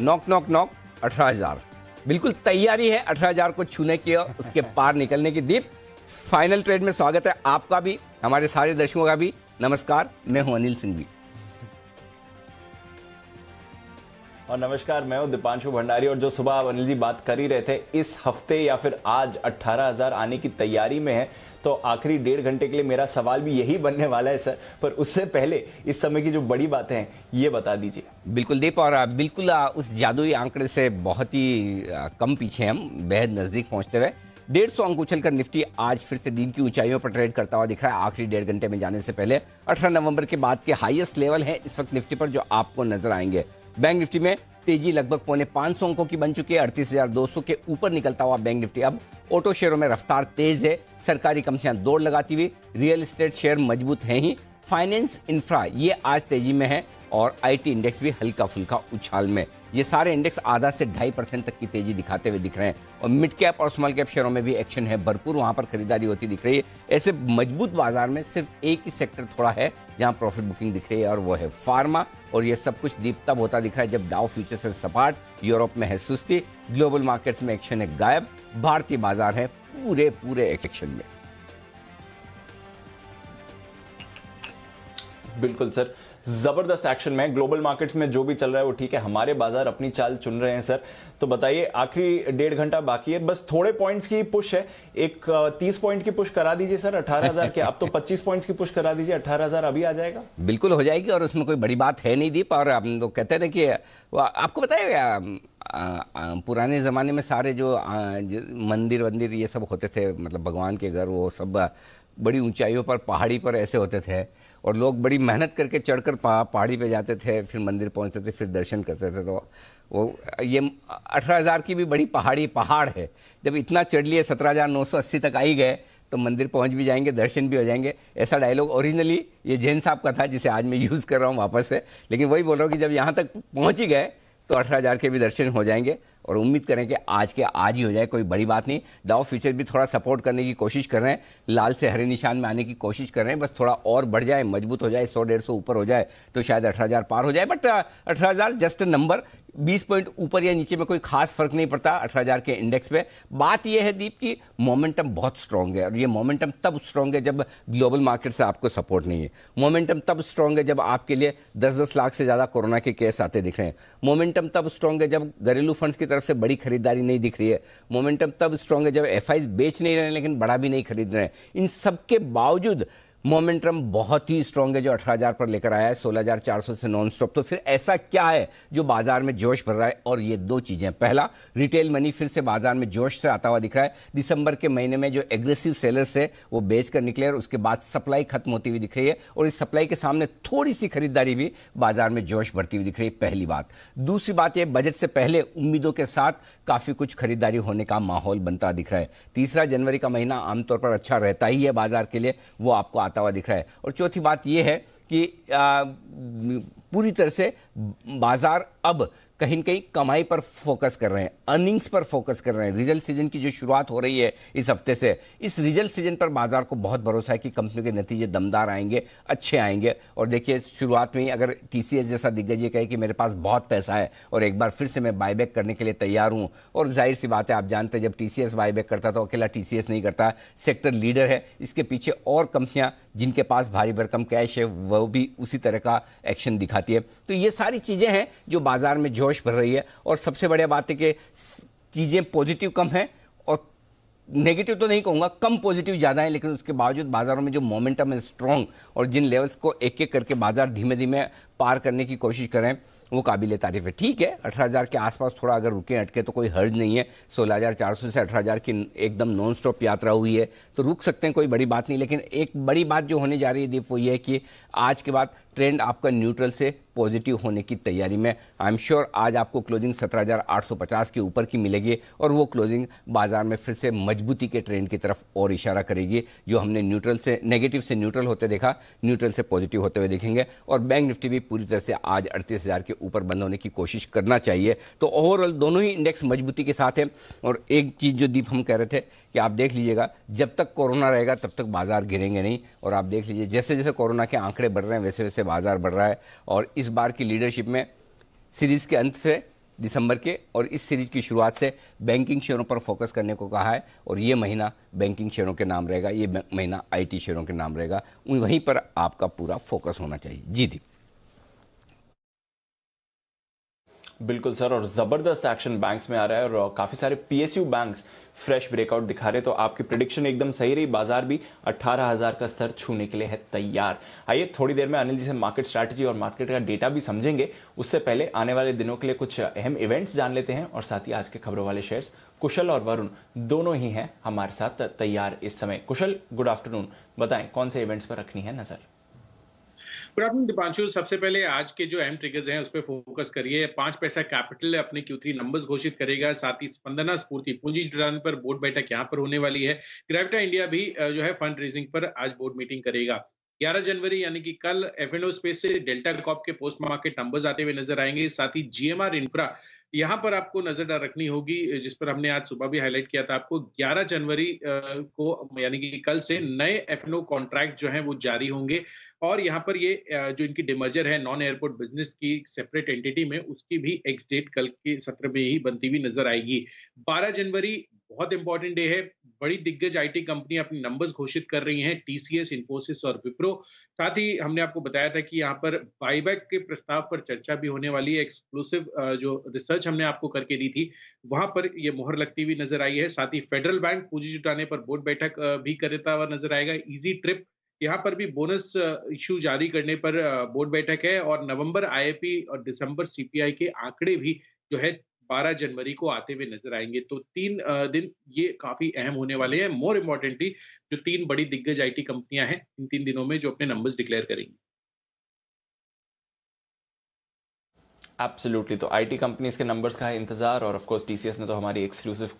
Knock knock knock 18,000। बिल्कुल तैयारी है 18,000 को छूने की और उसके पार निकलने की। दीप, फाइनल ट्रेड में स्वागत है आपका भी, हमारे सारे दर्शकों का भी। नमस्कार, मैं हूं अनिल सिंघवी। और नमस्कार, मैं हूं दीपांशु भंडारी। और जो सुबह आप अनिल जी बात कर ही रहे थे, इस हफ्ते या फिर आज 18,000 आने की तैयारी में है, तो आखिरी 1.5 घंटे के लिए मेरा सवाल भी यही बनने वाला है सर। पर उससे पहले इस समय की जो बड़ी बातें हैं ये बता दीजिए। बिल्कुल दीप, और बिल्कुल उस जादुई आंकड़े से बहुत ही कम पीछे हम, बेहद नजदीक पहुंचते हुए 150 अंक उछलकर निफ्टी आज फिर से दिन की ऊंचाइयों पर ट्रेड करता हुआ दिख रहा है। आखिरी 1.5 घंटे में जाने से पहले 18 नवंबर के बाद के हाईएस्ट लेवल है इस वक्त निफ्टी पर जो आपको नजर आएंगे। बैंक निफ्टी में तेजी लगभग 450 अंकों की बन चुकी है। 38,200 के ऊपर निकलता हुआ बैंक निफ्टी अब ऑटो शेयरों में रफ्तार तेज है। सरकारी कंपनियां दौड़ लगाती हुई, रियल एस्टेट शेयर मजबूत हैं ही, फाइनेंस इंफ्रा ये आज तेजी में है और आईटी इंडेक्स भी हल्का फुल्का उछाल में। ये सारे इंडेक्स आधा से 2.5% तक की तेजी दिखाते हुए दिख रहे हैं। और मिड कैप और स्मॉल कैप शेयरों में भी एक्शन है, भरपूर वहां पर खरीदारी होती दिख रही है। ऐसे मजबूत बाजार में सिर्फ एक ही सेक्टर थोड़ा है जहां प्रॉफिट बुकिंग दिख रही है और वो है फार्मा। और ये सब कुछ दीप तब होता दिख रहा है जब डाउ फ्यूचर्स है सपाट, यूरोप में है सुस्ती, ग्लोबल मार्केट्स में एक्शन है गायब, भारतीय बाजार है पूरे एक्शन में। बिल्कुल सर, जबरदस्त एक्शन में ग्लोबल मार्केट्स में जो भी चल रहा है वो ठीक है, हमारे बाजार अपनी चाल चुन रहे हैं सर। तो बताइए, आखिरी 1.5 घंटा बाकी है, बस थोड़े पॉइंट्स की पुश है। एक 30 पॉइंट की पुश करा दीजिए सर 18,000 के। अब तो 25 पॉइंट्स की पुश करा दीजिए, 18,000 अभी आ जाएगा। बिल्कुल हो जाएगी और उसमें कोई बड़ी बात है नहीं दीप। और हम लोग कहते हैं कि आपको बताइएगा, पुराने जमाने में सारे जो मंदिर वंदिर ये सब होते थे, मतलब भगवान के घर, वो सब बड़ी ऊंचाइयों पर, पहाड़ी पर ऐसे होते थे और लोग बड़ी मेहनत करके चढ़कर पहाड़ी पे जाते थे, फिर मंदिर पहुंचते थे, फिर दर्शन करते थे। तो वो ये 18,000 की भी बड़ी पहाड़ है। जब इतना चढ़ लिए 17,980 तक आ ही गए तो मंदिर पहुंच भी जाएंगे, दर्शन भी हो जाएंगे। ऐसा डायलॉग ओरिजिनली ये जैन साहब का था, जिसे आज मैं यूज़ कर रहा हूँ वापस से। लेकिन वही बोल रहा हूँ कि जब यहाँ तक पहुँच ही गए तो 18,000 के भी दर्शन हो जाएंगे और उम्मीद करें कि आज ही हो जाए, कोई बड़ी बात नहीं। डाउ फ्यूचर भी थोड़ा सपोर्ट करने की कोशिश कर रहे हैं, लाल से हरे निशान में आने की कोशिश कर रहे हैं। बस थोड़ा और बढ़ जाए, मजबूत हो जाए, 100-150 ऊपर हो जाए तो शायद 18,000 पार हो जाए। बट 18,000 जस्ट नंबर, 20 पॉइंट ऊपर या नीचे में कोई खास फर्क नहीं पड़ता 18,000 के इंडेक्स पे। बात यह है दीप की मोमेंटम बहुत स्ट्रांग है और ये मोमेंटम तब स्ट्रांग है जब ग्लोबल मार्केट से आपको सपोर्ट नहीं है। मोमेंटम तब स्ट्रांग है जब आपके लिए 10-10 लाख से ज्यादा कोरोना के केस आते दिख रहे हैं। मोमेंटम तब स्ट्रांग है जब घरेलू फंड्स की तरफ से बड़ी खरीदारी नहीं दिख रही है। मोमेंटम तब स्ट्रांग है जब एफआईज बेच नहीं रहे हैं लेकिन बड़ा भी नहीं खरीद रहे हैं। इन सब के बावजूद मोमेंटम बहुत ही स्ट्रांग है जो 18,000 पर लेकर आया है, 16,400 से नॉन स्टॉप। तो फिर ऐसा क्या है जो बाजार में जोश भर रहा है? और ये दो चीजें, पहला, रिटेल मनी फिर से बाजार में जोश से आता हुआ दिख रहा है। दिसंबर के महीने में जो एग्रेसिव सेलर्स है वो बेच कर निकले और उसके बाद सप्लाई खत्म होती हुई दिख रही है और इस सप्लाई के सामने थोड़ी सी खरीदारी भी बाजार में जोश भरती हुई दिख रही है, पहली बात। दूसरी बात यह, बजट से पहले उम्मीदों के साथ काफी कुछ खरीदारी होने का माहौल बनता दिख रहा है। तीसरा, जनवरी का महीना आमतौर पर अच्छा रहता ही है बाजार के लिए, वो आपको आता हुआ दिख रहा है। और चौथी बात यह है कि पूरी तरह से बाजार अब कहीं न कहीं कमाई पर फोकस कर रहे हैं, अर्निंग्स पर फोकस कर रहे हैं। रिजल्ट सीजन की जो शुरुआत हो रही है इस हफ्ते से, इस रिजल्ट सीजन पर बाजार को बहुत भरोसा है कि कंपनियों के नतीजे दमदार आएंगे, अच्छे आएंगे। और देखिए, शुरुआत में ही अगर टीसीएस जैसा दिग्गज ये कहे कि मेरे पास बहुत पैसा है और एक बार फिर से मैं बायबैक करने के लिए तैयार हूं, और जाहिर सी बात है, आप जानते हैं जब टीसीएस बायबैक करता तो अकेला टीसीएस नहीं करता, सेक्टर लीडर है, इसके पीछे और कंपनियां जिनके पास भारी भरकम कैश है वो भी उसी तरह का एक्शन दिखाती है। तो ये सारी चीजें हैं जो बाजार में जोश भर रही है। और सबसे बढ़िया बात है कि चीजें पॉजिटिव कम है और नेगेटिव तो नहीं कहूंगा, कम पॉजिटिव ज्यादा है, लेकिन उसके बावजूद बाजारों में जो मोमेंटम है स्ट्रांग, और जिन लेवल्स को एक एक करके बाजार धीमे धीमे पार करने की कोशिश करें वो काबिले तारीफ है। ठीक है, 18,000 के आसपास थोड़ा अगर रुके अटके तो कोई हर्ज नहीं है। 16,400 से 18,000 की एकदम नॉन स्टॉप यात्रा हुई है तो रुक सकते हैं, कोई बड़ी बात नहीं। लेकिन एक बड़ी बात जो होने जा रही है दीप, वो ये है कि आज के बाद ट्रेंड आपका न्यूट्रल से पॉजिटिव होने की तैयारी में। आई एम श्योर आज आपको क्लोजिंग 17,850 के ऊपर की मिलेगी और वो क्लोजिंग बाजार में फिर से मजबूती के ट्रेंड की तरफ और इशारा करेगी। जो हमने न्यूट्रल से नेगेटिव से न्यूट्रल होते देखा, न्यूट्रल से पॉजिटिव होते हुए देखेंगे। और बैंक निफ्टी भी पूरी तरह से आज 38,000 के ऊपर बंद होने की कोशिश करना चाहिए। तो ओवरऑल दोनों ही इंडेक्स मजबूती के साथ है। और एक चीज जो दीप हम कह रहे थे कि आप देख लीजिएगा, जब तक कोरोना रहेगा तब तक बाजार गिरेंगे नहीं। और आप देख लीजिए, जैसे जैसे कोरोना के आंकड़े बढ़ रहे हैं वैसे वैसे बाजार बढ़ रहा है। और इस बार की लीडरशिप में सीरीज के अंत से दिसंबर के, और इस सीरीज की शुरुआत से बैंकिंग शेयरों पर फोकस करने को कहा है। और ये महीना बैंकिंग शेयरों के नाम रहेगा, ये महीना आईटी शेयरों के नाम रहेगा, वहीं पर आपका पूरा फोकस होना चाहिए। जी दीप। बिल्कुल सर, और जबरदस्त एक्शन बैंक्स में आ रहा है और काफी सारे पीएसयू बैंक्स फ्रेश ब्रेकआउट दिखा रहे, तो आपकी प्रिडिक्शन एकदम सही रही। बाजार भी 18,000 का स्तर छूने के लिए है तैयार। आइए थोड़ी देर में अनिल जी से मार्केट स्ट्रैटेजी और मार्केट का डेटा भी समझेंगे। उससे पहले आने वाले दिनों के लिए कुछ अहम इवेंट्स जान लेते हैं, और साथ ही आज के खबरों वाले शेयर्स कुशल और वरुण दोनों ही हैं हमारे साथ तैयार इस समय। कुशल, गुड आफ्टरनून, बताएं कौन से इवेंट्स पर रखनी है नजर? Good afternoon Deepanshu. सबसे पहले आज के जो अहम ट्रिगर्स हैं उस पर फोकस करिए। 5 पैसा कैपिटल अपने Q3 नंबर्स घोषित करेगा, साथ ही स्पंदना स्फूर्ति पूंजी जुटाने पर बोर्ड बैठक यहां पर होने वाली है। ग्रेविटा इंडिया भी जो है फंड रेजिंग पर आज बोर्ड मीटिंग करेगा। 11 जनवरी यानी कि कल एफएनओ स्पेस से डेल्टा कॉर्प के पोस्ट मार्केट नंबर्स आते हुए नजर आएंगे। साथ ही जीएमआर इंफ्रा यहाँ पर आपको नजर रखनी होगी, जिस पर हमने आज सुबह भी हाईलाइट किया था आपको। 11 जनवरी को यानी कि कल से नए एफएनओ कॉन्ट्रैक्ट जो हैं वो जारी होंगे, और यहाँ पर ये जो इनकी डिमर्जर है नॉन एयरपोर्ट बिजनेस की सेपरेट एंटिटी में, उसकी भी एक्स डेट कल के सत्र में ही बनती हुई नजर आएगी। 12 जनवरी बहुत इंपॉर्टेंट डे है। बड़ी दिग्गज आईटी कंपनी अपने नंबर्स घोषित कर रही हैं, टीसीएस, इन्फोसिस और विप्रो। साथ ही हमने आपको बताया था कि यहाँ पर बाईबैक के प्रस्ताव पर चर्चा भी होने वाली है। एक्सक्लूसिव जो रिसर्च हमने आपको करके दी थी वहां पर ये मोहर लगती हुई नजर आई है। साथ ही फेडरल बैंक पूंजी जुटाने पर बोर्ड बैठक भी करता हुआ नजर आएगा। इजी ट्रिप यहाँ पर भी बोनस इशू जारी करने पर बोर्ड बैठक है, और नवंबर आईआईपी और दिसंबर सीपीआई के आंकड़े भी जो है 12 जनवरी को आते हुए नजर आएंगे। तो 3 दिन ये काफी अहम होने वाले हैं। मोर इम्पोर्टेंटली जो 3 बड़ी दिग्गज आईटी कंपनियां हैं इन 3 दिनों में जो अपने नंबर्स डिक्लेयर करेंगी। एब्सोल्युटली, तो आईटी कंपनीज के नंबर्स का है इंतजार, और ऑफ कोर्स टीसीएस ने तो हमारी एक्सक्लूसिव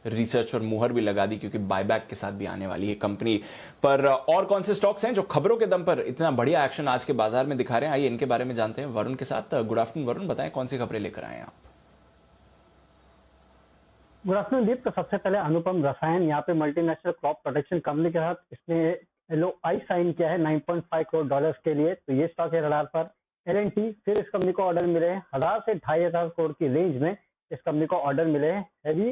रिसर्च पर मुहर भी लगा दी, क्योंकि बायबैक के साथ भी आने वाली है कंपनी पर। और कौन से स्टॉक्स हैं जो खबरों के दम पर इतना बढ़िया एक्शन आज के बाजार में दिखा रहे हैं, आइए इनके बारे में जानते हैं वरुण के साथ। गुड आफ्टरनून वरुण, बताएं कौन सी खबरें लेकर आए हैं आप? गुड आफ्टरनून दीप। तो सबसे पहले अनुपम रसायन, यहाँ पे मल्टीनेशनल क्रॉप प्रोटेक्शन कंपनी के साथ इसने LOI साइन किया है $9.5 करोड़ के लिए। तो ये स्टॉक है रडार पर। L&T, फिर इस कंपनी को ऑर्डर मिले हैं 1000 से 2500 करोड़ की रेंज में इस कंपनी को ऑर्डर मिले हैं। हैवी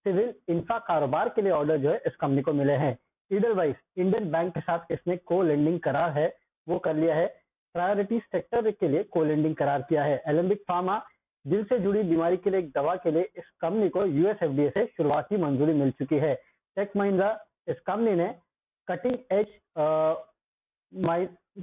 सिविल इंफ्रा कारोबार के लिए ऑर्डर जो है इस कंपनी को मिले हैं। ईडलवाइस, इंडियन बैंक के साथ इसने को लेंडिंग करार है वो कर लिया है। प्रायोरिटी सेक्टर के लिए को लेंडिंग करार किया है। एलेम्बिक फार्मा, दिल से जुड़ी बीमारी के लिए एक दवा के लिए इस कंपनी को यूएस FDA से शुरुआती मंजूरी मिल चुकी है। टेक महिंद्रा, इस कंपनी ने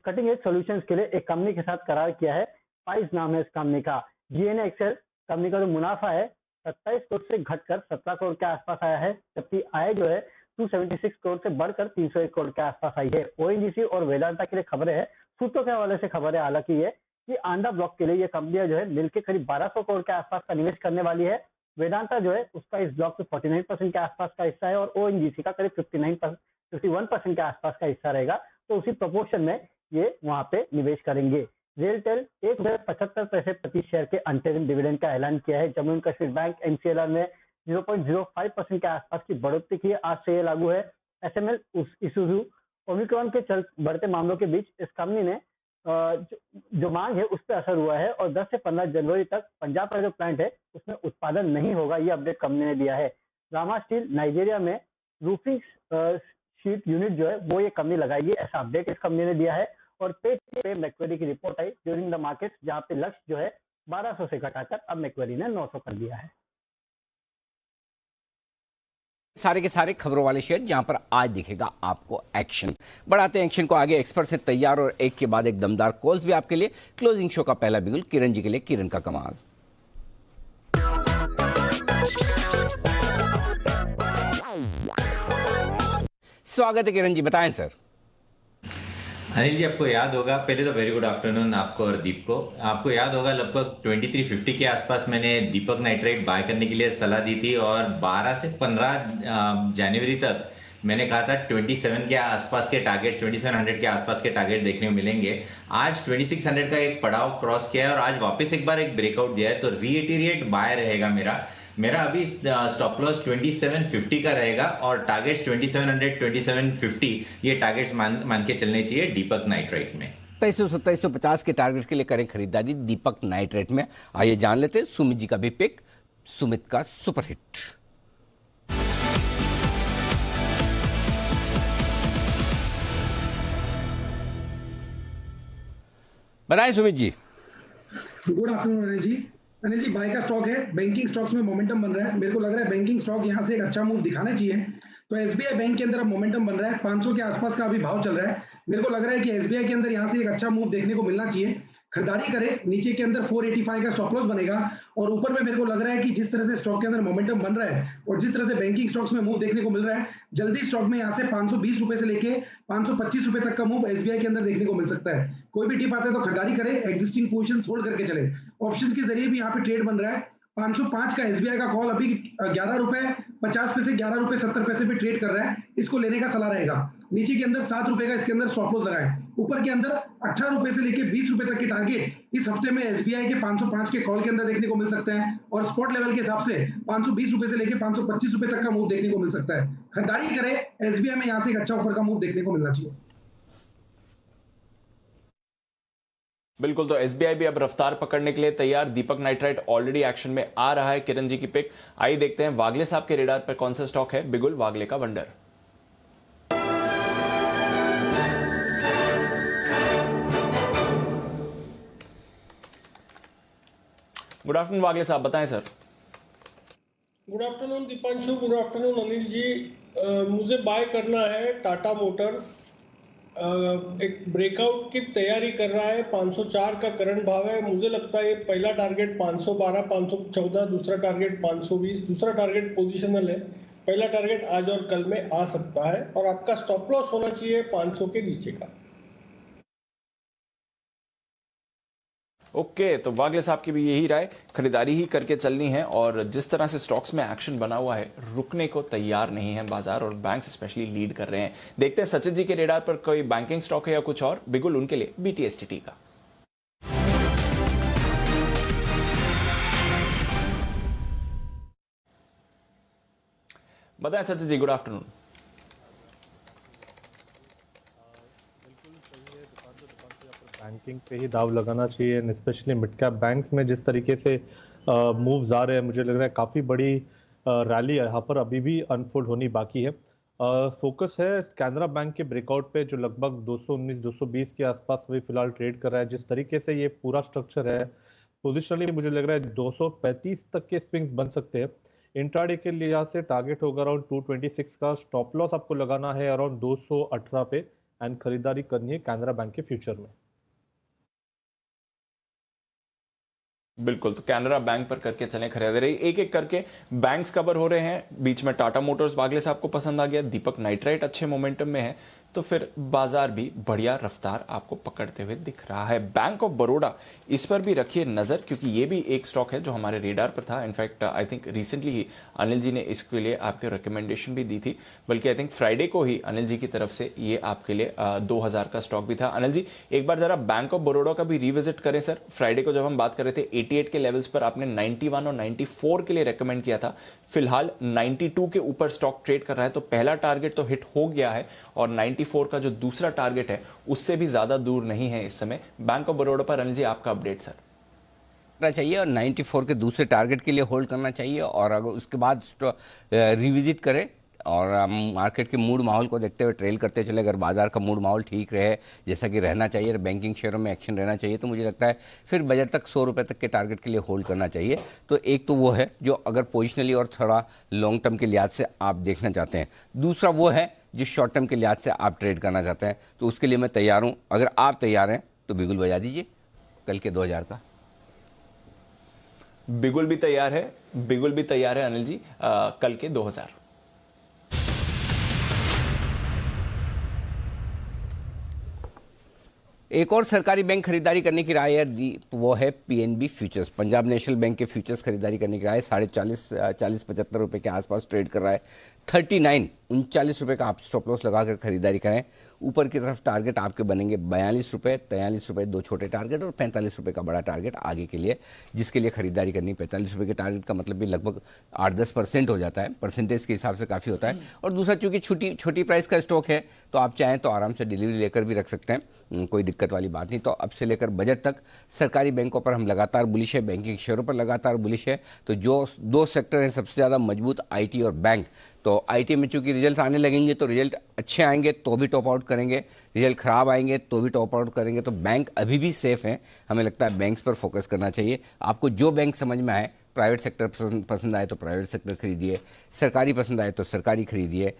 कटिंग एज सॉल्यूशंस के लिए एक कंपनी के साथ करार किया है। पाइस नाम है इस कंपनी का। GNA एक्सेल कंपनी का जो मुनाफा है 27 करोड़ से घटकर 17 करोड़ के आसपास आया है, जबकि आय जो है 276 करोड़ से बढ़कर 301 करोड़ के आसपास आई है। ONGC और वेदांता के लिए खबरें हैं, सूत्रों के हवाले से खबर है हालांकि ये कि आंध्रा ब्लॉक के लिए ये कंपनियां जो है मिलकर करीब 1200 करोड़ के आसपास का निवेश करने वाली है। वेदांता जो है उसका इस ब्लॉक में 49% के आसपास का हिस्सा है, और ONGC का करीब 51% के आसपास का हिस्सा रहेगा। तो उसी प्रोपोर्शन में ये वहां पे निवेश करेंगे। रेलटेल ₹1.75 प्रति शेयर के अंतरिम डिविडेंड का ऐलान किया है। Jammu and Kashmir bank MCLR में 0.05% के आसपास की बढ़ोतरी की है, आज से ये लागू है। SML इसूजू, ओमिक्रॉन के बढ़ते मामलों के बीच इस कंपनी ने जो मांग है उस पर असर हुआ है, और 10 से 15 जनवरी तक पंजाब का जो प्लांट है उसमें उत्पादन नहीं होगा, ये अपडेट कंपनी ने दिया है। रामा स्टील नाइजीरिया में रूफिंग शीट यूनिट जो है वो ये कंपनी लगाएगी, ऐसा अपडेट इस कंपनी ने दिया है। और पे मैक्वेरी की report I during the market, जहां पे लक्ष्य जो है 1200 से घटाकर अब मैक्वेरी ने 900 कर दिया है। सारे के सारे खबरों वाले शेयर जहां पर आज दिखेगा आपको एक्शन। बढ़ाते हैं एक्शन को आगे, एक्सपर्ट से तैयार और एक के बाद एक दमदार कॉल्स भी आपके लिए। क्लोजिंग शो का पहला बिगुल किरण जी के लिए, किरण का कमाल। स्वागत है किरण जी, बताएं सर। अनिल जी, आपको याद होगा, पहले तो वेरी गुड आफ्टरनून आपको और दीप को। आपको याद होगा लगभग 2350 के आसपास मैंने दीपक नाइट्राइट बाय करने के लिए सलाह दी थी, और 12 से 15 जनवरी तक मैंने कहा था 27 के आसपास के टारगेट, 2700 के आसपास के टारगेट देखने को मिलेंगे। आज 2600 का एक पड़ाव क्रॉस किया है और आज वापस एक बार एक ब्रेकआउट दिया है, तो रीइटरेट बाय रहेगा मेरा अभी स्टॉप लॉस 2750 का रहेगा, और टारगेट्स 2700 2750 ये टारगेट्स मान के चलने चाहिए दीपक नाइट्राइट में। 2750 के टारगेट के लिए करें खरीदारी दीपक नाइट्रेट में। आइए जान लेते हैं सुमित जी का भी पिक, सुमित का सुपरहिट। बताएं सुमित जी। गुड आफ्टरनून अनिल जी। अनिल जी, बाय का स्टॉक है, बैंकिंग स्टॉक्स में मोमेंटम बन रहा है। मेरे को लग रहा है बैंकिंग स्टॉक यहां से एक अच्छा मूव दिखाना चाहिए। तो एसबीआई बैंक के अंदर अब मोमेंटम बन रहा है, 500 के आसपास का अभी भाव चल रहा है। मेरे को लग रहा है कि एसबीआई के अंदर यहां से एक अच्छा मूव देखने को मिलना चाहिए। खरीदारी करें, नीचे के अंदर 485 का स्टॉप लॉस बनेगा और ऊपर में मेरे को लग रहा है कि जिस तरह से स्टॉक के अंदर मोमेंटम बन रहा है और जिस तरह से बैंकिंग स्टॉक्स में मूव देखने को मिल रहा है, जल्दी स्टॉक में यहाँ से 520 रुपए से लेके 525 रुपए तक का मूव एसबीआई के अंदर देखने को मिल सकता है। कोई भी टिप आता है तो खरीदारी करें, एग्जिस्टिंग पोजीशन होल्ड करके चले। ऑप्शन के जरिए भी यहाँ पे ट्रेड बन रहा है। 505 का एसबीआई का कॉल अभी 11 रुपए 50 पैसे 11 रुपए 70 पैसे पे ट्रेड कर रहा है, इसको लेने का सलाह रहेगा। नीचे के अंदर 7 रुपए का इसके अंदर स्टॉप लॉस लगाएं। ऊपर के अंदर 18 रुपए से लेके 20 रुपए तक के टारगेट इस हफ्ते में एसबीआई के 505 के कॉल के अंदर देखने को मिल सकते हैं और स्पॉट लेवल के हिसाब से 520 रुपए से लेके 525 रुपए तक का मूव देखने को मिल सकता है। खरीदारी करें, एसबीआई में यहाँ से एक अच्छा ऊपर का मूव देखने को मिलना चाहिए। बिल्कुल, तो एसबीआई भी अब रफ्तार पकड़ने के लिए तैयार। दीपक नाइट्राइट ऑलरेडी एक्शन में आ रहा है। किरण जी की पिक। आइए देखते हैं वागले साहब के रेडार पर कौन सा स्टॉक है। बिगुल वागले का वंडर। गुड आफ्टरनून वागले साहब, बताएं sir. Good afternoon Deepanshu, good afternoon Anil ji. मुझे बाय करना है टाटा मोटर्स। एक ब्रेकआउट की तैयारी कर रहा है। 504 का करंट भाव है। मुझे लगता है पहला टारगेट 512 514, दूसरा टारगेट 520, दूसरा टारगेट पोजिशनल है। पहला टारगेट आज और कल में आ सकता है और आपका स्टॉप लॉस होना चाहिए 500 के नीचे का। ओके, तो वागले साहब की भी यही राय, खरीदारी ही करके चलनी है। और जिस तरह से स्टॉक्स में एक्शन बना हुआ है, रुकने को तैयार नहीं है बाजार और बैंक्स स्पेशली लीड कर रहे हैं। देखते हैं सचिन जी के रेडार पर कोई बैंकिंग स्टॉक है या कुछ और। बिगुल उनके लिए बीटीएसटीटी का। बताएं Sachin ji, good afternoon. Banking पे ही दाव लगाना चाहिए, स्पेशली मिड कैप बैंक्स में जिस तरीके से मूव्स आ रहे हैं, मुझे लग रहा है काफ़ी बड़ी रैली यहाँ पर अभी भी अनफोल्ड होनी बाकी है। फोकस है कैनरा बैंक के ब्रेकआउट पे जो लगभग 219-220 के आसपास अभी फिलहाल ट्रेड कर रहा है। जिस तरीके से ये पूरा स्ट्रक्चर है, पोजिशनली मुझे लग रहा है 235 तक के स्विंग्स बन सकते हैं। इंट्राडे के लिए यहाँ से टारगेट होगा अराउंड 226 का। स्टॉप लॉस आपको लगाना है अराउंड 218 पे एंड खरीदारी करनी है कैनरा बैंक के फ्यूचर में। बिल्कुल, तो कैनरा बैंक पर करके चलें खरीदारी। एक एक करके बैंक्स कवर हो रहे हैं। बीच में टाटा मोटर्स वागले साहब को पसंद आ गया, दीपक नाइट्राइट अच्छे मोमेंटम में है, तो फिर बाजार भी बढ़िया रफ्तार आपको पकड़ते हुए दिख रहा है। बैंक ऑफ बड़ौदा, इस पर भी रखिए नजर क्योंकि ये भी एक स्टॉक है जो हमारे रेडार पर था। इनफैक्ट आई थिंक रिसेंटली ही अनिल जी ने इसके लिए आपके रिकमेंडेशन भी दी थी, बल्कि आई थिंक फ्राइडे को ही अनिल जी की तरफ से ये आपके लिए 2000 का स्टॉक भी था। अनिल जी, एक बार जरा बैंक ऑफ बड़ौदा का भी रिविजिट करें सर। फ्राइडे को जब हम बात कर रहे थे 88 के लेवल्स पर, आपने 91 और 94 के लिए रेकमेंड किया था। फिलहाल 92 के ऊपर स्टॉक ट्रेड कर रहा है, तो पहला टारगेट तो हिट हो गया है और 94 का जो दूसरा टारगेट है उससे भी ज्यादा दूर नहीं है इस समय। बैंक ऑफ बड़ौदा पर अनिल जी आपका अपडेट सर। करना चाहिए और 94 के दूसरे टारगेट के लिए होल्ड करना चाहिए और अगर उसके बाद रिविजिट करें और मार्केट के मूड माहौल को देखते हुए ट्रेल करते चले। अगर बाजार का मूड माहौल ठीक रहे जैसा कि रहना चाहिए, बैंकिंग शेयरों में एक्शन रहना चाहिए, तो मुझे लगता है फिर बजट तक 100 रुपये तक के टारगेट के लिए होल्ड करना चाहिए। तो एक तो वो है जो अगर पोजिशनली और थोड़ा लॉन्ग टर्म के लिहाज से आप देखना चाहते हैं। दूसरा वो है जो शॉर्ट टर्म के लिहाज से आप ट्रेड करना चाहते हैं, तो उसके लिए मैं तैयार हूँ। अगर आप तैयार हैं तो बिगुल बजा दीजिए कल के 2000 का। बिगुल भी तैयार है, बिगुल भी तैयार है अनिल जी, कल के 2000। एक और सरकारी बैंक खरीदारी करने की राय है, वो है PNB futures. Punjab national bank के फ्यूचर्स खरीदारी करने की राय है। 40.45-45 रुपए के आसपास ट्रेड कर रहा है। 39 रुपये का आप स्टॉप लॉस लगाकर खरीदारी करें। ऊपर की तरफ टारगेट आपके बनेंगे 42 रुपये, 43 रुपये, 2 छोटे टारगेट और 45 रुपये का बड़ा टारगेट आगे के लिए, जिसके लिए खरीदारी करनी। 45 रुपये के टारगेट का मतलब भी लगभग 8-10% हो जाता है, परसेंटेज के हिसाब से काफ़ी होता है। और दूसरा, चूंकि छोटी प्राइस का स्टॉक है तो आप चाहें तो आराम से डिलीवरी लेकर भी रख सकते हैं, कोई दिक्कत वाली बात नहीं। तो अब से लेकर बजट तक सरकारी बैंकों पर हम लगातार बुलिश है, बैंकिंग शेयरों पर लगातार बुलिश है। तो जो 2 सेक्टर हैं सबसे ज़्यादा मजबूत, IT और बैंक। तो IT में चूंकि रिजल्ट आने लगेंगे तो रिजल्ट अच्छे आएंगे तो भी टॉप आउट करेंगे, रिजल्ट खराब आएंगे तो भी टॉप आउट करेंगे। तो बैंक अभी भी सेफ हैं, हमें लगता है बैंक्स पर फोकस करना चाहिए। आपको जो बैंक समझ में आए, प्राइवेट सेक्टर पसंद आए तो प्राइवेट सेक्टर खरीदिए, सरकारी पसंद आए तो सरकारी खरीदिए,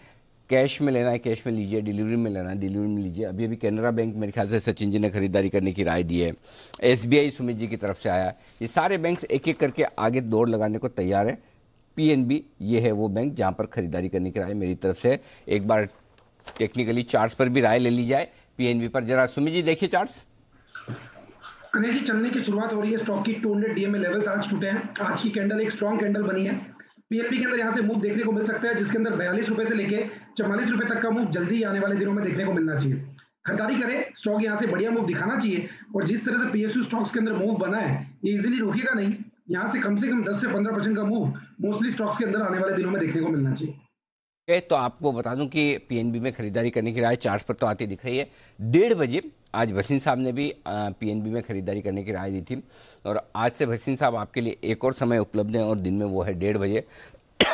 कैश में लेना है कैश में लीजिए, डिलीवरी में लेना है डिलीवरी में लीजिए। अभी कैनरा बैंक मेरे ख्याल से सचिन जी ने खरीदारी करने की राय दी है, SBI सुमित जी की तरफ से आया। ये सारे बैंक्स एक एक करके आगे दौड़ लगाने को तैयार है। PNB ये है वो बैंक जहां पर खरीदारी करने की राय मेरी तरफ से। एक बार टेक्निकली चार्ट्स पर भी राय ले ली जाए PNB पर। जरा सुमित जी देखिए चार्ट्स। अनिल जी, चलने की शुरुआत हो रही है स्टॉक की। 200 DMA लेवल्स आज टूटे हैं। आज की कैंडल एक स्ट्रॉन्ग कैंडल बनी है। PNB के अंदर यहाँ से मूव देखने को मिल सकता है, जिसके अंदर 42 रुपए से लेके 44 रुपए तक का मूव जल्दी आने वाले दिनों में देखने को मिलना चाहिए। खरीदारी करें, स्टॉक यहाँ से बढ़िया मूव दिखाना चाहिए। और जिस तरह से PSU स्टॉक्स के अंदर मूव बना है, ये इजीली रुकेगा नहीं। यहाँ से कम 10 से 15% का मूव मोस्टली स्टॉक्स के अंदर आने वाले दिनों में देखने को मिलना चाहिए। तो आपको बता दूं कि PNB में खरीदारी करने की राय चार्ट्स पर तो आती दिख रही है। 1:30 बजे आज भसीन साहब ने भी PNB में खरीदारी करने की राय दी थी। और आज से भसीन साहब आपके लिए एक और समय उपलब्ध है और दिन में वो है 1:30 बजे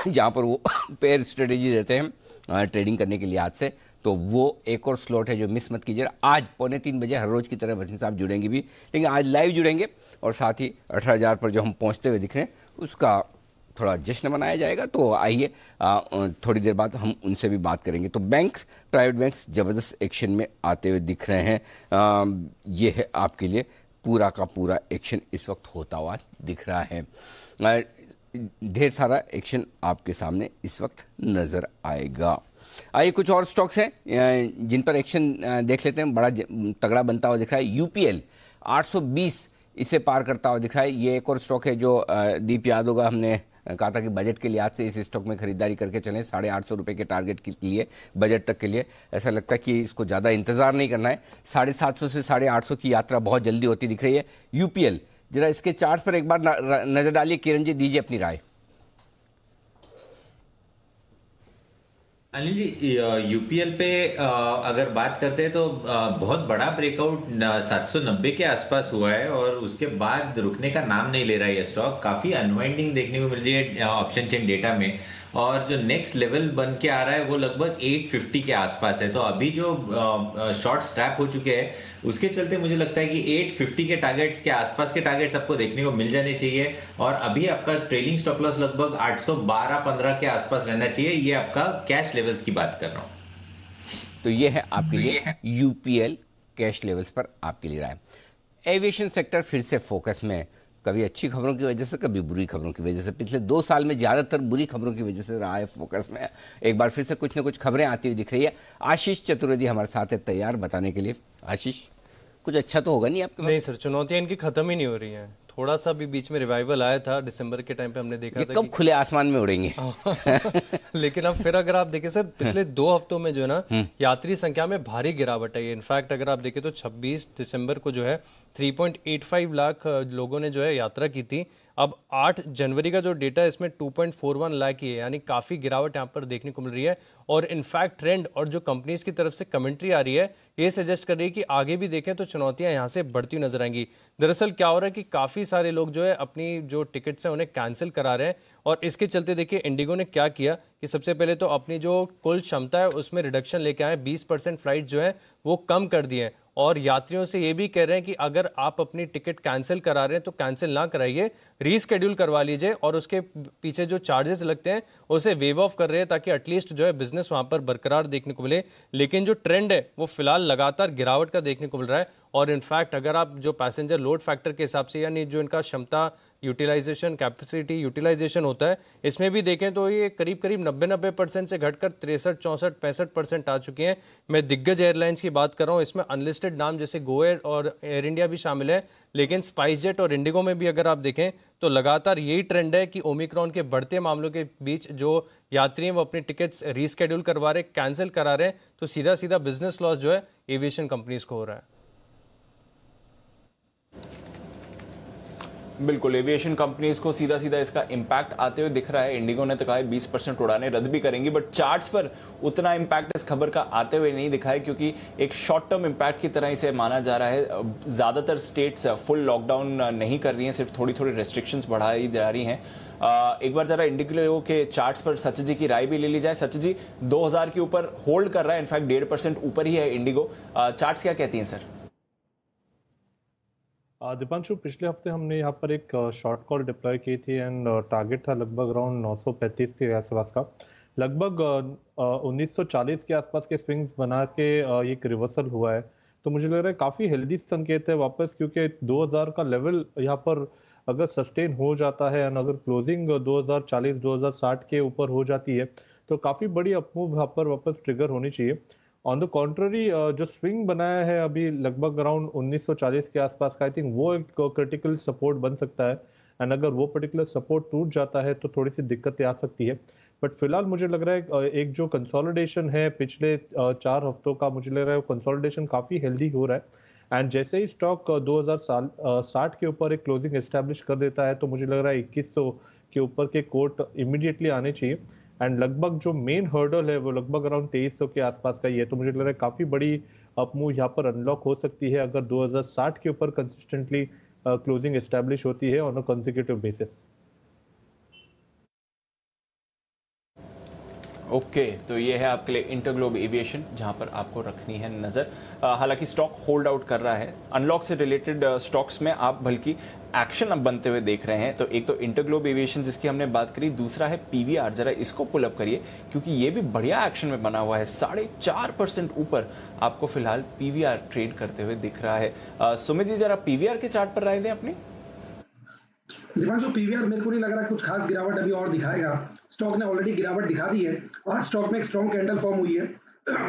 जहाँ पर वो पेयर स्ट्रेटेजी देते हैं ट्रेडिंग करने के लिए आज से। तो वो एक और स्लॉट है जो मिस मत कीजिएगा। आज 2:45 बजे हर रोज की तरह भसीन साहब जुड़ेंगे भी, लेकिन आज लाइव जुड़ेंगे और साथ ही 18,000 पर जो हम पहुँचते हुए दिख रहे हैं उसका थोड़ा जश्न मनाया जाएगा। तो आइए थोड़ी देर बाद हम उनसे भी बात करेंगे। तो बैंक्स, प्राइवेट बैंक्स ज़बरदस्त एक्शन में आते हुए दिख रहे हैं। ये है आपके लिए पूरा का पूरा एक्शन इस वक्त होता हुआ दिख रहा है। ढेर सारा एक्शन आपके सामने इस वक्त नज़र आएगा। आइए कुछ और स्टॉक्स हैं जिन पर एक्शन देख लेते हैं। बड़ा तगड़ा बनता हुआ दिख रहा है UPL 820 इसे पार करता हुआ दिख रहा है। ये एक और स्टॉक है जो दीप याद होगा, हमने कहा था कि बजट के लिहाज से इस स्टॉक में खरीदारी करके चलें। 850 रुपये के टारगेट के लिए बजट तक के लिए ऐसा लगता है कि इसको ज़्यादा इंतजार नहीं करना है। 750 से 850 की यात्रा बहुत जल्दी होती दिख रही है। UPL जरा इसके चार्ट पर एक बार नजर डालिए। किरण जी दीजिए अपनी राय। अनिल जी, UPL पे अगर बात करते हैं तो बहुत बड़ा ब्रेकआउट 790 के आसपास हुआ है और उसके बाद रुकने का नाम नहीं ले रहा है ये स्टॉक। काफी अनवाइंडिंग देखने को मिल रही है ऑप्शन चेन डेटा में और जो नेक्स्ट लेवल बन के आ रहा है वो लगभग 850 के आसपास है। तो अभी जो शॉर्ट स्ट्रैप हो चुके हैं उसके चलते मुझे लगता है कि 850 के टारगेट्स के आसपास के टारगेट्स आपको देखने को मिल जाने चाहिए। और अभी आपका ट्रेलिंग स्टॉप लॉस लगभग 812-15 के आसपास रहना चाहिए। ये आपका कैश लेवल्स की बात कर रहा हूं। तो ये है आपके लिए UPL कैश लेवल्स पर आपके लिए राय। एविएशन सेक्टर फिर से फोकस में, कभी अच्छी खबरों की वजह से कभी बुरी खबरों की वजह से। पिछले 2 साल में ज़्यादातर बुरी खबरों की वजह से रहा है फोकस में। एक बार फिर से कुछ ना कुछ खबरें आती हुई दिख रही है। आशीष चतुर्वेदी हमारे साथ है तैयार बताने के लिए। आशीष, कुछ अच्छा तो होगा नहीं आपके पास? नहीं सर, चुनौतियां इनकी खत्म ही नहीं हो रही हैं। थोड़ा सा भी बीच में रिवाइवल आया था दिसंबर के टाइम पे, हमने देखा था कब खुले आसमान में उड़ेंगे। लेकिन अब फिर अगर आप देखें सर, पिछले 2 हफ्तों में जो है ना यात्री संख्या में भारी गिरावट है। इनफैक्ट अगर आप देखें तो 26 दिसंबर को जो है 3.85 लाख लोगों ने जो है यात्रा की थी। अब 8 जनवरी का जो डेटा है इसमें 2.41 लाख ही है, यानी काफ़ी गिरावट यहाँ पर देखने को मिल रही है। और इनफैक्ट ट्रेंड और जो कंपनीज की तरफ से कमेंट्री आ रही है ये सजेस्ट कर रही है कि आगे भी देखें तो चुनौतियाँ यहाँ से बढ़ती हुई नजर आएंगी। दरअसल क्या हो रहा है कि काफ़ी सारे लोग जो है अपनी जो टिकट्स हैं उन्हें कैंसिल करा रहे हैं और इसके चलते देखिए इंडिगो ने क्या किया कि सबसे पहले तो अपनी जो कुल क्षमता है उसमें रिडक्शन लेके आए। 20% फ्लाइट जो है वो कम कर दिए हैं और यात्रियों से ये भी कह रहे हैं कि अगर आप अपनी टिकट कैंसिल करा रहे हैं तो कैंसिल ना कराइए, रीस्केड्यूल करवा लीजिए और उसके पीछे जो चार्जेस लगते हैं उसे वेव ऑफ कर रहे हैं ताकि एटलीस्ट जो है बिजनेस वहां पर बरकरार देखने को मिले। लेकिन जो ट्रेंड है वो फिलहाल लगातार गिरावट का देखने को मिल रहा है और इनफैक्ट अगर आप जो पैसेंजर लोड फैक्टर के हिसाब से यानी जो इनका क्षमता यूटिलाइजेशन कैपेसिटी यूटिलाइजेशन होता है इसमें भी देखें तो ये करीब करीब 90% से घटकर 63, 64, 65% आ चुके हैं। मैं दिग्गज एयरलाइंस की बात कर रहा हूँ, इसमें अनलिस्टेड नाम जैसे गो एयर और एयर इंडिया भी शामिल है, लेकिन स्पाइस जेट और इंडिगो में भी अगर आप देखें तो लगातार यही ट्रेंड है कि ओमिक्रॉन के बढ़ते मामलों के बीच जो यात्री हैं वो अपनी टिकट्स रीस्केड्यूल करवा रहे, कैंसिल करा रहे हैं, तो सीधा सीधा बिजनेस लॉस जो है एविएशन कंपनीज को हो रहा है। बिल्कुल, एविएशन कंपनीज को सीधा सीधा इसका इंपैक्ट आते हुए दिख रहा है। इंडिगो ने तो कहा 20% उड़ानें रद्द भी करेंगी, बट चार्ट्स पर उतना इंपैक्ट इस खबर का आते हुए नहीं दिखा है, क्योंकि एक शॉर्ट टर्म इंपैक्ट की तरह इसे माना जा रहा है। ज्यादातर स्टेट्स फुल लॉकडाउन नहीं कर रही हैं, सिर्फ थोड़ी थोड़ी रेस्ट्रिक्शंस बढ़ाई जा रही हैं। एक बार जरा इंडिगो के चार्ट्स पर सच जी की राय भी ले ली जाए। सच जी 2000 के ऊपर होल्ड कर रहा है, इनफैक्ट 1.5% ऊपर ही है इंडिगो। चार्ट्स क्या कहती हैं सर? दीपांशु, पिछले हफ्ते हमने यहाँ पर एक शॉर्ट कॉल डिप्लॉय की थी एंड टारगेट था लगभग अराउंड 935 के आसपास का। लगभग 1940 के आसपास के स्विंग्स बना के एक रिवर्सल हुआ है, तो मुझे लग रहा है काफ़ी हेल्दी संकेत है वापस, क्योंकि 2000 का लेवल यहाँ पर अगर सस्टेन हो जाता है एंड अगर क्लोजिंग 2040-2060 के ऊपर हो जाती है तो काफ़ी बड़ी अपमूव यहाँ पर वापस ट्रिगर होनी चाहिए। ऑन द कॉन्ट्ररी जो स्विंग बनाया है अभी लगभग अराउंड 1940 के आसपास का, आई थिंक वो एक क्रिटिकल सपोर्ट बन सकता है एंड अगर वो पर्टिकुलर सपोर्ट टूट जाता है तो थोड़ी सी दिक्कतें आ सकती है। बट फिलहाल मुझे लग रहा है एक जो कंसोलिडेशन है पिछले 4 हफ्तों का, मुझे लग रहा है कंसोलिडेशन काफ़ी हेल्दी हो रहा है एंड जैसे ही स्टॉक 2060 के ऊपर एक क्लोजिंग एस्टैब्लिश कर देता है तो मुझे लग रहा है 2100 के ऊपर के कोट इमीडिएटली आने चाहिए एंड लगभग जो मेन हर्डल है वो लगभग अराउंड 2300 के आसपास का ही है। तो मुझे लग रहा है काफ़ी बड़ी अपमूव यहाँ पर अनलॉक हो सकती है अगर 2060 के ऊपर कंसिस्टेंटली क्लोजिंग एस्टैब्लिश होती है on a consecutive basis. Okay, तो ये है आपके लिए इंटरग्लोब एविएशन, जहां पर आपको रखनी है नजर। हालांकि स्टॉक होल्ड आउट कर रहा है। अनलॉक से रिलेटेड स्टॉक्स में आप बल्कि एक्शन अब बनते हुए देख रहे हैं। तो एक तो इंटरग्लोब एविएशन जिसकी हमने बात करी, दूसरा है पीवीआर। जरा इसको पुल अप करिए, क्योंकि ये भी बढ़िया एक्शन में बना हुआ है। 4.5% ऊपर आपको फिलहाल पीवीआर ट्रेड करते हुए दिख रहा है। सुमित जी, जरा पीवीआर के चार्ट पर राय दें अपनी। दीपांशु, पीवीआर मेरे को नहीं लग रहा कुछ खास गिरावट अभी और दिखाएगा। स्टॉक ने ऑलरेडी गिरावट दिखा दी है। आज स्टॉक में एक स्ट्रॉन्ग कैंडल फॉर्म हुई है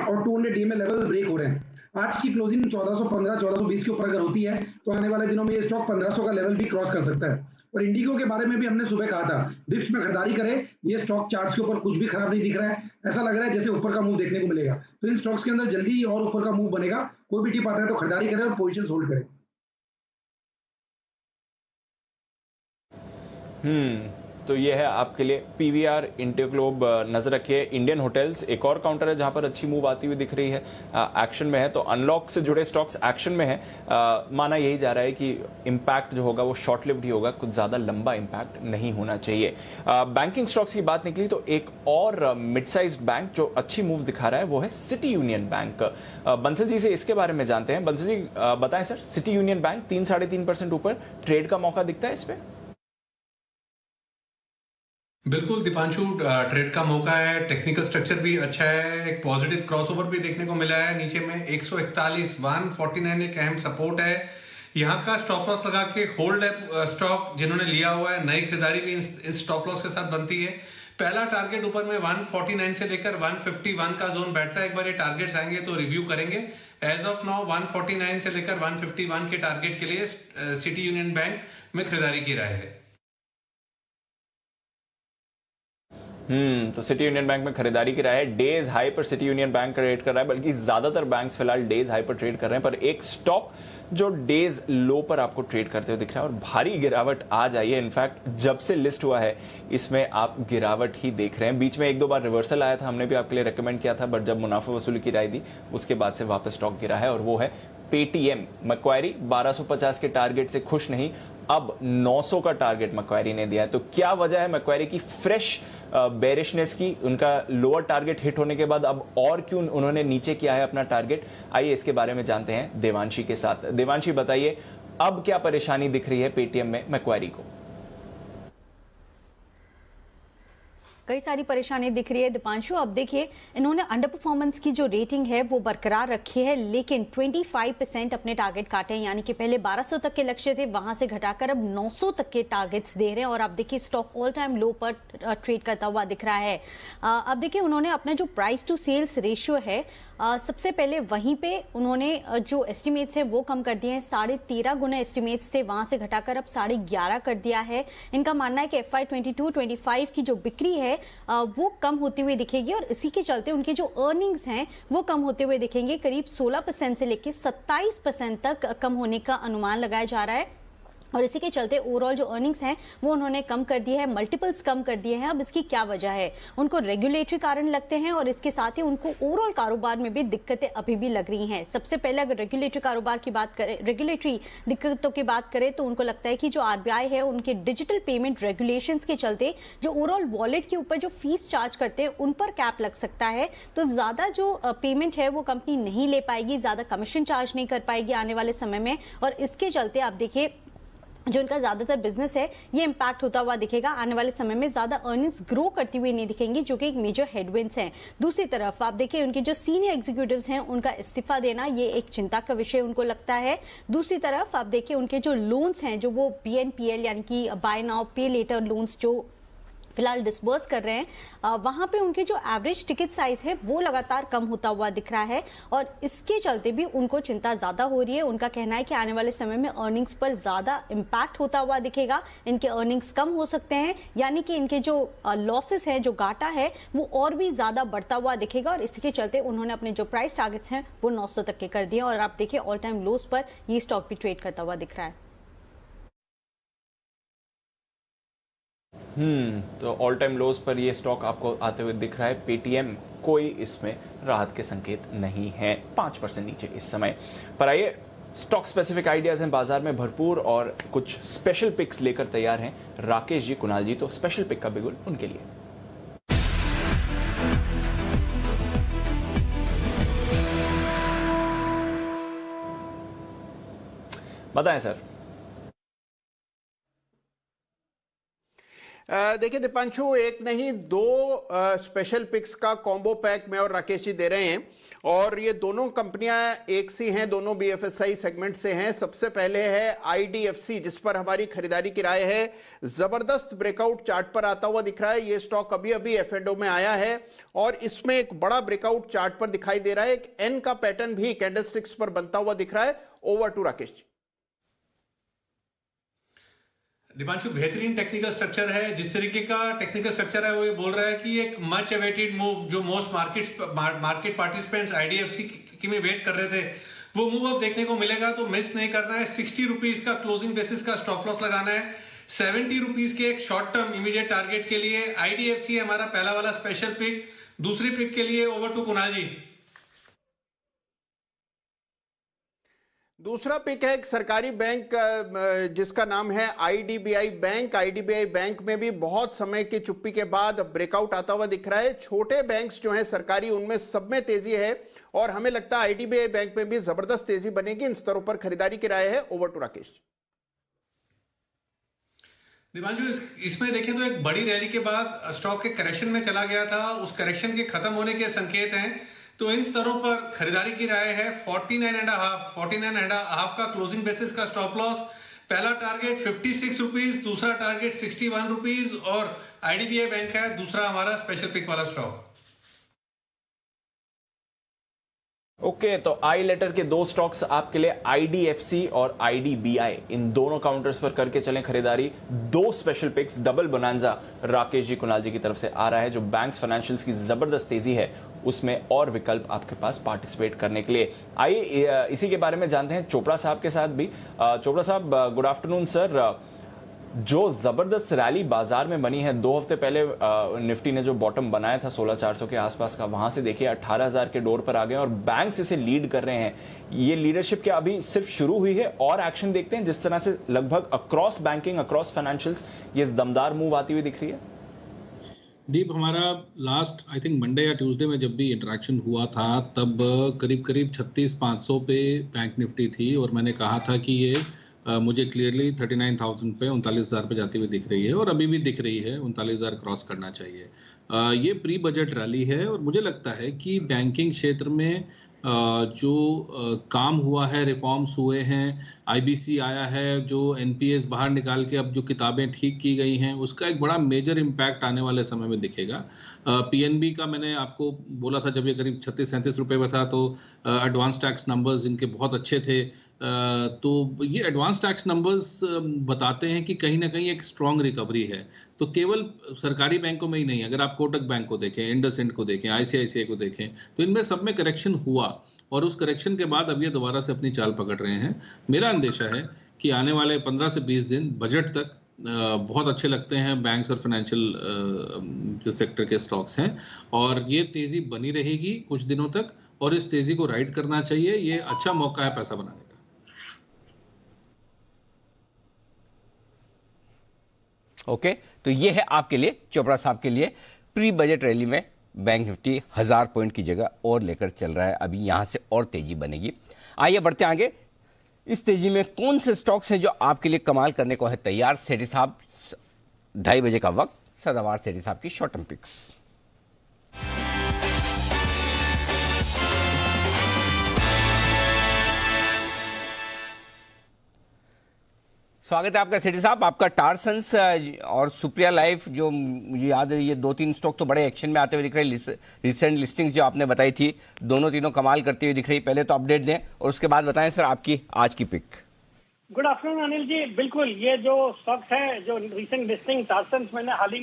और 200 डे में लेवल ब्रेक हो रहे हैं। आज की क्लोजिंग 1415 1420 के ऊपर अगर होती है तो आने वाले दिनों में ये स्टॉक 1500 का लेवल भी क्रॉस कर सकता है। और इंडिगो के बारे में भी हमने सुबह कहा था, डिप्स में खरीदारी करें। ये स्टॉक चार्ट्स के ऊपर कुछ भी खराब नहीं दिख रहा है, ऐसा लग रहा है जैसे ऊपर का मूव देखने को मिलेगा। तो इन स्टॉक्स के अंदर जल्दी ही और ऊपर का मूव बनेगा। कोई भी टिप आता है तो खरीदारी करें और पोजिशन होल्ड करें। तो ये है आपके लिए पीवीआर, इंटरग्लोब नजर रखिए। इंडियन होटल्स एक और काउंटर है जहां पर अच्छी मूव आती हुई दिख रही है, एक्शन में है। तो अनलॉक से जुड़े स्टॉक्स एक्शन में है। माना यही जा रहा है कि इंपैक्ट जो होगा वो शॉर्ट लिव्ड ही होगा, कुछ ज्यादा लंबा इंपैक्ट नहीं होना चाहिए। बैंकिंग स्टॉक्स की बात निकली तो एक और मिड साइज्ड बैंक जो अच्छी मूव दिखा रहा है वो है सिटी यूनियन बैंक। बंसल जी से इसके बारे में जानते हैं। बंसल जी बताएं सर, सिटी यूनियन बैंक 3-3.5% ऊपर ट्रेड का मौका दिखता है इस पे? बिल्कुल दीपांशु, ट्रेड का मौका है। टेक्निकल स्ट्रक्चर भी अच्छा है, एक पॉजिटिव क्रॉसओवर भी देखने को मिला है। नीचे में 141 149 एक अहम सपोर्ट है। यहाँ का स्टॉप लॉस लगा के होल्ड है स्टॉक जिन्होंने लिया हुआ है। नई खरीदारी भी इस स्टॉप लॉस के साथ बनती है। पहला टारगेट ऊपर में 149 से लेकर 151 का जोन बैठता है। एक बार ये टारगेट्स आएंगे तो रिव्यू करेंगे। एज ऑफ नाउ 149 से लेकर 151 के टारगेट के लिए सिटी यूनियन बैंक में खरीदारी की राय है। तो सिटी यूनियन बैंक में खरीदारी की राय है। डेज हाई पर सिटी यूनियन बैंक ट्रेड कर रहा है, बल्कि ज्यादातर बैंक्स फिलहाल डेज हाई पर ट्रेड कर रहे हैं, पर एक स्टॉक जो डेज लो पर आपको ट्रेड करते हुए दिख रहा है और भारी गिरावट आज आई है। इनफैक्ट जब से लिस्ट हुआ है इसमें आप गिरावट ही देख रहे हैं। बीच में 1-2 बार रिवर्सल आया था, हमने भी आपके लिए रेकमेंड किया था, बट जब मुनाफा वसूली की राय दी उसके बाद से वापस स्टॉक गिरा है, और वो है पेटीएम। मैक्वायरी 1250 के टारगेट से खुश नहीं, अब 900 का टारगेट मैक्वायरी ने दिया है। तो क्या वजह है मैक्वायरी की फ्रेश बेरिशनेस की? उनका लोअर टारगेट हिट होने के बाद अब और क्यों उन्होंने नीचे किया है अपना टारगेट? आइए इसके बारे में जानते हैं देवांशी के साथ। देवांशी बताइए, अब क्या परेशानी दिख रही है पेटीएम में मैक्वायरी को? कई सारी परेशानी दिख रही है। दीपांशु, अब देखिए इन्होंने अंडर परफॉर्मेंस की जो रेटिंग है वो बरकरार रखी है, लेकिन 25% अपने टारगेट काटे हैं, यानी कि पहले 1200 तक के लक्ष्य थे, वहां से घटाकर अब 900 तक के टारगेट्स दे रहे हैं। और आप देखिए स्टॉक ऑल टाइम लो पर ट्रेड करता हुआ दिख रहा है। अब देखिए उन्होंने अपना जो प्राइस टू सेल्स रेशियो है सबसे पहले वहीं पे उन्होंने जो एस्टिमेट्स है वो कम कर दिए हैं। 13.5 गुना एस्टिमेट्स थे, वहां से घटाकर अब 11.5 कर दिया है। इनका मानना है कि FY 22-25 की जो बिक्री है वो कम होती हुई दिखेगी और इसी के चलते उनके जो अर्निंग्स हैं वो कम होते हुए दिखेंगे। करीब 16% से लेकर 27% तक कम होने का अनुमान लगाया जा रहा है और इसी के चलते ओवरऑल जो अर्निंग्स हैं वो उन्होंने कम कर दिए हैं, मल्टीपल्स कम कर दिए हैं। अब इसकी क्या वजह है? उनको रेगुलेटरी कारण लगते हैं और इसके साथ ही उनको ओवरऑल कारोबार में भी दिक्कतें अभी भी लग रही हैं। सबसे पहले अगर रेगुलेटरी कारोबार की बात करें, रेगुलेटरी दिक्कतों की बात करें तो उनको लगता है कि जो RBI है उनके डिजिटल पेमेंट रेगुलेशंस के चलते जो ओवरऑल वॉलेट के ऊपर जो फीस चार्ज करते हैं उन पर कैप लग सकता है, तो ज्यादा जो पेमेंट है वो कंपनी नहीं ले पाएगी, ज्यादा कमीशन चार्ज नहीं कर पाएगी आने वाले समय में। और इसके चलते आप देखिए जो इनका ज्यादातर बिजनेस है ये इंपैक्ट होता हुआ दिखेगा। आने वाले समय में ज्यादा अर्निंग्स ग्रो करती हुई नहीं दिखेंगी, जो कि एक मेजर हेडविंड्स हैं। दूसरी तरफ आप देखिए उनके जो सीनियर एग्जीक्यूटिव्स हैं उनका इस्तीफा देना ये एक चिंता का विषय उनको लगता है। दूसरी तरफ आप देखिए उनके जो लोन्स हैं, जो वो BNPL यानी कि बाय नाउ पे लेटर लोन्स जो फिलहाल डिस्बर्स कर रहे हैं, वहां पे उनके जो एवरेज टिकट साइज है वो लगातार कम होता हुआ दिख रहा है और इसके चलते भी उनको चिंता ज्यादा हो रही है। उनका कहना है कि आने वाले समय में अर्निंग्स पर ज्यादा इंपैक्ट होता हुआ दिखेगा, इनके अर्निंग्स कम हो सकते हैं, यानी कि इनके जो लॉसेस है, जो घाटा है वो और भी ज्यादा बढ़ता हुआ दिखेगा। और इसके चलते उन्होंने अपने जो प्राइस टारगेट्स हैं वो 900 तक के कर दिए और आप देखिए ऑल टाइम लोस पर ये स्टॉक भी ट्रेड करता हुआ दिख रहा है। तो ऑल टाइम लोज पर ये स्टॉक आपको आते हुए दिख रहा है। पेटीएम कोई इसमें राहत के संकेत नहीं है, 5% नीचे इस समय। पर आइए स्टॉक स्पेसिफिक आइडियाज हैं बाजार में भरपूर और कुछ स्पेशल पिक्स लेकर तैयार हैं राकेश जी, कुणाल जी। तो स्पेशल पिक का बिगुल उनके लिए। बताएं सर। देखिए दीपांशु, एक नहीं दो स्पेशल पिक्स का कॉम्बो पैक मैं और राकेश जी दे रहे हैं और ये दोनों कंपनियां एक सी हैं, दोनों BFSI सेगमेंट से हैं। सबसे पहले है IDFC, जिस पर हमारी खरीदारी की राय है। जबरदस्त ब्रेकआउट चार्ट पर आता हुआ दिख रहा है। ये स्टॉक अभी अभी F&O में आया है और इसमें एक बड़ा ब्रेकआउट चार्ट पर दिखाई दे रहा है। एक N का पैटर्न भी कैंडलस्टिक्स पर बनता हुआ दिख रहा है। Over to Rakesh ji. दीपांशु, बेहतरीन टेक्निकल स्ट्रक्चर है। जिस तरीके का टेक्निकल स्ट्रक्चर है वो ये बोल रहा है कि एक मच अवेटेड मूव जो मोस्ट मार्केट पार्टिसिपेंट्स IDFC की में वेट कर रहे थे वो मूव अब देखने को मिलेगा, तो मिस नहीं करना है। 60 रुपीज का क्लोजिंग बेसिस का स्टॉप लॉस लगाना है। 70 रुपीज के एक शॉर्ट टर्म इमीडिएट टारगेट के लिए IDFC है हमारा पहला वाला स्पेशल पिक। दूसरी पिक के लिए ओवर टू कुणाल जी। दूसरा पिक है एक सरकारी बैंक जिसका नाम है IDBI बैंक। IDBI बैंक में भी बहुत समय की चुप्पी के बाद ब्रेकआउट आता हुआ दिख रहा है। छोटे बैंक्स जो हैं सरकारी, उनमें सब में तेजी है और हमें लगता है IDBI बैंक में भी जबरदस्त तेजी बनेगी। इन स्तरों पर खरीदारी की राय है। Over to Rakesh. दीपांशु, इसमें देखें तो एक बड़ी रैली के बाद स्टॉक के करेक्शन में चला गया था, उस करेक्शन के खत्म होने के संकेत हैं, तो इन स्तरों पर खरीदारी की राय है। 49.5 का क्लोजिंग बेसिस का स्टॉप लॉस। पहला टारगेट 56 रुपीज, दूसरा टारगेट 61 रुपीज और IDBI बैंक है दूसरा हमारा स्पेशल पिक वाला स्टॉक। ओके, तो आई लेटर के दो स्टॉक्स आपके लिए IDFC और IDBI, इन दोनों काउंटर्स पर करके चलें खरीदारी। दो special picks, double bonanza Rakesh ji, Kunal ji की तरफ से आ रहा है। जो बैंक्स फाइनेंशियल्स की जबरदस्त तेजी है उसमें और विकल्प आपके पास पार्टिसिपेट करने के लिए। आइए इसी के बारे में जानते हैं चोपड़ा साहब के साथ भी। चोपड़ा साहब, गुड आफ्टरनून सर। जो जबरदस्त रैली बाजार में बनी है, 2 हफ्ते पहले निफ्टी ने जो बॉटम बनाया था 16,400 के आसपास का, वहां से देखिए 18,000 के डोर पर आ गए और बैंक्स इसे लीड कर रहे हैं। ये लीडरशिप क्या अभी सिर्फ शुरू हुई है और एक्शन देखते हैं जिस तरह से लगभग अक्रॉस बैंकिंग, अक्रॉस फाइनेंशियल्स ये दमदार मूव आती हुई दिख रही है? दीप, हमारा लास्ट आई थिंक मंडे या ट्यूसडे में जब भी इंटरेक्शन हुआ था तब करीब 36,500 पे बैंक निफ्टी थी और मैंने कहा था कि ये मुझे क्लियरली 39,000 पे 39,000 पे जाती हुई दिख रही है और अभी भी दिख रही है 39,000 क्रॉस करना चाहिए। ये प्री बजट रैली है और मुझे लगता है कि बैंकिंग क्षेत्र में जो काम हुआ है, रिफॉर्म्स हुए हैं, आईबीसी आया है, जो एनपीएस बाहर निकाल के अब जो किताबें ठीक की गई हैं, उसका एक बड़ा मेजर इम्पैक्ट आने वाले समय में दिखेगा। पीएनबी का मैंने आपको बोला था जब ये करीब 36-37 रुपए में था, तो एडवांस टैक्स नंबर्स इनके बहुत अच्छे थे। तो ये एडवांस टैक्स नंबर्स बताते हैं कि कहीं ना कहीं एक स्ट्रॉन्ग रिकवरी है। तो केवल सरकारी बैंकों में ही नहीं, अगर आप कोटक बैंक को देखें, इंडसइंड को देखें, आईसीआईसीआई को देखें, तो इनमें सब में करेक्शन हुआ और उस करेक्शन के बाद अब ये दोबारा से अपनी चाल पकड़ रहे हैं। मेरा अंदेशा है कि आने वाले 15 से 20 दिन बजट तक बहुत अच्छे लगते हैं बैंक्स और फाइनेंशियल जो सेक्टर के स्टॉक्स हैं, और ये तेजी बनी रहेगी कुछ दिनों तक और इस तेजी को राइड करना चाहिए। ये अच्छा मौका है पैसा बनाने का। ओके, तो ये है आपके लिए, चोपड़ा साहब के लिए, प्री बजट रैली में बैंक निफ्टी 1000 पॉइंट की जगह और लेकर चल रहा है। अभी यहां से और तेजी बनेगी। आइए बढ़ते आगे। इस तेजी में कौन से स्टॉक्स हैं जो आपके लिए कमाल करने को है तैयार? सेठी साहब, 2:30 बजे का वक्त, सदाबहार सेठी साहब की शॉर्ट टर्म पिक्स। स्वागत है आपका सेठी साहब। आपका टारसंस और सुप्रिया लाइफ, जो मुझे याद है ये 2-3 स्टॉक तो बड़े एक्शन में आते हुए दिख रहे हैं। रिसेंट लिस्टिंग्स जो आपने बताई थी, दोनों तीनों कमाल करती हुई दिख रही। पहले तो अपडेट दें और उसके बाद बताएं सर आपकी आज की पिक। गुड आफ्टरनून अनिल जी। बिल्कुल, ये जो स्टॉक्स है, जो रिसेंट लिस्टिंग टारसंस, मैंने हाल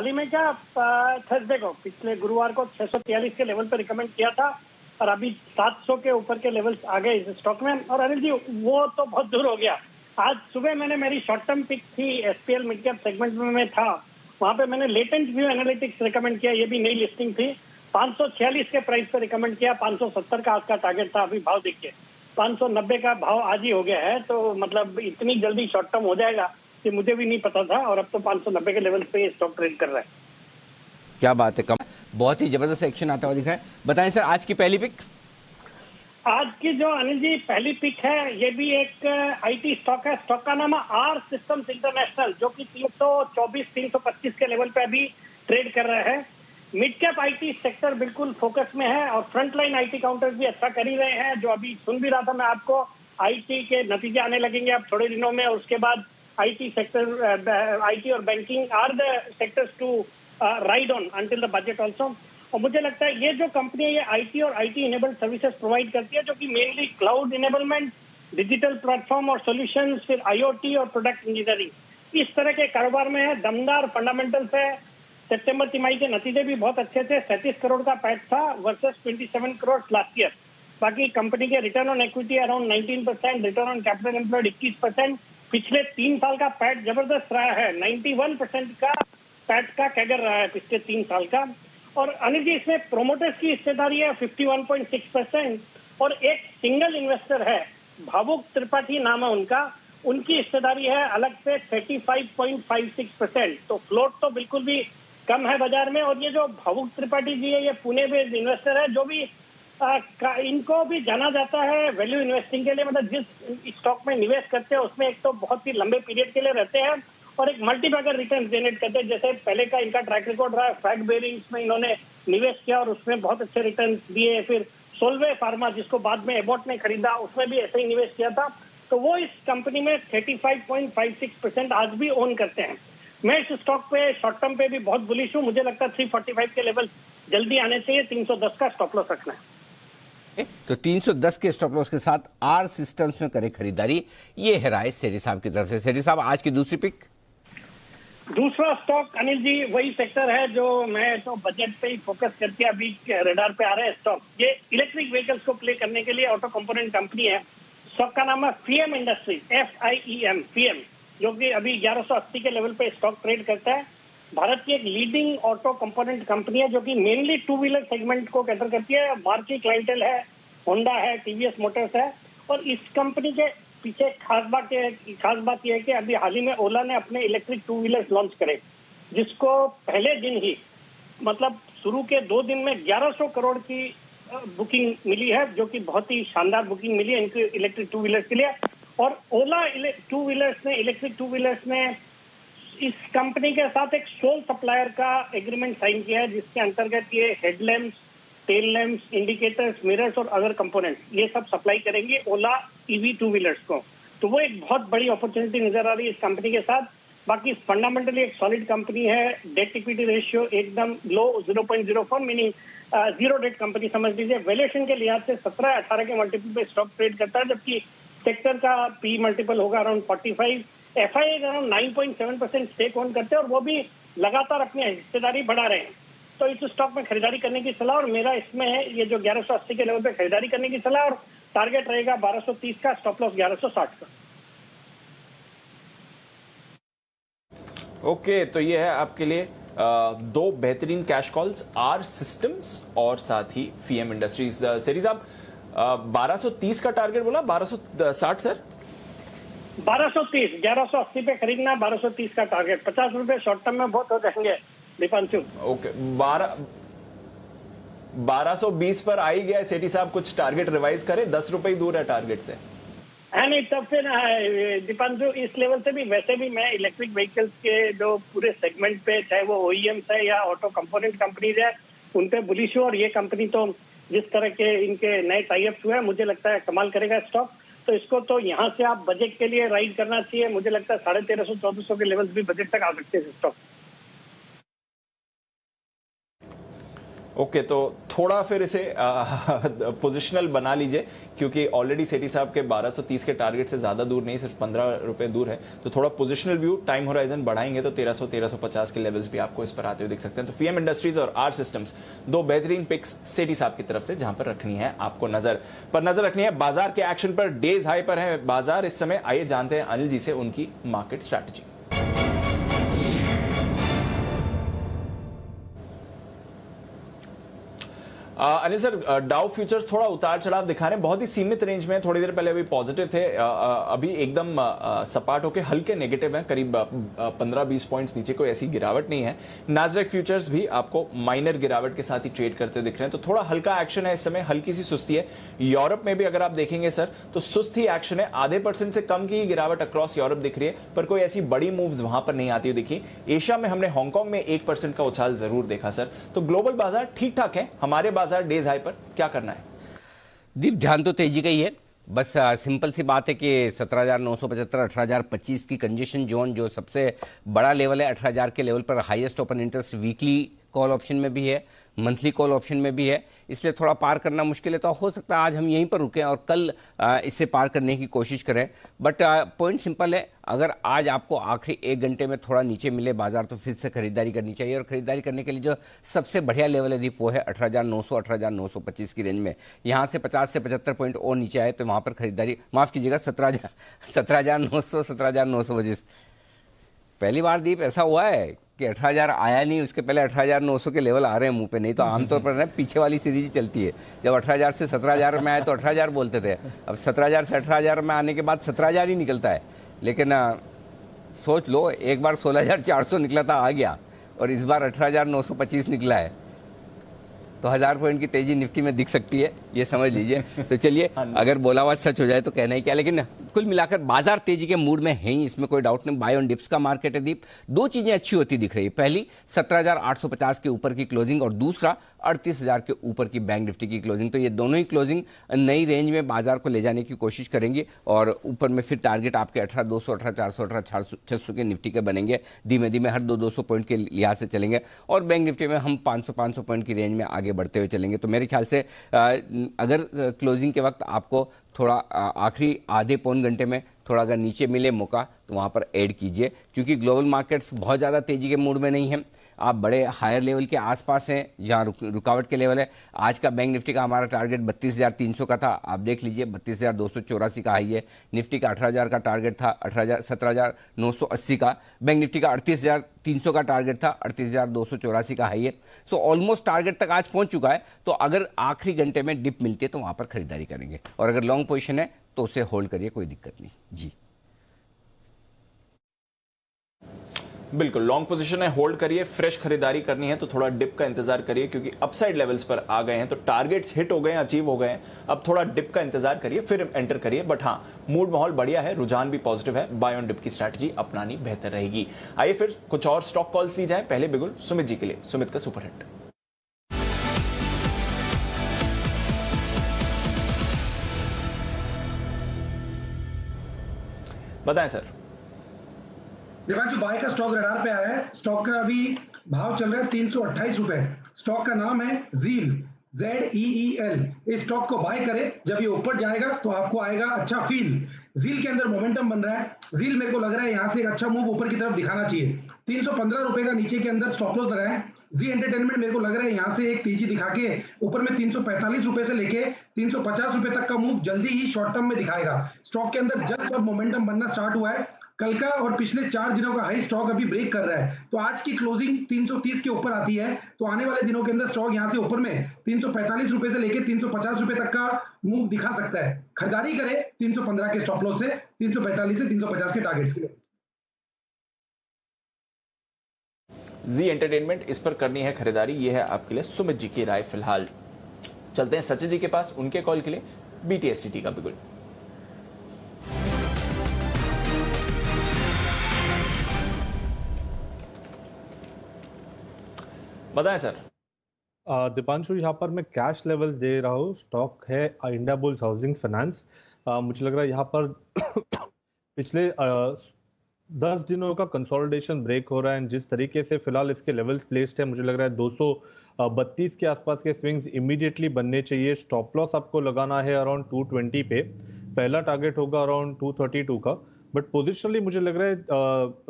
ही में क्या थर्सडे को, पिछले गुरुवार को 643 के लेवल पर रिकमेंड किया था और अभी 700 के ऊपर के लेवल्स आ गए इस स्टॉक में। और अनिल जी वो तो बहुत दूर हो गया। आज सुबह मैंने, मेरी शॉर्ट टर्म पिक थी एसपीएल मिड कैप सेगमेंट में मैं था, वहां पे मैंने लेटेंट व्यू एनालिटिक्स रिकमेंड किया। ये भी नई लिस्टिंग थी। 546 के प्राइस पे रिकमेंड किया। 570 का आज का टारगेट था। अभी भाव देखिए 590 का भाव आज ही हो गया है। तो मतलब इतनी जल्दी शॉर्ट टर्म हो जाएगा कि मुझे भी नहीं पता था, और अब तो 590 के लेवल पे स्टॉक ट्रेड कर रहा है। क्या बात है, कम बहुत ही जबरदस्त एक्शन आता हुआ दिख रहा है। बताएं सर आज की पहली पिक। आज की जो अनिल जी पहली पिक है, ये भी एक आईटी स्टॉक है। स्टॉक का नाम है आर सिस्टम्स इंटरनेशनल, जो कि 324-325 के लेवल पे अभी ट्रेड कर रहा है। मिड कैप आईटी सेक्टर बिल्कुल फोकस में है और फ्रंट लाइन आईटी काउंटर्स भी अच्छा कर ही रहे हैं। जो अभी सुन भी रहा था मैं आपको, आईटी के नतीजे आने लगेंगे अब थोड़े दिनों में, और उसके बाद आईटी सेक्टर, आईटी और banking are the sectors to ride on until the budget also. और मुझे लगता है ये जो कंपनी है, ये आईटी और आईटी इनेबल्ड सर्विसेज प्रोवाइड करती है, जो कि mainly cloud enablement, digital platform और सॉल्यूशंस, फिर आईओटी और प्रोडक्ट इंजीनियरिंग, इस तरह के कारोबार में है। दमदार फंडामेंटल्स है। सितंबर तिमाही के नतीजे भी बहुत अच्छे थे। 37 करोड़ का पैट था वर्सेस 27 करोड़ लास्ट ईयर। बाकी कंपनी के return on equity around 19%, return on capital employed 21%। पिछले 3 साल का पैट जबरदस्त रहा है। 91% का पैट का कैगर रहा है पिछले 3 साल का। और अनिल जी इसमें प्रोमोटर्स की हिस्सेदारी है 51.6%, और एक सिंगल इन्वेस्टर है, भावुक त्रिपाठी नाम है उनका, उनकी हिस्सेदारी है अलग से 35.56%। तो फ्लोट तो बिल्कुल भी कम है बाजार में। और ये जो भावुक त्रिपाठी जी है, ये पुणे बेस्ड इन्वेस्टर है, जो भी इनको भी जाना जाता है वैल्यू इन्वेस्टिंग के लिए। मतलब जिस स्टॉक में निवेश करते हैं उसमें एक तो बहुत ही लंबे पीरियड के लिए रहते हैं और एक मल्टीबैगर रिटर्न जनरेट करते हैं। जैसे पहले का इनका ट्रैक रिकॉर्ड रहा है, फैग बेयरिंग्स में इन्होंने निवेश किया और उसमें बहुत अच्छे रिटर्न दिए। फिर सोल्वे फार्मा, जिसको बाद में एबॉट ने खरीदा, उसमें भी ऐसे ही निवेश किया था। तो वो इस कंपनी में 35.56% आज भी ओन करते हैं। मैं इस स्टॉक पे शॉर्ट टर्म पे भी बहुत बुलिश हूँ। मुझे लगता है 345 के लेवल जल्दी आने चाहिए। 310 का स्टॉप लॉस रखना है। तो 310 के स्टॉप लॉस के साथ आर सिस्टम्स में करे खरीदारी। ये है राय सेठी साहब की तरफ से। सेठी साहब आज की दूसरी पिक। दूसरा स्टॉक अनिल जी वही सेक्टर है जो मैं तो बजट पे ही फोकस करके अभी रडार पे आ रहे हैं स्टॉक। ये इलेक्ट्रिक व्हीकल्स को प्ले करने के लिए ऑटो कंपोनेंट कंपनी है। स्टॉक का नाम है फीएम इंडस्ट्री, FIEM, फीएम, जो कि अभी 1180 के लेवल पे स्टॉक ट्रेड करता है। भारत की एक लीडिंग ऑटो कंपोनेंट कंपनी है, जो कि मेनली 2 व्हीलर सेगमेंट को कैटर करती है। मार्की क्लाइंटेल है, होंडा है, टीवीएस मोटर्स है। और इस कंपनी के पीछे खास बात यह है कि अभी हाल ही में ओला ने अपने इलेक्ट्रिक 2 व्हीलर्स लॉन्च करे, जिसको पहले दिन ही, मतलब शुरू के 2 दिन में 1100 करोड़ की बुकिंग मिली है, जो कि बहुत ही शानदार बुकिंग मिली है इनके इलेक्ट्रिक 2 व्हीलर्स के लिए। और ओला टू व्हीलर्स ने, इलेक्ट्रिक टू व्हीलर्स ने इस कंपनी के साथ एक सोल सप्लायर का एग्रीमेंट साइन किया है, जिसके अंतर्गत ये headlamps, tail lamps, indicators, mirrors और अदर कंपोनेंट्स ये सब सप्लाई करेंगे ओला ईवी टू व्हीलर्स को। तो वो एक बहुत बड़ी अपॉर्चुनिटी नजर आ रही है इस कंपनी के साथ। बाकी फंडामेंटली एक सॉलिड कंपनी है, डेट इक्विटी रेशियो एकदम लो 0.04 मीनिंग जीरो डेट कंपनी समझ लीजिए। वैल्यूएशन के लिहाज से 17-18 के मल्टीपल पे स्टॉक ट्रेड करता है, जबकि सेक्टर का पी मल्टीपल होगा around 45। FI around 9.7% stake own करते हैं और वो भी लगातार अपनी हिस्सेदारी बढ़ा रहे हैं। तो इस स्टॉक में खरीदारी करने की सलाह, और मेरा इसमें है ये जो 1180 के लेवल पे खरीदारी करने की सलाह, और टारगेट रहेगा 1230 का, स्टॉप लॉस 1160 का। ओके, तो ये है आपके लिए दो बेहतरीन कैश कॉल्स, आर सिस्टम्स और साथ ही फीएम इंडस्ट्रीज। सेठी साहब 1230 का टारगेट बोला, 1260 सर? 1230, 1180 पे खरीदना, 1230 का टारगेट। 50 रुपए शॉर्ट टर्म में बहुत हो जाएंगे दीपांशु। ओके, 1220 पर आ ही गया सेठी साहब, कुछ टारगेट रिवाइज करें, 10 रुपए ही दूर है टारगेट से। है नहीं, तब फिर दीपांशु इस लेवल से भी, वैसे भी मैं इलेक्ट्रिक व्हीकल्स के जो पूरे सेगमेंट पे, चाहे वो ओईएम्स है या ऑटो कंपोनेंट कंपनीज है, उन पे बुलिश हूं। और ये कंपनी तो जिस तरह के इनके नए टाइअप्स हुए हैं, मुझे लगता है कमाल करेगा स्टॉक। तो इसको तो यहाँ से आप बजट के लिए राइड करना चाहिए। मुझे लगता है 1350-1400 के लेवल्स भी बजट तक आ सकते हैं स्टॉक। ओके, तो थोड़ा फिर इसे पोजिशनल बना लीजिए, क्योंकि ऑलरेडी सेठी साहब के 1230 के टारगेट से ज्यादा दूर नहीं, सिर्फ 15 रुपए दूर है। तो थोड़ा पोजिशनल व्यू, टाइम होराइजन बढ़ाएंगे तो 1300-1350 के लेवल्स भी आपको इस पर आते हुए दिख सकते हैं। तो फीएम इंडस्ट्रीज और आर सिस्टम्स दो बेहतरीन पिक्स सेठी साहब की तरफ से, जहां पर रखनी है आपको नजर रखनी है बाजार के एक्शन पर। डेज हाई पर है बाजार इस समय। आइए जानते हैं अनिल जी से उनकी market strategy. Anil sir, Dow futures थोड़ा उतार चढ़ाव दिखा रहे हैं, बहुत ही सीमित रेंज में। थोड़ी देर पहले अभी पॉजिटिव थे, अभी एकदम सपाट होकर हल्के नेगेटिव हैं, करीब 15-20 पॉइंट्स नीचे। कोई ऐसी गिरावट नहीं है। नास्डैक फ्यूचर्स भी आपको माइनर गिरावट के साथ ही ट्रेड करते हुए दिख रहे हैं। तो थोड़ा हल्का एक्शन है इस समय, हल्की सी सुस्ती है। यूरोप में भी अगर आप देखेंगे सर, तो सुस्त ही एक्शन है, आधे % से कम की गिरावट अक्रॉस यूरोप दिख रही है, पर कोई ऐसी बड़ी मूव्स वहां पर नहीं आती हुई दिखी। एशिया में हमने हांगकांग में 1% का उछाल जरूर देखा सर। तो ग्लोबल बाजार ठीक ठाक है, हमारे बाजार डेज हाई पर क्या करना है? दीप, ध्यान तो तेजी का ही है। बस सिंपल सी बात है कि 17,975 18,025 की कंजेशन जोन जो सबसे बड़ा लेवल है, 18,000 के लेवल पर highest open interest weekly call option में भी है, मंथली कॉल ऑप्शन में भी है, इसलिए थोड़ा पार करना मुश्किल है। तो हो सकता है आज हम यहीं पर रुकें और कल इसे पार करने की कोशिश करें। बट पॉइंट सिंपल है, अगर आज आपको आखिरी 1 घंटे में थोड़ा नीचे मिले बाजार तो फिर से खरीदारी करनी चाहिए। और खरीदारी करने के लिए जो सबसे बढ़िया लेवल है दीप, वो है 18,900 18,925 की रेंज में। यहाँ से 50 से 75 पॉइंट और नीचे आए तो वहाँ पर खरीदारी, माफ़ कीजिएगा 17,900 17,925। पहली बार दीप ऐसा हुआ है कि 18,000 आया नहीं, उसके पहले 18,900 के लेवल आ रहे हैं मुंह पे। नहीं तो आमतौर पर पीछे वाली सीरीज चलती है, जब 18,000 से 17,000 में आए तो 18,000 बोलते थे, अब 17,000 से 18,000 में आने के बाद 17,000 ही निकलता है। लेकिन सोच लो, एक बार 16,400 निकला था, आ गया, और इस बार 18,925 निकला है। तो 1000 पॉइंट की तेजी निफ्टी में दिख सकती है, ये समझ लीजिए। तो चलिए, अगर बोला हुआ सच हो जाए तो कहना ही क्या। लेकिन कुल मिलाकर बाजार तेजी के मूड में है ही, इसमें कोई डाउट नहीं। बाय ऑन डिप्स का मार्केट है दीप। दो चीजें अच्छी होती दिख रही है, पहली 17,850 के ऊपर की क्लोजिंग, और दूसरा 38,000 के ऊपर की बैंक निफ्टी की क्लोजिंग। तो ये दोनों ही क्लोजिंग नई रेंज में बाजार को ले जाने की कोशिश करेंगे, और ऊपर में फिर टारगेट आपके 18,200 18,400 18,600 के निफ्टी के बनेंगे। धीमे धीमे हर 200 पॉइंट के लिहाज से चलेंगे, और बैंक निफ्टी में हम 500 पॉइंट की रेंज में आगे बढ़ते हुए चलेंगे। तो मेरे ख्याल से अगर क्लोजिंग के वक्त आपको थोड़ा आखिरी आधे पौन घंटे में थोड़ा अगर नीचे मिले मौका तो वहाँ पर ऐड कीजिए, क्योंकि ग्लोबल मार्केट्स बहुत ज़्यादा तेज़ी के मूड में नहीं है। आप बड़े हायर लेवल के आसपास हैं जहाँ रुकावट के लेवल है। आज का बैंक निफ्टी का हमारा टारगेट 32,300 का था, आप देख लीजिए 32,284 का हाई है। निफ्टी का 18,000 का टारगेट था, 17,980 का। बैंक निफ्टी का 38,300 का टारगेट था, 38,284 का हाई है। सो ऑलमोस्ट टारगेट तक आज पहुंच चुका है। तो अगर आखिरी घंटे में डिप मिलती है तो वहाँ पर खरीदारी करेंगे, और अगर लॉन्ग पोजिशन है तो उसे होल्ड करिए, कोई दिक्कत नहीं जी। बिल्कुल लॉन्ग पोजीशन है, होल्ड करिए। फ्रेश खरीदारी करनी है तो थोड़ा डिप का इंतजार करिए, क्योंकि अपसाइड लेवल्स पर आ गए हैं, तो टारगेट्स हिट हो गए हैं, अचीव हो गए हैं। अब थोड़ा डिप का इंतजार करिए, फिर एंटर करिए। बट हाँ, मूड माहौल बढ़िया है, रुझान भी पॉजिटिव है, बाय ऑन डिप की स्ट्रैटेजी अपनानी बेहतर रहेगी। आइए फिर कुछ और स्टॉक कॉल्स ली जाए। पहले बिगुल सुमित जी के लिए, सुमित का सुपरहिट। बताएं सर। दिपांशु, बाय का स्टॉक रडार पे आया है। स्टॉक का अभी भाव चल रहा है 328 रुपए। स्टॉक का नाम है ZEEL, ZEEL। इस स्टॉक को बाय करें, जब ये ऊपर जाएगा तो आपको आएगा अच्छा फील। ZEEL के अंदर मोमेंटम बन रहा है। ZEEL मेरे को लग रहा है यहाँ से एक अच्छा मूव ऊपर की तरफ दिखाना चाहिए। 315 रुपए का नीचे के अंदर स्टॉप लॉस लगाएं। जी एंटरटेनमेंट मेरे को लग रहा है यहाँ से एक तेजी दिखा के ऊपर में 345 रुपए से लेके 350 रुपए तक का मूव जल्दी ही शॉर्ट टर्म में दिखाएगा। स्टॉक के अंदर जस्ट अब मोमेंटम बनना स्टार्ट हुआ है। कल का और पिछले 4 दिनों का हाई स्टॉक अभी ब्रेक कर रहा है, तो आज की क्लोजिंग 330 के ऊपर आती है, तो आने वाले दिनों के अंदर स्टॉक यहां से ऊपर में 345 रुपए से लेके 350 रुपए तक का मूव दिखा सकता है। खरीदारी करें 315 के स्टॉप लॉस से, 345 से 350 के टारगेट्स के लिए। जी एंटरटेनमेंट, इस पर करनी है खरीदारी, ये है आपके लिए सुमित जी की राय फिलहाल। चलते हैं सचिन जी के पास, उनके कॉल के लिए BTSTT का बिगुल। बताएं सर। दीपांशु, यहाँ पर मैं कैश लेवल्स दे रहा हूँ। स्टॉक है इंडियाबुल्स हाउसिंग फाइनेंस। मुझे लग रहा है यहाँ पर पिछले 10 दिनों का कंसोलिडेशन ब्रेक हो रहा है। जिस तरीके से फिलहाल इसके लेवल्स प्लेस्ड है, मुझे लग रहा है 232 के आसपास के स्विंग्स इमीडिएटली बनने चाहिए। स्टॉप लॉस आपको लगाना है अराउंड 220 पे, पहला टारगेट होगा अराउंड 232 का। बट पोजिशनली मुझे लग रहा है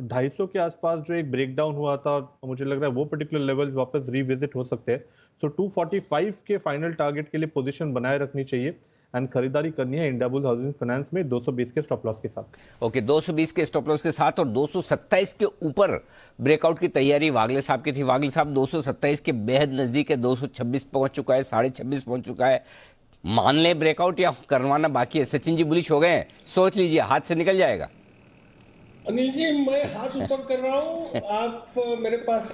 250 के आसपास जो एक ब्रेकडाउन हुआ था, मुझे लग रहा है वो पर्टिकुलर लेवल्स वापस रिविजिट हो सकते हैं। सो 245 के फाइनल टारगेट के लिए पोजीशन बनाए रखनी चाहिए एंड खरीदारी करनी है इंडियाबुल्स हाउसिंग फाइनेंस में 220 के स्टॉप लॉस के साथ। ओके, 220 के स्टॉप लॉस के साथ और 227 के ऊपर ब्रेकआउट की तैयारी वागले साहब की थी। वागले साहब 227 के बेहद नजदीक है, 226 पहुंच चुका है, 26.5 पहुंच चुका है। मान ले ब्रेकआउट या करवाना बाकी है? सचिन जी बुलिश हो गए हैं, सोच लीजिए हाथ से निकल जाएगा। अनिल जी, मैं हाथ ऊपर कर रहा हूँ, आप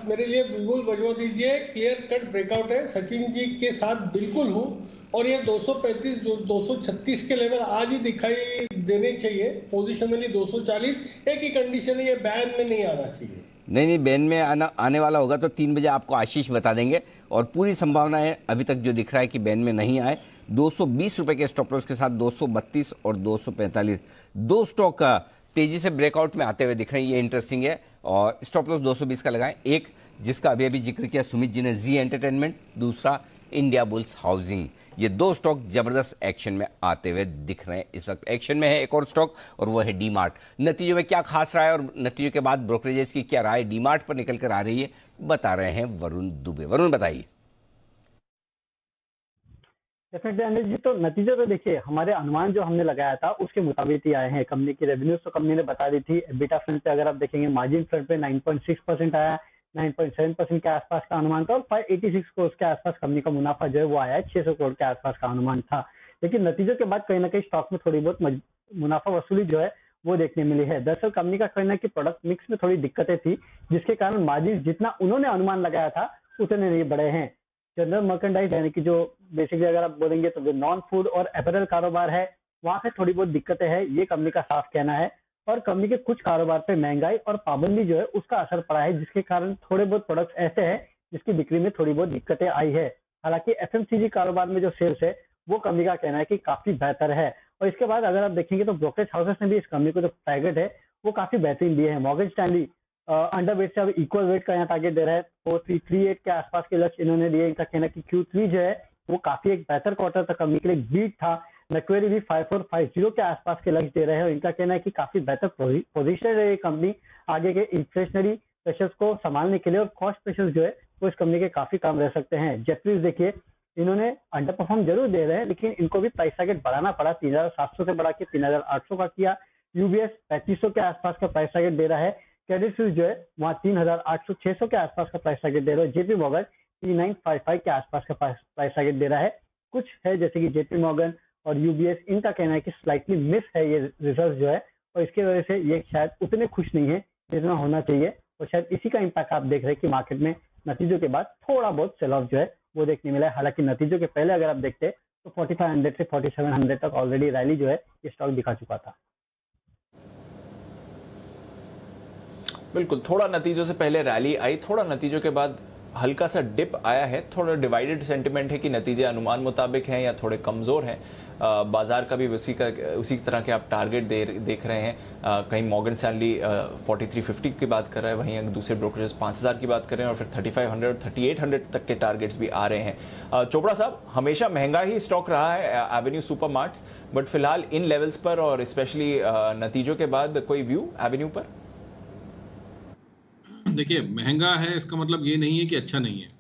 मेरे लिए बिल्कुल बजवा दीजिए। क्लियर कट ब्रेकआउट है, सचिन जी के साथ बिल्कुल हूँ। और ये 235 जो 236 के लेवल आज ही दिखाई देने चाहिए। पोजिशनली 240, एक ही कंडीशन है, ये बैन में नहीं आना चाहिए। नहीं, बैन में आने वाला होगा तो 3 बजे आपको आशीष बता देंगे। और पूरी संभावना है, अभी तक जो दिख रहा है कि बैन में नहीं आए। 220 रुपए के स्टॉप लॉस के साथ 232 और 245 दो स्टॉक तेजी से ब्रेकआउट में आते हुए दिख रहे हैं। ये इंटरेस्टिंग है। और स्टॉप लॉस 220 का लगाएं, एक जिसका अभी जिक्र किया सुमित जी ने, जी एंटरटेनमेंट, दूसरा इंडियाबुल्स हाउसिंग। ये दो स्टॉक जबरदस्त एक्शन में आते हुए दिख रहे हैं। इस वक्त एक्शन में है एक और स्टॉक और वो है डीमार्ट। नतीजों में क्या खास रहा है और नतीजों के बाद ब्रोकरेजेस की क्या राय डीमार्ट पर निकल कर आ रही है, बता रहे हैं वरुण दुबे। वरुण बताइए। अनिल जी, तो नतीजे तो देखिए, हमारे अनुमान जो हमने लगाया था उसके मुताबिक ही आए हैं। कंपनी की रेवेन्यूज तो कंपनी ने बता दी थी। एबिटा फ्रंट पे अगर आप देखेंगे, मार्जिन फ्रंट पे 9.6% आया, 9.7% के आसपास का अनुमान था। और 586 करोड़ के आसपास कंपनी का मुनाफा जो है वो आया है। 600 करोड़ के आसपास का अनुमान था। लेकिन नतीजों के बाद कहीं ना कहीं स्टॉक में थोड़ी बहुत मुनाफा वसूली जो है वो देखने मिली है। दरअसल कंपनी का कहना है कि प्रोडक्ट मिक्स में थोड़ी दिक्कतें थी, जिसके कारण मार्जिन जितना उन्होंने अनुमान लगाया था उतने नहीं बढ़े हैं। जनरल मर्केंडाइज यानी कि जो बेसिकली अगर आप बोलेंगे तो जो नॉन फूड और अपैरल कारोबार है, वहां पे थोड़ी बहुत दिक्कतें हैं, ये कंपनी का साफ कहना है। और कंपनी के कुछ कारोबार पे महंगाई और पाबंदी जो है उसका असर पड़ा है, जिसके कारण थोड़े बहुत प्रोडक्ट्स ऐसे हैं जिसकी बिक्री में थोड़ी बहुत दिक्कतें आई है। हालांकि FMCG कारोबार में जो सेल्स है वो कंपनी का कहना है कि काफी बेहतर है। और इसके बाद अगर आप देखेंगे तो ब्रोकरेज हाउसेस ने भी इस कंपनी को जो टारगेट है वो काफी बेहतरीन दिए हैं। मॉर्गन स्टैनली अंडर वेट से अब इक्वल वेट का यहाँ टारगेट दे रहा है। 4338 के आसपास के लक्ष्य इन्होंने दिए। इनका कहना है कि Q3 जो है वो काफी एक बेहतर क्वार्टर तक कंपनी के लिए बीट था। मैक्वेरी भी 5450 के आसपास के लक्ष्य दे रहे हैं और इनका कहना है कि काफी बेहतर पोजीशन है ये कंपनी आगे के इन्फ्लेशनरी प्रेशर्स को संभालने के लिए। और कॉस्ट प्रेशर्स जो है वो इस कंपनी के काफी कम रह सकते हैं। जेटलीज देखिए, इन्होंने अंडर परफॉर्म जरूर दे रहे हैं, लेकिन इनको भी प्राइस टारगेट बढ़ाना पड़ा। 3700 से बढ़ा के 3800 का किया। UBS 3500 के आसपास का प्राइस टारगेट दे रहा है। क्रेडिट स्विस जो है वहाँ 3800-600 के आसपास का प्राइस टारगेट दे रहा है। JP मॉर्गन 3955 के आसपास का प्राइस टारगेट दे रहा है। कुछ है जैसे कि JP मॉर्गन और UBS, इनका कहना है कि स्लाइटली मिस है ये रिजल्ट जो है, और इसके वजह से ये शायद उतने खुश नहीं है जितना होना चाहिए। और शायद इसी का इम्पैक्ट आप देख रहे हैं कि मार्केट में नतीजों के बाद थोड़ा बहुत सेल ऑफ जो है वो देखने मिला है। हालांकि नतीजों के पहले अगर आप देखते हैं तो 4500 से 4700 तक ऑलरेडी रैली जो है ये स्टॉक दिखा चुका था। बिल्कुल, थोड़ा नतीजों से पहले रैली आई, थोड़ा नतीजों के बाद हल्का सा डिप आया है। थोड़ा डिवाइडेड सेंटिमेंट है कि नतीजे अनुमान मुताबिक हैं या थोड़े कमजोर हैं। बाजार का भी उसी तरह के आप टारगेट देख रहे हैं। कहीं मॉर्गन स्टैनली 4350 की बात कर रहा है, वहीं दूसरे ब्रोकरेज 5000 की बात कर रहे हैं और फिर 3500 3800 तक के टारगेट्स भी आ रहे हैं। चोपड़ा साहब, हमेशा महंगा ही स्टॉक रहा है एवेन्यू सुपरमार्ट्स, बट फिलहाल इन लेवल्स पर और स्पेशली नतीजों के बाद कोई व्यू एवेन्यू पर? देखिए, महंगा है इसका मतलब ये नहीं है कि अच्छा नहीं है।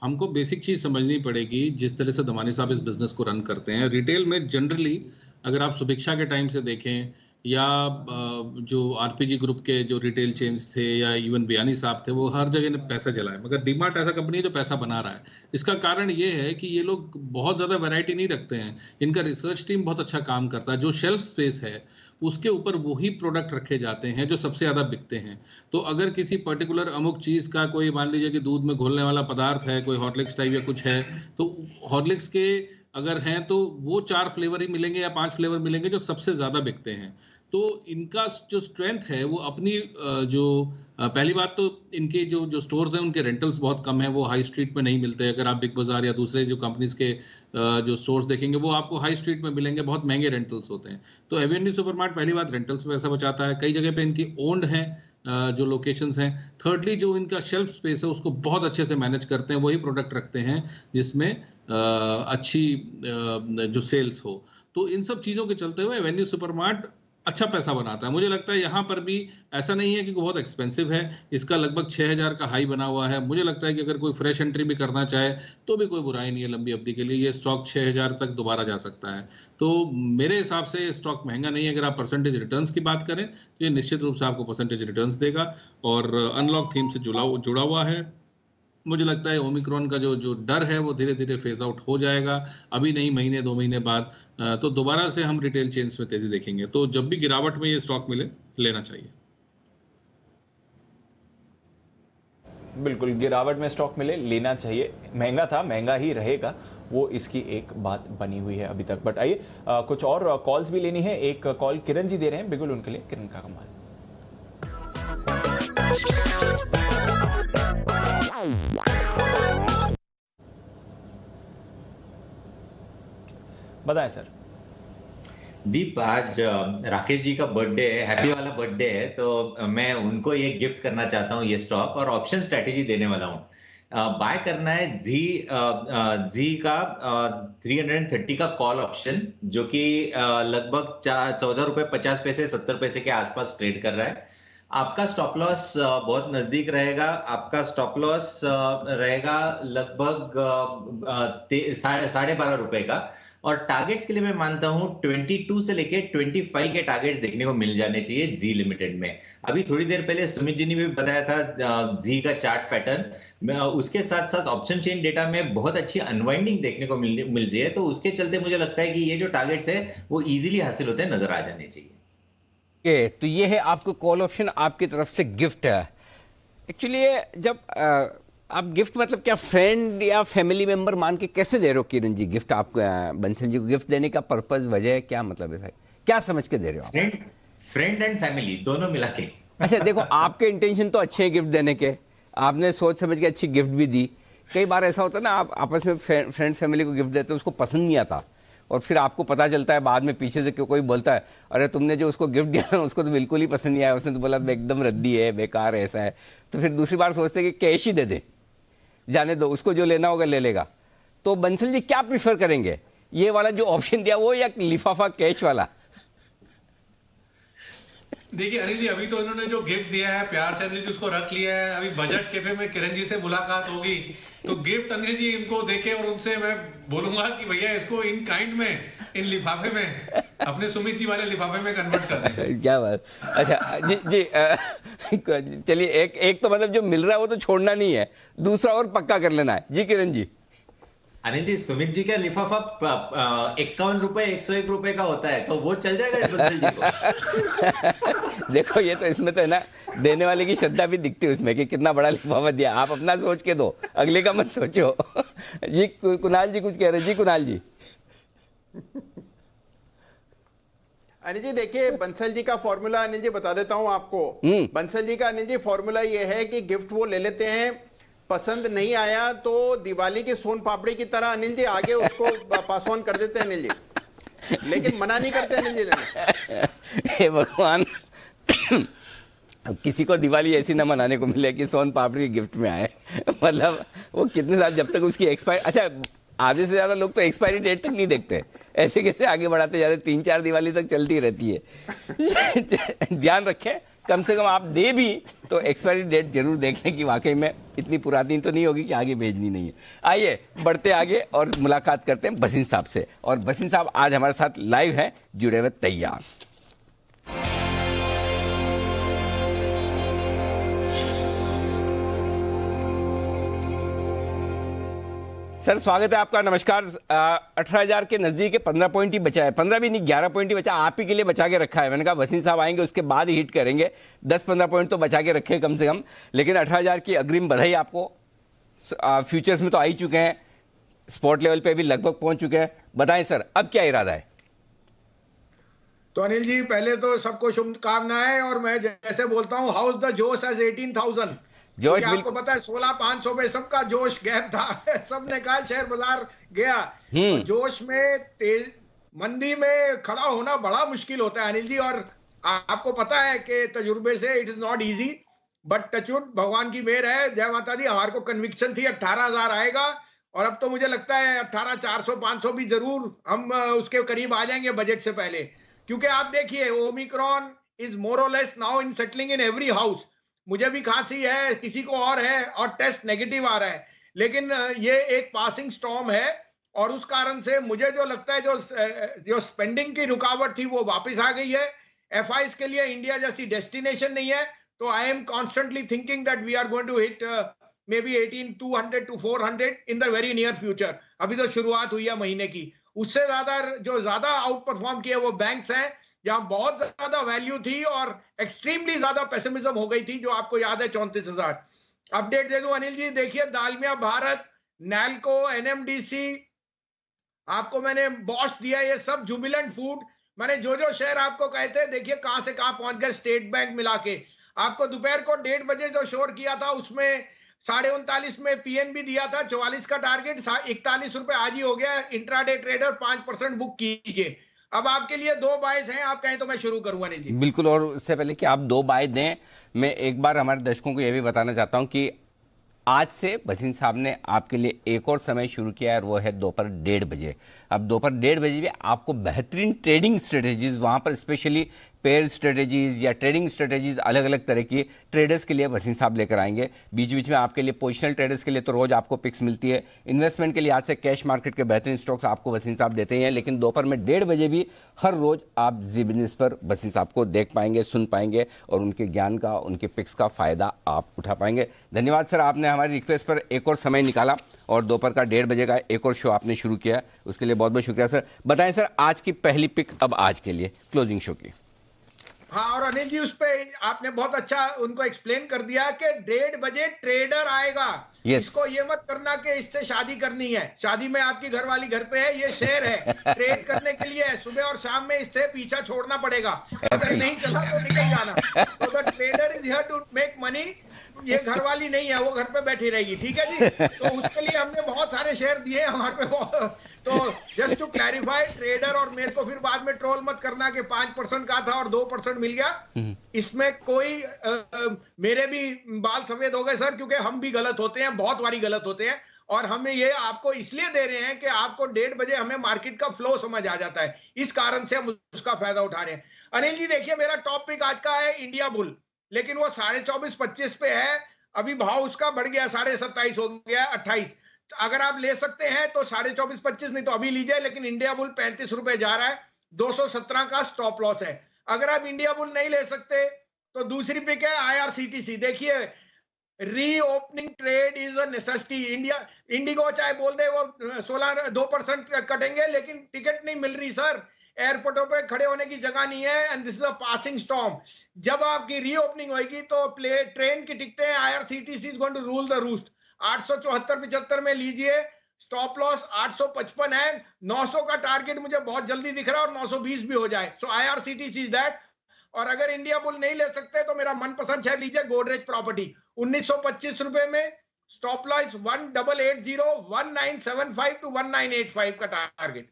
हमको बेसिक चीज समझनी पड़ेगी। जिस तरह से दमानी साहब इस बिजनेस को रन करते हैं, रिटेल में जनरली अगर आप सुभिक्षा के टाइम से देखें या जो आरपीजी ग्रुप के जो रिटेल चेन्स थे या इवन बियानी साहब थे, वो हर जगह ने पैसा जलाया, मगर डीमार्ट ऐसा कंपनी है जो पैसा बना रहा है। इसका कारण ये है कि ये लोग बहुत ज़्यादा वैरायटी नहीं रखते हैं। इनका रिसर्च टीम बहुत अच्छा काम करता है। जो शेल्फ स्पेस है उसके ऊपर वही प्रोडक्ट रखे जाते हैं जो सबसे ज़्यादा बिकते हैं। तो अगर किसी पर्टिकुलर अमुक चीज़ का कोई, मान लीजिए कि दूध में घोलने वाला पदार्थ है, कोई हॉर्लिक्स टाइप या कुछ है, तो हॉर्लिक्स के अगर हैं तो वो 4 फ्लेवर ही मिलेंगे या 5 फ्लेवर मिलेंगे जो सबसे ज़्यादा बिकते हैं। तो इनका जो स्ट्रेंथ है वो अपनी पहली बात तो इनके जो स्टोर्स हैं उनके रेंटल्स बहुत कम है, वो हाई स्ट्रीट में नहीं मिलते। अगर आप बिग बाजार या दूसरे जो कंपनीज के जो स्टोर्स देखेंगे वो आपको हाई स्ट्रीट में मिलेंगे, बहुत महंगे रेंटल्स होते हैं। तो एवेन्यू सुपरमार्ट पहली बात रेंटल्स में पैसा बचाता है, कई जगह पे इनकी ओन्ड हैं जो लोकेशंस हैं। थर्डली जो इनका शेल्फ स्पेस है उसको बहुत अच्छे से मैनेज करते हैं, वही प्रोडक्ट रखते हैं जिसमें अच्छी जो सेल्स हो। तो इन सब चीज़ों के चलते हुए एवेन्यू सुपरमार्ट अच्छा पैसा बनाता है। मुझे लगता है यहाँ पर भी ऐसा नहीं है कि बहुत एक्सपेंसिव है। इसका लगभग 6000 का हाई बना हुआ है। मुझे लगता है कि अगर कोई फ्रेश एंट्री भी करना चाहे तो भी कोई बुराई नहीं है लंबी अवधि के लिए। ये स्टॉक 6000 तक दोबारा जा सकता है। तो मेरे हिसाब से ये स्टॉक महंगा नहीं है। अगर आप परसेंटेज रिटर्न्स की बात करें तो ये निश्चित रूप से आपको परसेंटेज रिटर्न्स देगा और अनलॉक थीम से जुड़ा हुआ है। मुझे लगता है ओमिक्रॉन का जो डर है वो धीरे धीरे फेज आउट हो जाएगा, अभी नहीं, महीने 2 महीने बाद तो दोबारा से हम रिटेल चेन्स में तेजी देखेंगे। तो जब भी गिरावट में ये स्टॉक मिले लेना चाहिए। बिल्कुल, गिरावट में स्टॉक मिले लेना चाहिए। महंगा था, महंगा ही रहेगा, वो इसकी एक बात बनी हुई है अभी तक। बट आइए कुछ और कॉल्स भी लेनी है। एक कॉल किरण जी दे रहे हैं बिल्कुल, उनके लिए किरण का कमाल। बताएं सर। दीप, आज राकेश जी का बर्थडे है, हैप्पी वाला बर्थडे है, तो मैं उनको ये गिफ्ट करना चाहता हूँ ये स्टॉक, और ऑप्शन स्ट्रेटेजी देने वाला हूँ। बाय करना है जी का 330 का कॉल ऑप्शन, जो कि लगभग 14 रुपए 50 पैसे 70 पैसे के आसपास ट्रेड कर रहा है। आपका स्टॉप लॉस बहुत नजदीक रहेगा। आपका स्टॉप लॉस रहेगा लगभग 12.5 रुपए का, और टारगेट्स के लिए मैं मानता हूं 22 से लेके 25 के टारगेट्स देखने को मिल जाने चाहिए जी लिमिटेड में। अभी थोड़ी देर पहले सुमित जी ने भी बताया था जी का चार्ट पैटर्न, उसके साथ साथ ऑप्शन चेन डेटा में बहुत अच्छी अनवाइंडिंग देखने को मिल रही है। तो उसके चलते मुझे लगता है कि ये जो टारगेट्स है वो इजीली हासिल होते नजर आ जाने चाहिए। तो ये है आपको कॉल ऑप्शन, आपकी तरफ से गिफ्ट है। एक्चुअली जब आप गिफ्ट मतलब क्या फ्रेंड या फैमिली मेंबर मान के कैसे दे रहे हो किरण जी गिफ्ट? आप बंसल जी को गिफ्ट देने का पर्पस, वजह क्या मतलब है, क्या समझ के दे रहे हो आप? फ्रेंड एंड फैमिली दोनों मिला के। अच्छा, देखो आपके इंटेंशन तो अच्छे हैं गिफ्ट देने के, आपने सोच समझ के अच्छी गिफ्ट भी दी। कई बार ऐसा होता है ना, आप आपस में फ्रेंड फैमिली को गिफ्ट देते हो, उसको पसंद नहीं आता, और फिर आपको पता चलता है बाद में पीछे से कोई बोलता है अरे तुमने जो उसको गिफ्ट दिया ना उसको तो बिल्कुल ही पसंद नहीं आया, उसने तो बोला एकदम रद्दी है, बेकार है, ऐसा है। तो फिर दूसरी बार सोचते हैं कि कैश ही दे दे, जाने दो, उसको जो लेना होगा ले लेगा। तो बंसल जी क्या प्रीफर करेंगे, ये वाला जो ऑप्शन दिया वो या लिफाफा कैश वाला? देखिए अनिल जी, अभी तो इन्होंने जो गिफ्ट दिया है प्यार से अनिल जी उसको रख लिया है। अभी बजट कैफे में किरण जी से मुलाकात होगी तो गिफ्ट अनिल जी इनको देके और उनसे मैं बोलूंगा कि भैया इसको इन काइंड में, इन लिफाफे में, अपने सुमित जी वाले लिफाफे में कन्वर्ट कर दें। क्या बात। अच्छा जी चलिए, एक तो मतलब जो मिल रहा है वो तो छोड़ना नहीं है, दूसरा और पक्का कर लेना है। जी किरण जी। अनिल जी, सुमित जी का लिफाफा 51 रुपए 101 रुपए का होता है, तो वो चल जाएगा बंसल जी को? देखो ये तो इसमें तो है ना, देने वाले की श्रद्धा भी दिखती है उसमें कि कितना बड़ा लिफाफा दिया। आप अपना सोच के दो, अगले का मत सोचो। जी कुणाल जी कुछ कह रहे हैं। जी कुणाल जी। अनिल जी देखिए, बंसल जी का फॉर्मूला अनिल जी बता देता हूं आपको। बंसल जी का अनिल जी फॉर्मूला ये है कि गिफ्ट वो ले लेते हैं, पसंद नहीं आया तो दिवाली की सोन पापड़ी की तरह अनिल जी आगे उसको पास ऑन कर देते हैं अनिल जी, लेकिन मना नहीं करते अनिल जी। हे भगवान, किसी को दिवाली ऐसी ना मनाने को मिले कि सोन पापड़ी गिफ्ट में आए। मतलब वो कितने साल, जब तक उसकी एक्सपायर, अच्छा आधे से ज्यादा लोग तो एक्सपायरी डेट तक नहीं देखते, ऐसे कैसे आगे बढ़ाते जा रहे, 3-4 दिवाली तक चलती रहती है। ध्यान रखें, कम से कम आप दे भी तो एक्सपायरी डेट जरूर देखें कि वाकई में इतनी पुरानी तो नहीं होगी कि आगे भेजनी नहीं है। आइए बढ़ते आगे और मुलाकात करते हैं बसीन साहब से। और बसीन साहब आज हमारे साथ लाइव हैं, जुड़े हुए तैयार। सर स्वागत है आपका, नमस्कार। 18,000 के नजदीक 15 पॉइंट ही बचा है, 15 भी नहीं 11 पॉइंट ही बचा, आप ही के लिए बचा के रखा है। मैंने कहा वसीम साहब आएंगे उसके बाद ही हिट करेंगे, 10-15 पॉइंट तो बचा के रखे कम से कम। लेकिन 18,000 की अग्रिम बढ़ाई आपको, फ्यूचर्स में तो आ ही चुके हैं, स्पॉट लेवल पे भी लगभग पहुंच चुके हैं। बताएं सर अब क्या इरादा है? तो अनिल जी पहले तो सबको शुभकामनाएं, और मैं जैसे बोलता हूँ हाउस द जोश एज 18,000। जोश आपको पता है 16,500 पे सबका जोश गैप था, सबने कहा शेयर बाजार गया। तो जोश में तेज मंदी में खड़ा होना बड़ा मुश्किल होता है अनिल जी, और आपको पता है कि तजुर्बे से it is not easy, but touch wood भगवान की मेहर है, जय माता दी। हमारे को कन्विक्शन थी 18,000 आएगा, और अब तो मुझे लगता है 18,400-500 भी जरूर हम उसके करीब आ जाएंगे बजट से पहले। क्योंकि आप देखिए ओमिक्रॉन इज मोर और less now in settling in every house. मुझे भी खांसी है, किसी को और है, और टेस्ट नेगेटिव आ रहा है, लेकिन ये एक पासिंग स्टॉर्म है। और उस कारण से मुझे जो लगता है जो स्पेंडिंग की रुकावट थी वो वापस आ गई है। एफआईज के लिए इंडिया जैसी डेस्टिनेशन नहीं है, तो I am constantly thinking that we are going to hit maybe 18,200 to 400 in the very near future. अभी तो शुरुआत हुई है महीने की। उससे ज्यादा आउट परफॉर्म किए वो बैंक्स हैं, जहां बहुत ज्यादा वैल्यू थी और एक्सट्रीमली ज्यादा पेसिमिज्म हो गई थी, जो आपको याद है 34,000। अपडेट दे दूं अनिल जी, देखिए दालमिया भारत, नैल्को, एनएमडीसी, आपको मैंने बॉश दिया, ये सब जुबिलेंट फूड, मैंने जो शेयर आपको कहे थे, देखिए कहां से कहां पहुंच गए। स्टेट बैंक मिला के आपको दोपहर को 1:30 बजे जो शोर किया था उसमें 39.5 में पीएनबी दिया था, 44 का टारगेट, 41 रुपए आज ही हो गया। इंट्राडे ट्रेडर 5% बुक कीजिए। अब आपके लिए 2 बायस हैं, आप कहें तो मैं शुरू करूंगा नहीं जी। बिल्कुल, और उससे पहले कि आप 2 बाय दें, मैं एक बार हमारे दर्शकों को यह भी बताना चाहता हूं कि आज से बसीन साहब ने आपके लिए एक और समय शुरू किया है, और वो है दोपहर 1:30 बजे। अब दोपहर 1:30 बजे भी आपको बेहतरीन ट्रेडिंग स्ट्रेटेजीज, वहां पर स्पेशली पेयर स्ट्रेटेजीज या ट्रेडिंग स्ट्रेटेजीज, अलग अलग तरह की ट्रेडर्स के लिए बसीन साहब लेकर आएंगे। बीच बीच में आपके लिए पोजिशनल ट्रेडर्स के लिए तो रोज आपको पिक्स मिलती है, इन्वेस्टमेंट के लिए आज से कैश मार्केट के बेहतरीन स्टॉक्स आपको बसीन साहब देते हैं। लेकिन दोपहर में 1:30 बजे भी हर रोज आप जी बिजनेस पर बसीन साहब को देख पाएंगे, सुन पाएंगे, और उनके ज्ञान का, उनके पिक्स का फायदा आप उठा पाएंगे। धन्यवाद सर, आपने हमारी रिक्वेस्ट पर एक और समय निकाला और दोपहर का 1:30 बजे का एक और शो आपने शुरू किया, उसके लिए बहुत बहुत शुक्रिया सर। बताएं सर आज की पहली पिक अब आज के लिए क्लोजिंग शो की। हाँ, और अनिल जी उस पे आपने बहुत अच्छा उनको एक्सप्लेन कर दिया कि 1:30 बजे ट्रेडर आएगा। इसको ये मत करना कि इससे शादी करनी है, शादी में आपकी घरवाली घर पे है, ये शेयर है, ट्रेड करने के लिए है, सुबह और शाम में इससे पीछा छोड़ना पड़ेगा, अगर नहीं चला तो निकल जाना। तो the trader is here to make money, ये घरवाली नहीं है, वो घर पे बैठी रहेगी, ठीक है जी। तो उसके लिए हमने बहुत सारे शेयर दिए हमारे पे। तो जस्ट टू क्लैरिफाई, ट्रेडर, और मेरे को फिर बाद में ट्रोल मत करना कि 5% का था और 2% मिल गया, इसमें कोई मेरे भी बाल सफेद हो गए सर, क्योंकि हम भी गलत होते हैं, बहुत बारी गलत होते हैं, और हमें ये आपको इसलिए दे रहे हैं कि आपको 1:30 बजे हमें मार्केट का फ्लो समझ आ जाता है, इस कारण से हम उसका फायदा उठा रहे हैं। अनिल जी देखिए, मेरा टॉपिक आज का है इंडिया बुल, लेकिन वो 24.5-25 पे है, अभी भाव उसका बढ़ गया, 27.5 हो गया, 28। अगर आप ले सकते हैं तो 24.5-25, नहीं तो अभी लीजिए, लेकिन इंडिया बुल 35 रुपए जा रहा है, 217 का स्टॉप लॉस है। अगर आप इंडिया बुल नहीं ले सकते तो दूसरी पिक है IRCTC। देखिए reopening trade is a necessity. Indigo चाहे बोल दे वो 2% कटेंगे, लेकिन टिकट नहीं मिल रही सर, एयरपोर्टों पे खड़े होने की जगह नहीं है, and this is a passing storm. जब आपकी रीओपनिंग होगी तो ट्रेन की टिकटें IRCTC is going to rule the roost. 874-75 में लीजिए, स्टॉप लॉस 855 है, 900 का टारगेट मुझे बहुत जल्दी दिख रहा है, और 920 भी हो जाए। सो आईआरसीटीसी इज दैट। और अगर इंडिया बुल नहीं ले सकते तो मेरा मनपसंद शेयर लीजिए, गोदरेज प्रॉपर्टी 1925 रुपए में, स्टॉप लॉस 1880, 1975 टू 1985 का टारगेट।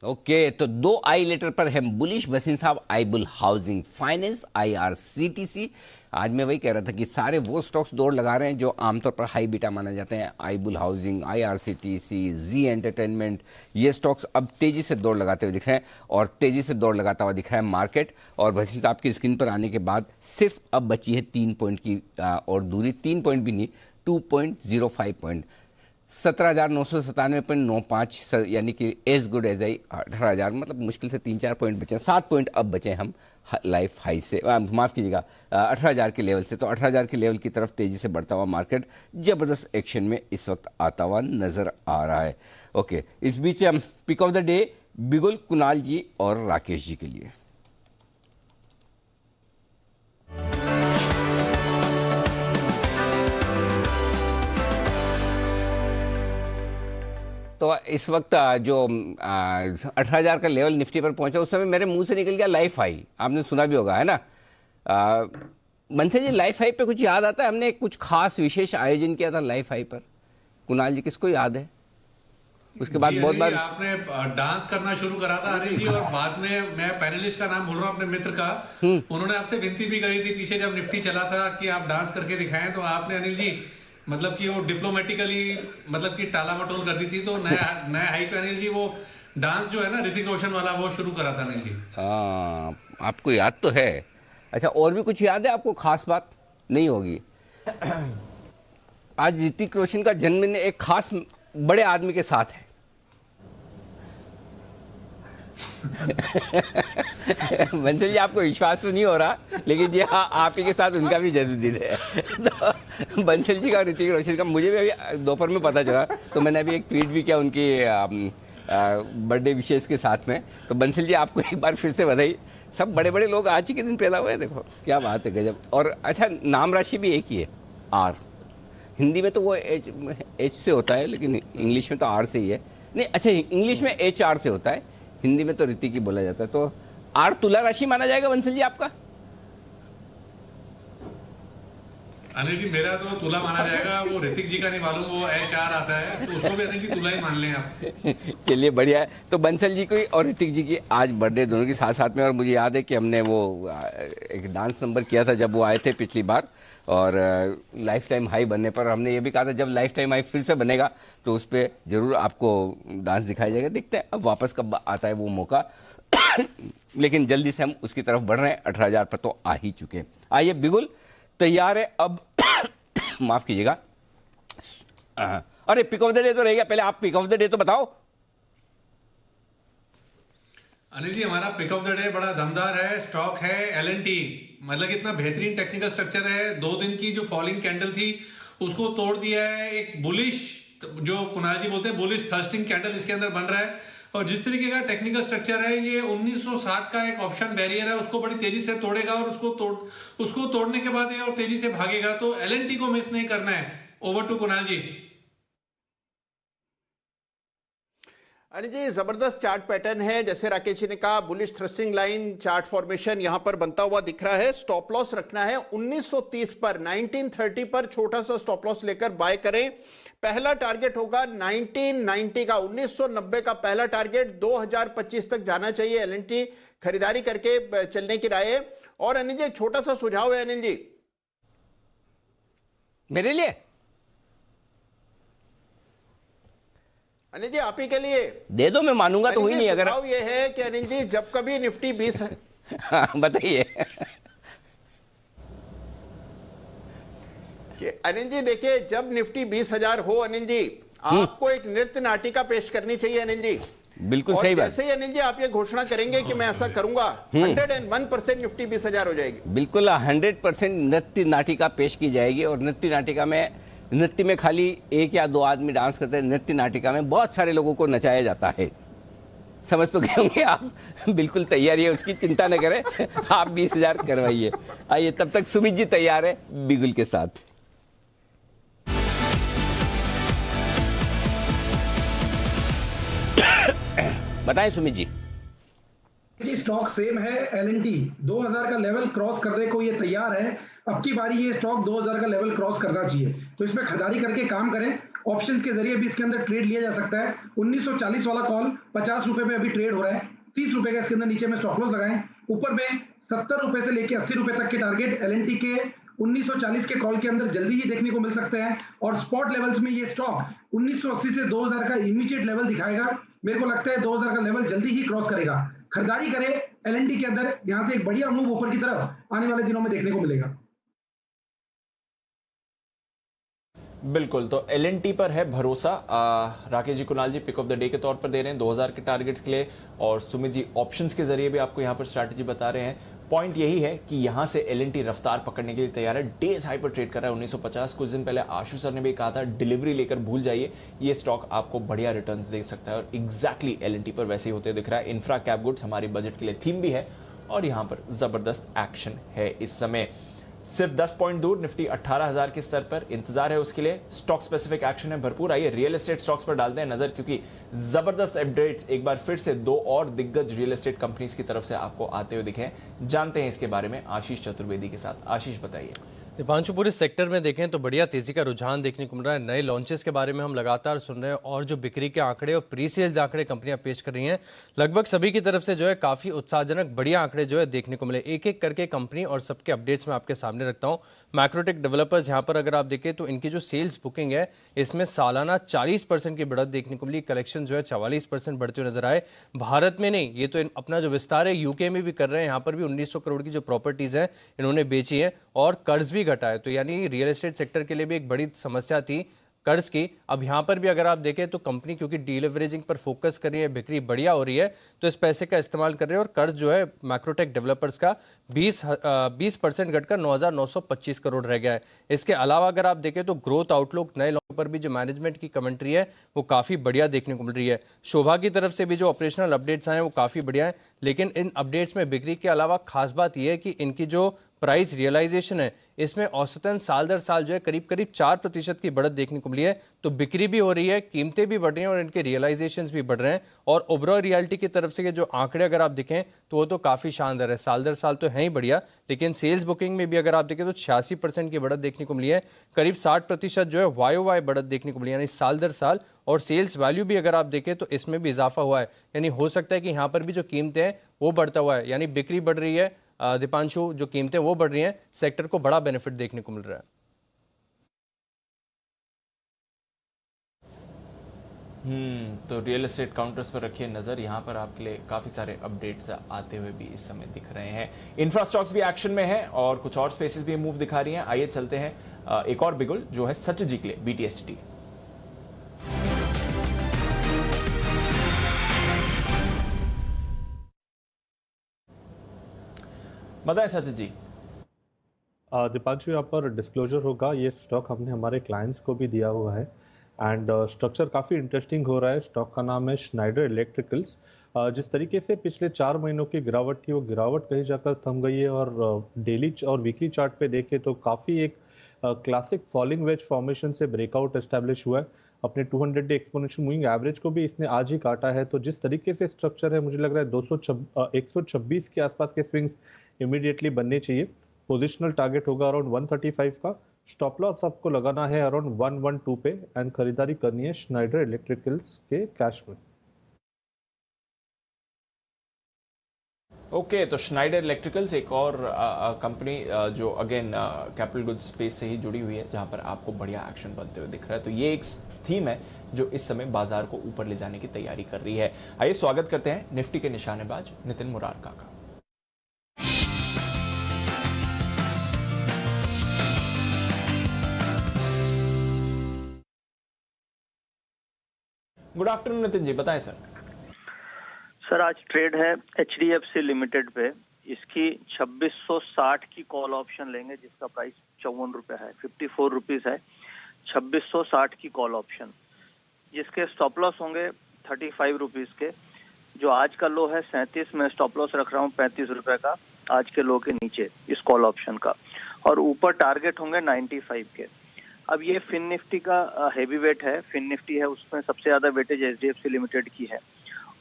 ओके, तो 2 आई लेटर पर है बुलिश वसीम साहब, आईबुल हाउसिंग फाइनेंस, आईआरसीटीसी। आज मैं वही कह रहा था कि सारे वो स्टॉक्स दौड़ लगा रहे हैं जो आमतौर पर हाई बीटा माने जाते हैं। आईबुल हाउसिंग, आईआरसीटीसी, जी एंटरटेनमेंट, ये स्टॉक्स अब तेजी से दौड़ लगाते हुए दिख रहे हैं, और तेजी से दौड़ लगाता हुआ दिख रहा है मार्केट। और वसीम साहब की स्क्रीन पर आने के बाद सिर्फ अब बची है 3 पॉइंट की और दूरी, 3 पॉइंट भी नहीं, 2.05 पॉइंट, 17,997.95, यानी कि एज गुड एज आई 18,000, मतलब मुश्किल से 3-4 पॉइंट बचे, 7 पॉइंट अब बचे हम लाइफ हाई से, माफ़ कीजिएगा 18,000 के लेवल से। तो 18,000 के लेवल की तरफ तेज़ी से बढ़ता हुआ मार्केट ज़बरदस्त एक्शन में इस वक्त आता हुआ नज़र आ रहा है। ओके, इस बीच हम पिक ऑफ द डे बिगुल, कुणाल जी और राकेश जी के लिए। तो इस वक्त जो 18,000 का लेवल निफ्टी पर पहुंचा, उस समय मेरे मुंह से निकल गया लाइफ हाई, आपने सुना भी होगा, है ना। मनसे जी, लाइफ हाई पे कुछ याद आता है? हमने कुछ खास विशेष आयोजन किया था लाइफ हाई पर, कुणाल जी किसको याद है? उसके बाद बहुत बार आपने डांस करना शुरू करा था अनिल जी, और बाद में मैं पैनलिस्ट का नाम भूल रहा हूँ अपने मित्र का, उन्होंने आपसे विनती भी करी थी पीछे जब निफ्टी चला था कि आप डांस करके दिखाएं, तो आपने अनिल जी मतलब कि वो डिप्लोमेटिकली मतलब कि टाला मटोल कर दी थी। तो नया हाई पे अनिल जी वो डांस जो है ना ऋतिक रोशन वाला, वो शुरू करा था अनिल जी। आपको याद तो है। अच्छा, और भी कुछ याद है आपको? खास बात नहीं होगी। आज ऋतिक रोशन का जन्मदिन एक खास बड़े आदमी के साथ है। बंसल जी, आपको विश्वास तो नहीं हो रहा, लेकिन जी हाँ, आप ही के साथ उनका भी जन्मदिन है। तो बंसल जी का ऋतिक रोशन का मुझे भी अभी दोपहर में पता चला, तो मैंने अभी एक ट्वीट भी किया उनकी बर्थडे विशेष के साथ में। तो बंसल जी, आपको एक बार फिर से बधाई। सब बड़े बड़े लोग आज ही के दिन पैदा हुए, देखो क्या बात है, गजब। और अच्छा, नाम राशि भी एक ही है, आर। हिंदी में तो वो एच से होता है, लेकिन इंग्लिश में तो आर से ही है। नहीं, अच्छा, इंग्लिश में HR से होता है, हिंदी में तो ऋतिक ही बोला जाता है। तो आर तुला राशि माना जाएगा बंसल जी आपका? अनिल जी, मेरा तो तुला माना जाएगा, वो ऋतिक जी का नहीं मालूम, वो HR आता है, तो उसको भी अनिल जी तुला ही मान लें आप। चलिए, बढ़िया है। तो बंसल जी की और ऋतिक जी की आज बर्थडे, दोनों की साथ साथ में। और मुझे याद है कि हमने वो एक डांस नंबर किया था जब वो आए थे पिछली बार, और लाइफ टाइम हाई बनने पर हमने ये भी कहा था जब लाइफ टाइम हाई फिर से बनेगा तो उस पर जरूर आपको डांस दिखाया जाएगा। देखते हैं अब वापस कब आता है वो मौका। लेकिन जल्दी से हम उसकी तरफ बढ़ रहे हैं, 18,000 पर तो आ ही चुके हैं। आइए, बिगुल तैयार है अब। माफ कीजिएगा, अरे पिक ऑफ द डे तो रहेगा, पहले आप पिक ऑफ द डे तो बताओ। अनिल जी, हमारा पिक ऑफ द डे बड़ा दमदार है, स्टॉक है L&T। मतलब इतना बेहतरीन टेक्निकल स्ट्रक्चर है, 2 दिन की जो फॉलिंग कैंडल थी उसको तोड़ दिया है। एक बुलिश, जो कुणाल जी बोलते हैं बुलिश थर्स्टिंग कैंडल इसके अंदर बन रहा है। और जिस तरीके का टेक्निकल स्ट्रक्चर है, ये 1960 का एक ऑप्शन बैरियर है, उसको बड़ी तेजी से तोड़ेगा, और उसको तोड़ने के बाद ये और तेजी से भागेगा। तो L&T को मिस नहीं करना है। ओवर टू कुणाल जी। अरे जी, जबरदस्त चार्ट पैटर्न है, जैसे राकेश जी ने कहा, bullish thrusting line chart formation यहां पर बनता हुआ दिख रहा है। स्टॉप लॉस रखना है 1930 पर, 1930 पर छोटा सा स्टॉप लॉस लेकर बाय करें। पहला टारगेट होगा 1990 का, 1990 का पहला टारगेट, 2025 तक जाना चाहिए L&T खरीदारी करके चलने की राय है। और अनिल जी, एक छोटा सा सुझाव है अनिल जी मेरे लिए। अनिल जी, आप ही के लिए दे दो, मैं मानूंगा तो हुई नहीं। अगर ये है कि अनिल जी, जब कभी निफ्टी 20 बताइए कि अनिल जी देखिए, जब निफ्टी 20,000 हो अनिल जी, आपको एक नृत्य नाटिका पेश करनी चाहिए अनिल जी। बिल्कुल और सही बात। जैसे ही अनिल जी आप ये घोषणा करेंगे कि मैं ऐसा करूंगा, 101% निफ्टी 20,000 हो जाएगी। बिल्कुल 100% नृत्य नाटिका पेश की जाएगी और नृत्य में खाली एक या दो आदमी डांस करते हैं, नृत्य नाटिका में बहुत सारे लोगों को नचाया जाता है। समझ तो गए होंगे आप, बिल्कुल तैयारी है उसकी, चिंता न करें आप 20,000 करवाइए। आइए तब तक सुमित जी तैयार है बिगुल के साथ। बताएं सुमित जी। जी स्टॉक सेम है, एलएनटी 2000 का लेवल क्रॉस करने को ये तैयार है। अब की बारी ये स्टॉक 2000 का लेवल क्रॉस करना चाहिए, तो इसमें खरीदारी करके काम करें। ऑप्शंस के जरिए भी इसके अंदर ट्रेड लिया जा सकता है। 1940 वाला कॉल 50 रुपए में अभी ट्रेड हो रहा है, 30 रुपए का इसके अंदर नीचे में स्टॉप लॉस लगाएं। ऊपर में 70 रुपए से लेके 80 रुपए तक के टारगेट एलएनटी के 1940 के कॉल के अंदर जल्दी ही देखने को मिल सकते हैं। और स्पॉट लेवल्स में ये स्टॉक 1980 से 2000 का इमीडिएट लेवल दिखाएगा। मेरे को लगता है 2000 का लेवल जल्दी ही क्रॉस करेगा। खरीदारी करें एलएनटी के अंदर, यहां से एक बढ़िया मूव ऊपर की तरफ आने वाले दिनों में देखने को मिलेगा। बिल्कुल, तो एलएनटी पर है भरोसा। राकेश जी, कुणाल जी पिक ऑफ द डे के तौर पर दे रहे हैं 2000 के टारगेट्स के लिए, और सुमित जी ऑप्शंस के जरिए भी आपको यहां पर स्ट्रैटेजी बता रहे हैं। पॉइंट यही है कि यहां से एलएनटी रफ्तार पकड़ने के लिए तैयार है। डेज हाई पर ट्रेड कर रहा है 1950। कुछ दिन पहले आशु सर ने भी कहा था डिलीवरी लेकर भूल जाइए, ये स्टॉक आपको बढ़िया रिटर्न्स दे सकता है, और एग्जैक्टली एलएनटी पर वैसे ही होते दिख रहा है। इंफ्रा कैप गुड्स हमारी बजट के लिए थीम भी है, और यहां पर जबरदस्त एक्शन है इस समय। सिर्फ 10 पॉइंट दूर निफ्टी 18,000 के स्तर पर इंतजार है उसके लिए। स्टॉक स्पेसिफिक एक्शन है भरपूर। आइए रियल एस्टेट स्टॉक्स पर डालते हैं नजर, क्योंकि जबरदस्त अपडेट्स एक बार फिर से दो और दिग्गज रियल एस्टेट कंपनीज की तरफ से आपको आते हुए दिखे। जानते हैं इसके बारे में आशीष चतुर्वेदी के साथ। आशीष बताइए। दीपांशु, पूरे सेक्टर में देखें तो बढ़िया तेजी का रुझान देखने को मिल रहा है। नए लॉन्चेस के बारे में हम लगातार सुन रहे हैं, और जो बिक्री के आंकड़े और प्री सेल्स आंकड़े कंपनियां पेश कर रही हैं, लगभग सभी की तरफ से जो है काफी उत्साहजनक बढ़िया आंकड़े जो है देखने को मिले। एक एक करके कंपनी और सबके अपडेट्स में आपके सामने रखता हूं। मैक्रोटेक डेवलपर्स, यहाँ पर अगर आप देखें तो इनकी जो सेल्स बुकिंग है इसमें सालाना 40% की बढ़त देखने को मिली। कलेक्शन जो है 44% बढ़ते हुए नजर आए। भारत में नहीं, ये तो अपना जो विस्तार है यूके में भी कर रहे हैं। यहाँ पर भी 1900 करोड़ की जो प्रॉपर्टीज है इन्होंने बेची है, और कर्ज भी घटा है। तो यानी रियल एस्टेट सेक्टर के लिए भी एक बड़ी समस्या थी कर्ज की। अब यहां पर भी अगर आप देखें तो कंपनी क्योंकि डीलेवरेजिंग पर फोकस कर रही है, बिक्री बढ़िया हो रही है, तो इस पैसे का इस्तेमाल कर रहे हैं। और कर्ज जो है मैक्रोटेक डेवलपर्स का 20% घटकर 9,925 करोड़ रह गया है। इसके अलावा अगर आप देखें तो ग्रोथ आउटलुक, नए लोगों पर भी जो मैनेजमेंट की कमेंट्री है वो काफ़ी बढ़िया देखने को मिल रही है। शोभा की तरफ से भी जो ऑपरेशनल अपडेट्स आए हैं वो काफ़ी बढ़िया है, लेकिन इन अपडेट्स में बिक्री के अलावा खास बात यह है कि इनकी जो प्राइस रियलाइजेशन है इसमें औसतन साल दर साल जो है करीब करीब 4% की बढ़त देखने को मिली है। तो बिक्री भी हो रही है, कीमतें भी बढ़ रही हैं, और इनके रियलाइजेशंस भी बढ़ रहे हैं। और ओवरऑल रियलिटी की तरफ से जो आंकड़े अगर आप देखें तो वो तो काफ़ी शानदार है। साल दर साल तो है ही बढ़िया, लेकिन सेल्स बुकिंग में भी अगर आप देखें तो 86% की बढ़त देखने को मिली है। करीब 60% जो है वाई बढ़त देखने को मिली, यानी साल दर साल। और सेल्स वैल्यू भी अगर आप देखें तो इसमें भी इजाफा हुआ है, यानी हो सकता है कि यहाँ पर भी जो कीमतें हैं वो बढ़ता हुआ है, यानी बिक्री बढ़ रही है दीपांशु, जो कीमतें वो बढ़ रही हैं, सेक्टर को बड़ा बेनिफिट देखने को मिल रहा है। तो रियल एस्टेट काउंटर्स पर रखिए नजर, यहां पर आपके लिए काफी सारे अपडेट्स आते हुए भी इस समय दिख रहे हैं। इंफ्रा स्टॉक्स भी एक्शन में है और कुछ और स्पेसेस भी मूव दिखा रही हैं। आइए चलते हैं एक और बिगुल जो है सच जी के लिए, BTST। बताएं सचिन जी। दीपांशु, यहाँ पर डिस्क्लोजर होगा, ये स्टॉक हमने हमारे क्लाइंट्स को भी दिया हुआ है, एंड स्ट्रक्चर काफ़ी इंटरेस्टिंग हो रहा है। स्टॉक का नाम है श्नाइडर इलेक्ट्रिकल्स। जिस तरीके से पिछले 4 महीनों की गिरावट थी, वो गिरावट कहीं जाकर थम गई है, और डेली और वीकली चार्ट पे देखें तो काफ़ी एक क्लासिक फॉलिंग वेज फॉर्मेशन से ब्रेकआउट एस्टैब्लिश हुआ है। अपने 200 डे एक्सपोनेंशियल मूविंग एवरेज को भी इसने आज ही काटा है। तो जिस तरीके से स्ट्रक्चर है, मुझे लग रहा है 126 के आसपास के स्विंग्स इमीडिएटली बनने चाहिए। पोजिशनल टारगेट होगा अराउंड 135 का। स्टॉप लॉस आपको लगाना है अराउंड 112 पे, एंड खरीदारी करनी है श्नाइडर इलेक्ट्रिकल्स के कैश में। ओके, तो श्नाइडर इलेक्ट्रिकल्स एक और कंपनी जो अगेन कैपिटल गुड्स स्पेस से ही जुड़ी हुई है, जहां पर आपको बढ़िया एक्शन बनते हुए दिख रहा है। तो ये एक थीम है जो इस समय बाजार को ऊपर ले जाने की तैयारी कर रही है। आइए स्वागत करते हैं निफ्टी के निशानेबाज नितिन मुरारका का। गुड आफ्टरनून नितिन जी, बताएं सर। सर आज ट्रेड है HDFC लिमिटेड पे, इसकी 2660 की कॉल ऑप्शन लेंगे जिसका प्राइस 54 रुपए है, 54 रुपीज है। 2660 की कॉल ऑप्शन जिसके स्टॉप लॉस होंगे 35 रुपीज के। जो आज का लो है 37, मैं स्टॉप लॉस रख रहा हूँ 35 रुपए का आज के लो के नीचे इस कॉल ऑप्शन का, और ऊपर टारगेट होंगे 95 के। अब ये फिन निफ्टी का हेवी वेट है, फिन निफ्टी है उसमें सबसे ज्यादा वेटेज HDFC लिमिटेड की है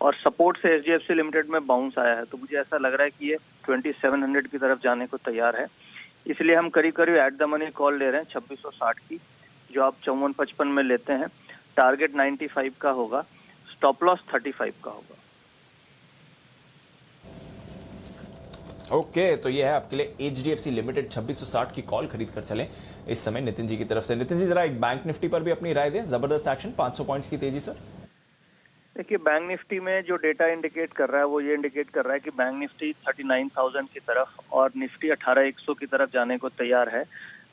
और सपोर्ट से HDFC लिमिटेड में बाउंस आया है, तो मुझे ऐसा लग रहा है कि ये 2700 की तरफ जाने को तैयार है, इसलिए हम करीब करीब एट द मनी कॉल ले रहे हैं 2660 की, जो आप 54.55 में लेते हैं। टारगेट 95 का होगा, स्टॉप लॉस 35 का होगा। ओके तो ये है आपके लिए HDFC लिमिटेड 2660 की कॉल खरीद कर चलें इस समय नितिन जी की तरफ से। नितिन जी जरा एक बैंक निफ्टी पर भी अपनी राय दें, जबरदस्त एक्शन 500 पॉइंट्स की तेजी सर। देखिए बैंक निफ्टी में जो डेटा इंडिकेट कर रहा है वो ये इंडिकेट कर रहा है कि बैंक निफ्टी 39,000 की तरफ और निफ्टी 18,100 की तरफ जाने को तैयार है।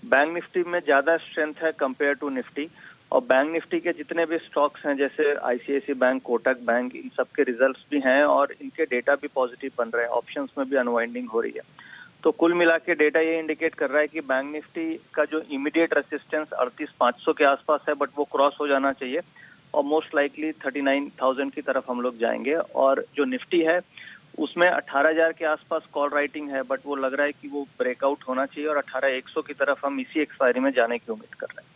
बैंक निफ्टी में ज्यादा स्ट्रेंथ है कंपेयर टू निफ्टी, और बैंक निफ्टी के जितने भी स्टॉक्स हैं जैसे ICICI बैंक, कोटक बैंक, इन सब के रिजल्ट्स भी हैं और इनके डेटा भी पॉजिटिव बन रहे हैं, ऑप्शंस में भी अनवाइंडिंग हो रही है। तो कुल मिला के डेटा ये इंडिकेट कर रहा है कि बैंक निफ्टी का जो इमीडिएट रेसिस्टेंस 38,500 के आसपास है, बट वो क्रॉस हो जाना चाहिए और मोस्ट लाइकली 39,000 की तरफ हम लोग जाएंगे। और जो निफ्टी है उसमें 18,000 के आसपास कॉल राइटिंग है, बट वो लग रहा है कि वो ब्रेकआउट होना चाहिए और 18,100 की तरफ हम इसी एक्सपायरी में जाने की उम्मीद कर रहे हैं।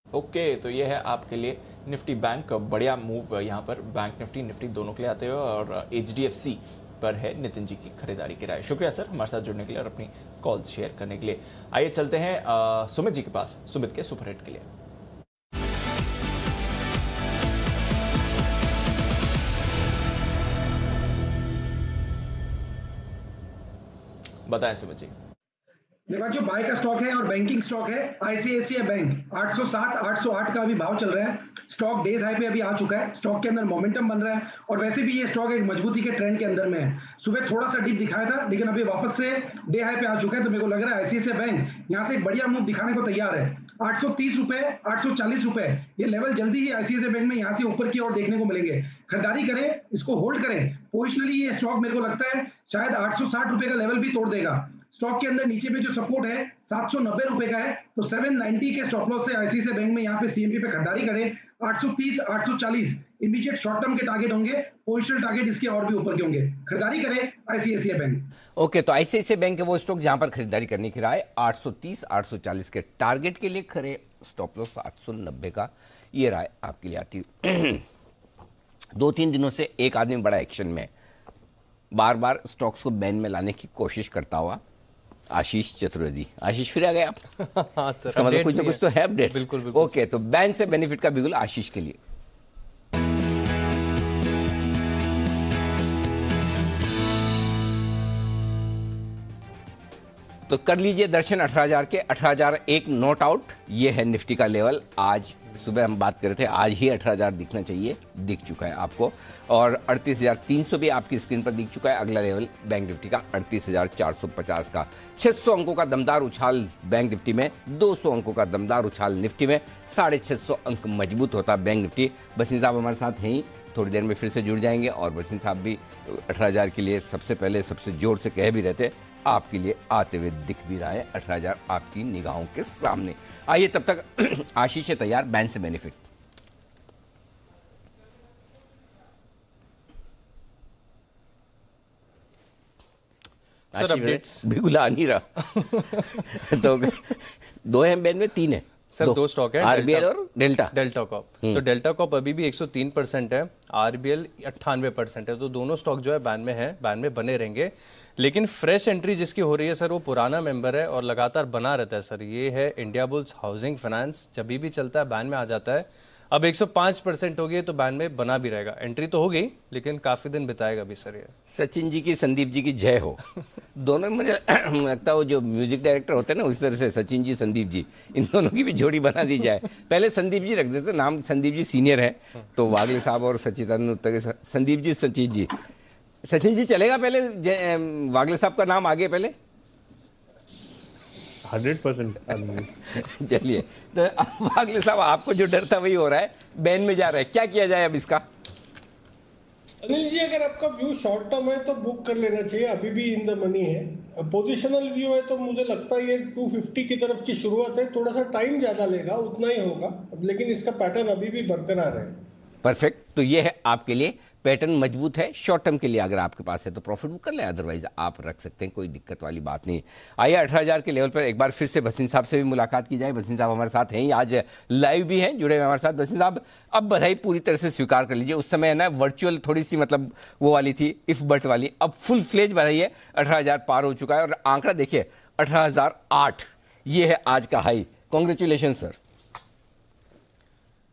ओके तो ये है आपके लिए निफ्टी बैंक, बढ़िया मूव यहाँ पर बैंक निफ्टी दोनों के लिए आते हुए, और HDFC पर है नितिन जी की खरीदारी की राय। शुक्रिया सर हमारे साथ जुड़ने के लिए और अपनी कॉल्स शेयर करने के लिए। आइए चलते हैं सुमित जी के पास, सुमित के सुपरहिट के लिए। बताएं सुमित जी। जो बाय का स्टॉक है और बैंकिंग स्टॉक है ICICI बैंक 807 808 का अभी भाव चल रहा है। स्टॉक डेज हाई पे अभी आ चुका है, स्टॉक के अंदर मोमेंटम बन रहा है और वैसे भी ये स्टॉक एक मजबूती के ट्रेंड के अंदर में है। सुबह थोड़ा सा डिप दिखाया था लेकिन अभी वापस से डे हाई पे आ चुका है, तो मेरे को लग रहा है ICICI बैंक यहाँ से एक बढ़िया मूव दिखाने को तैयार है। 830 रुपए, 840 रुपए ये लेवल जल्दी ही ICICI बैंक में यहाँ से ऊपर की ओर देखने को मिलेंगे। खरीदारी करें, इसको होल्ड करें। पोजिशनली ये स्टॉक मेरे को लगता है शायद 860 रुपए का लेवल भी तोड़ देगा। स्टॉक के अंदर नीचे में जो सपोर्ट है 790 रुपए का है, तो 790 के स्टॉप लॉस से ICICI बैंक में यहाँ पे CMP पे खरीदारी करें। 830 840 इमीडिएट शॉर्ट टर्म के टारगेट होंगे, पोजिशनल टारगेट इसके और भी ऊपर के होंगे। खरीदारी करें ICICI बैंक। ओके तो ICICI बैंक के वो स्टॉक जहां पर खरीदारी करने की राय 830 840 के टारगेट के लिए खड़े, स्टॉप लॉस 890 का, ये राय आपके लिए आती है। 2-3 दिनों से एक आदमी बड़ा एक्शन में बार बार स्टॉक्स को बैन में लाने की कोशिश करता हुआ, आशीष चतुर्वेदी। आशीष फिर आ गए आप? हाँ सर, इसका मतलब कुछ ना कुछ तो है अपडेट्स। बिल्कुल बिल्कुल। ओके तो बैन से बेनिफिट का बिगुल आशीष के लिए। तो कर लीजिए दर्शन 18,000 के। 18,001 नोट आउट, ये है निफ्टी का लेवल। आज सुबह हम बात कर रहे थे, आज ही 18,000 दिखना चाहिए, दिख चुका है आपको, और 38,300 भी आपकी स्क्रीन पर दिख चुका है। अगला लेवल बैंक निफ्टी का 38,450 का। 600 अंकों का दमदार उछाल बैंक निफ्टी में, 200 अंकों का दमदार उछाल निफ्टी में, 650 अंक मजबूत होता बैंक निफ्टी। बसिन साहब हमारे साथ हैं ही, थोड़ी देर में फिर से जुड़ जाएंगे, और बसिन साहब भी 18,000 के लिए सबसे पहले सबसे जोर से कह भी रहते, आपके लिए आते हुए दिख भी रहा है 18,000 आपकी निगाहों के सामने। आइए तब तक आशीष है तैयार बैन से बेनिफिट। सर अपडेट्स बिल्कुल आ नहीं रहा। तो 2 है बैन में, 3 है सर, 2 स्टॉक है, RBL और डेल्टा कॉप। तो डेल्टा कॉप अभी भी 103% है, RBL 98% है, तो दोनों स्टॉक जो है बैन में है, बैन में बने रहेंगे। लेकिन फ्रेश एंट्री जिसकी हो रही है सर, वो पुराना मेंबर है और लगातार बना रहता है सर, ये है इंडिया बुल्स हाउसिंग फाइनेंस। जब भी चलता है बैन में आ जाता है। अब 105% हो गई तो बैन में बना भी रहेगा। एंट्री तो हो गई लेकिन काफी दिन बिताएगा भी सर ये। सचिन जी की, संदीप जी की जय हो। दोनों मुझे लगता है वो जो म्यूजिक डायरेक्टर होते हैं ना, उस तरह से सचिन जी, संदीप जी, इन दोनों की भी जोड़ी बना दी जाए। पहले संदीप जी रख देते, नाम संदीप जी सीनियर है, तो वागले साहब और सचिदानंद, संदीप जी, सचिन जी, सचिन जी चलेगा पहले, वागले साहब का नाम आगे पहले। 100%। चलिए, तो अब अगले साहब आपको जो डर था वही हो रहा है, बैन में जा रहा है, क्या किया जाए अब इसका? अनिल जी, अगर आपका व्यू शॉर्ट टर्म है तो बुक कर लेना चाहिए, अभी भी इन द मनी है। पोजिशनल व्यू है तो मुझे लगता है ये 250 की तरफ की शुरुआत है, थोड़ा सा टाइम ज्यादा लेगा, उतना ही होगा, लेकिन इसका पैटर्न अभी भी बरकरार है। परफेक्ट, तो ये है आपके लिए पैटर्न मजबूत है शॉर्ट टर्म के लिए, अगर आपके पास है तो प्रॉफिट बुक कर लें, अदरवाइज आप रख सकते हैं, कोई दिक्कत वाली बात नहीं। आइए 18,000 के लेवल पर एक बार फिर से भसीन साहब से भी मुलाकात की जाए। भसीन साहब हमारे साथ हैं ही, आज लाइव भी हैं, जुड़े हुए हमारे साथ। भसीन साहब, अब बधाई पूरी तरह से स्वीकार कर लीजिए, उस समय है ना वर्चुअल थोड़ी सी मतलब वो वाली थी, इफ बट वाली, अब फुल फ्लेज बधाई है, 18,000 पार हो चुका है और आंकड़ा देखिए 18,008, ये है आज का हाई। Congratulation sir.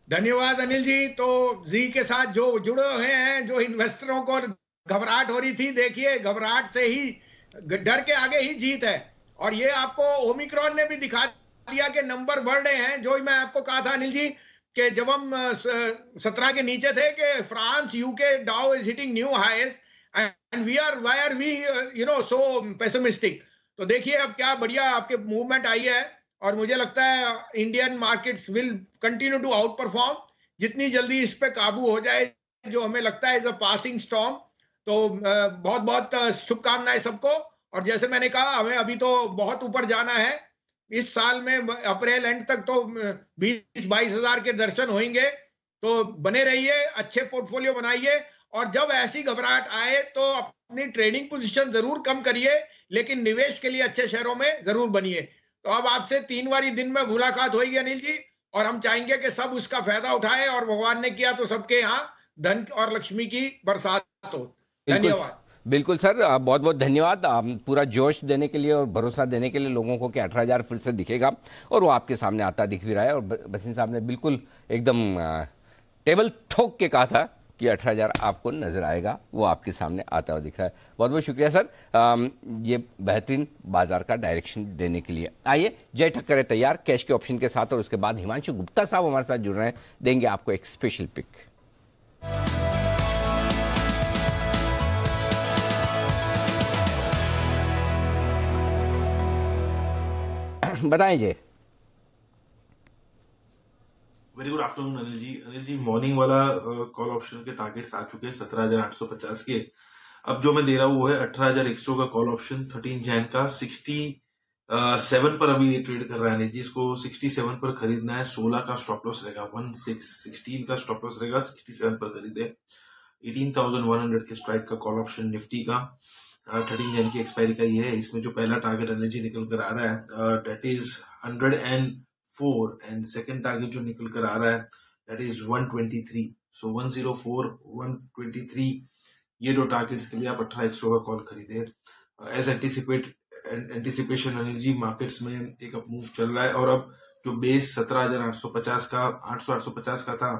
धन्यवाद अनिल जी। तो जी के साथ जो जुड़े हुए हैं, जो इन्वेस्टरों को घबराहट हो रही थी, देखिए घबराहट से ही, डर के आगे ही जीत है। और ये आपको ओमिक्रॉन ने भी दिखा दिया कि नंबर बढ़ रहे हैं। जो मैं आपको कहा था अनिल जी कि जब हम 17 के नीचे थे कि France, UK, Dow is hitting new highs and why are we so pessimistic. तो देखिए अब क्या बढ़िया आपके मूवमेंट आई है और मुझे लगता है Indian markets will continue to outperform. जितनी जल्दी इस पे काबू हो जाए, जो हमें लगता है इज अ पासिंग स्टॉर्म। तो बहुत बहुत शुभकामनाएं सबको। और जैसे मैंने कहा, हमें अभी तो बहुत ऊपर जाना है। इस साल में अप्रैल एंड तक तो 20-22 हजार के दर्शन होंगे। तो बने रहिए, अच्छे पोर्टफोलियो बनाइए और जब ऐसी घबराहट आए तो अपनी ट्रेडिंग पोजीशन जरूर कम करिए, लेकिन निवेश के लिए अच्छे शेयरों में जरूर बनिए। तो अब आपसे 3 बारी दिन में मुलाकात होगी अनिल जी, और हम चाहेंगे कि सब उसका फायदा उठाएं और भगवान ने किया तो सबके यहाँ धन और लक्ष्मी की बरसात हो। धन्यवाद। बिल्कुल सर, बहुत बहुत धन्यवाद पूरा जोश देने के लिए और भरोसा देने के लिए लोगों को कि 18,000 फिर से दिखेगा, और वो आपके सामने आता दिख भी रहा है। और भसीन साहब ने बिल्कुल एकदम टेबल ठोक के कहा था कि 18,000 आपको नजर आएगा, वो आपके सामने आता हुआ दिख रहा है। बहुत बहुत शुक्रिया सर, ये बेहतरीन बाजार का डायरेक्शन देने के लिए। आइए, जय ठक्कर है तैयार कैश के ऑप्शन के साथ, और उसके बाद हिमांशु गुप्ता साहब हमारे साथ जुड़ रहे हैं, देंगे आपको एक स्पेशल पिक। बताएं जी। वेरी गुड आफ्टरनून अनिल जी। अनिल जी, मॉर्निंग वाला कॉल ऑप्शन के टारगेट्स आ चुके हैं 17,850 के। अब जो मैं दे रहा हूँ वो है 18,100 का कॉल ऑप्शन 13 जैन का। 67 पर अभी ये ट्रेड कर रहा है अनिल जी, इसको 67 पर खरीदना है। 16 का स्टॉप लॉस रहेगा, 16 का स्टॉप लॉस रहेगा, 67 पर खरीदे। 18,100 के स्ट्राइक का कॉल ऑप्शन निफ्टी का, 13 जैन की एक्सपायरी का ये है। इसमें जो पहला टारगेट अनिल जी निकल कर आ रहा है that is 104 and second target जो निकल कर आ रहा है दैट इज 123। सो 104, 123, ये दो टारगेट्स के लिए आप 18,100 का कॉल खरीदे। As anticipation Anil ji, markets में एक अप मूव चल रहा है और अब जो बेस 17,850 का 850 का था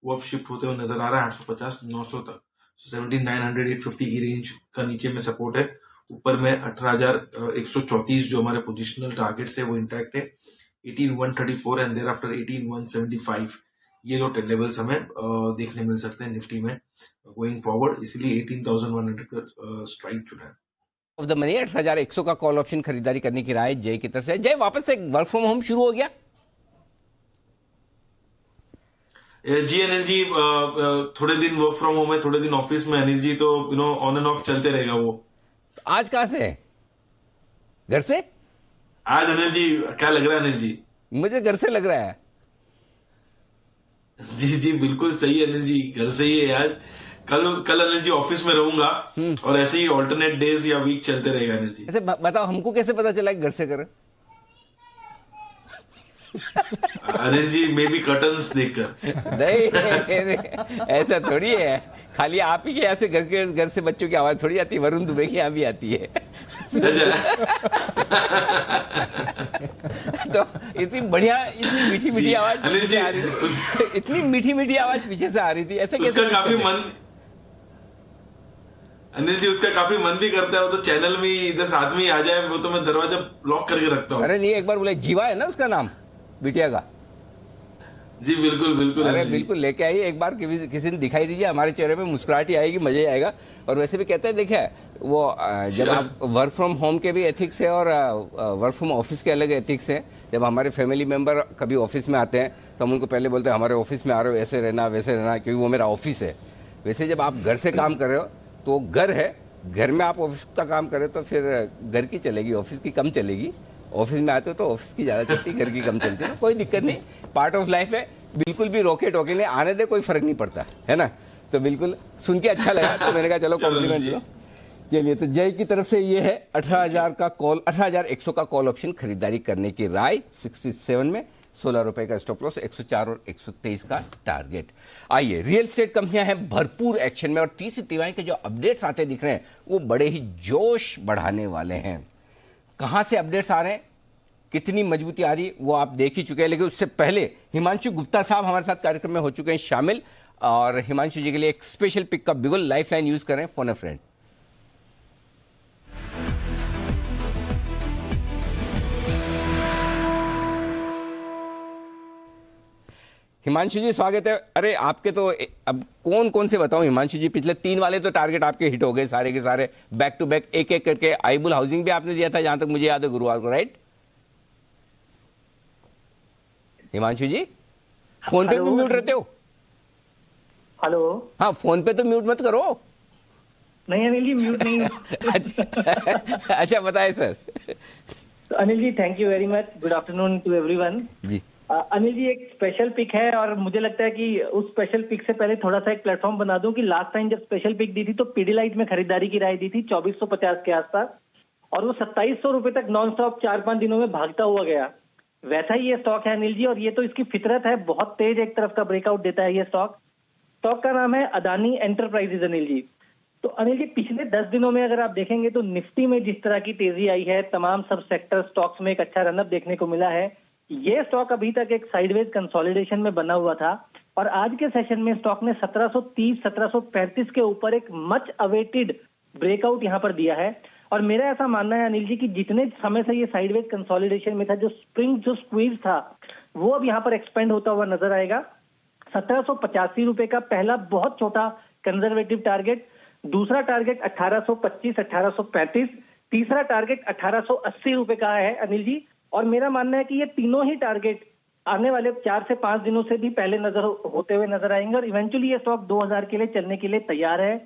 वो अब शिफ्ट होते हुए नजर आ रहा है 850-900 तक। 17,900-850 की रेंज का नीचे में सपोर्ट है, ऊपर में 18,134 जो हमारे पोजिशनल टारगेट्स है वो इंटैक्ट है। 18,134 एंड देयर आफ्टर 18,175, ये दो लेवल्स हमें देखने मिल सकते हैं निफ्टी में गोइंग फॉरवर्ड, इसलिए 18,100 का स्ट्राइक चुना है। ऑफ द मनी 18,100 का कॉल ऑप्शन खरीदारी करने की राय जय की तरफ से। जय, वापस से वर्क फ्रॉम होम शुरू हो गया? जी अनिल जी, थोड़े दिन वर्क फ्रॉम होम है, थोड़े दिन ऑफिस में अनिल जी, तो ऑन एंड ऑफ चलते रहेगा वो। आज कहां से? घर से? आज अनिल जी क्या लग रहा है अनिल जी? मुझे घर से लग रहा है। जी बिल्कुल सही अनिल जी, घर से ही है आज। कल अनिल जी ऑफिस में रहूंगा और ऐसे ही ऑल्टरनेट डेज या वीक चलते रहेगा अनिल जी। ऐसे बताओ, हमको कैसे पता चला कि घर से करें? Anil ji may be curtains देखकर। नहीं, ऐसा थोड़ी है, खाली आप ही के यहाँ से घर से बच्चों की आवाज थोड़ी आती है, वरुण दुबे की यहाँ भी आती है। तो इतनी बढ़िया, इतनी मीठी मीठी आवाज पीछे से आ रही थी, इतनी मीठी मीठी आवाज पीछे से आ रही थी, ऐसे कैसे? उसका काफी मन अनिल जी, उसका काफी मन भी करता है वो तो चैनल में इधर साथ में आ जाए, वो तो मैं दरवाजा लॉक करके रखता हूँ। अरे नहीं, एक बार बोले जीवा है ना उसका नाम, बिटिया का। जी बिल्कुल बिल्कुल। अरे बिल्कुल लेके आइए, एक बार किसी दिन दिखाई दीजिए, हमारे चेहरे पे मुस्कुराहट ही आएगी, मजा ही आएगा। और वैसे भी कहते हैं देखिए वो जब आप वर्क फ्रॉम होम के भी एथिक्स है और वर्क फ्रॉम ऑफिस के अलग एथिक्स है। जब हमारे फैमिली मेंबर कभी ऑफिस में आते हैं तो हम उनको पहले बोलते हैं हमारे ऑफिस में आ रहे हो, ऐसे रहना वैसे रहना, क्योंकि वो मेरा ऑफिस है। वैसे जब आप घर से काम कर रहे हो तो घर है, घर में आप ऑफिस का काम करें तो फिर घर की चलेगी, ऑफिस की कम चलेगी। ऑफिस में आते हो तो ऑफिस की ज़्यादा चलती, घर की कम चलती है, कोई दिक्कत नहीं, पार्ट ऑफ लाइफ है। बिल्कुल भी रोके टोके नहीं, आने दे, कोई फर्क नहीं पड़ता है ना। तो बिल्कुल सुन के अच्छा लगा, तो मैंने कहा चलो कॉम्प्लीमेंट लो। चलिए, तो जय की तरफ से ये है 18,000 का कॉल, 18,100 का कॉल ऑप्शन खरीदारी करने की राय 67 में, 16 रुपए का स्टॉप लॉस, 104 और 123 का टारगेट। आइए, रियल एस्टेट कंपनियां हैं भरपूर एक्शन में और टीसी टिवाई के जो अपडेट्स आते दिख रहे हैं वो बड़े ही जोश बढ़ाने वाले हैं। कहां से अपडेट्स आ रहे हैं, कितनी मजबूती आ रही है वो आप देख ही चुके हैं, लेकिन उससे पहले हिमांशु गुप्ता साहब हमारे साथ कार्यक्रम में हो चुके हैं शामिल, और हिमांशु जी के लिए एक स्पेशल पिक का बिगुल लाइफ लाइन यूज करें, फोन अ फ्रेंड। हिमांशु जी स्वागत है। अरे आपके तो अब कौन कौन से बताऊं हिमांशु जी, पिछले 3 वाले तो टारगेट आपके हिट हो गए सारे के सारे, बैक टू बैक, एक एक करके। आईबुल हाउसिंग भी आपने दिया था जहां तक मुझे याद है गुरुवार को, राइट हिमांशु जी? फोन पे भी म्यूट रहते हो? हेलो, हाँ फोन पे तो म्यूट मत करो। नहीं अनिल जी, म्यूट नहीं। अच्छा बताए सर। तो Anil ji thank you very much, good afternoon to everyone ji. Anil ji एक स्पेशल पिक है और मुझे लगता है कि उस स्पेशल पिक से पहले थोड़ा सा एक प्लेटफॉर्म बना दूं कि लास्ट टाइम जब स्पेशल पिक दी थी तो पीडीलाइट में खरीदारी की राय दी थी 2450 के आसपास, और वो 2700 रुपए तक नॉन स्टॉप 4-5 दिनों में भागता हुआ गया। वैसा ही ये स्टॉक है अनिल जी, और ये तो इसकी फितरत है, बहुत तेज एक तरफ का ब्रेकआउट देता है ये स्टॉक का नाम है अदानी एंटरप्राइजेज अनिल जी। तो अनिल जी पिछले 10 दिनों में अगर आप देखेंगे तो निफ्टी में जिस तरह की तेजी आई है, तमाम सब सेक्टर स्टॉक्स में एक अच्छा रनअप देखने को मिला है। ये स्टॉक अभी तक एक साइडवेज कंसोलिडेशन में बना हुआ था और आज के सेशन में स्टॉक ने 1730-1735 के ऊपर एक मच अवेटेड ब्रेकआउट यहां पर दिया है। और मेरा ऐसा मानना है अनिल जी कि जितने समय से ये साइडवेज कंसोलिडेशन में था, जो स्प्रिंग जो स्क्वीज था वो अब यहाँ पर एक्सपेंड होता हुआ नजर आएगा। 1785 रुपए का पहला बहुत छोटा कंजर्वेटिव टारगेट, दूसरा टारगेट 1825-1835, तीसरा टारगेट 1880 रुपए का है अनिल जी। और मेरा मानना है कि ये तीनों ही टारगेट आने वाले 4 से 5 दिनों से भी पहले होते हुए नजर आएंगे और इवेंचुअली ये स्टॉक 2000 के लिए चलने के लिए तैयार है।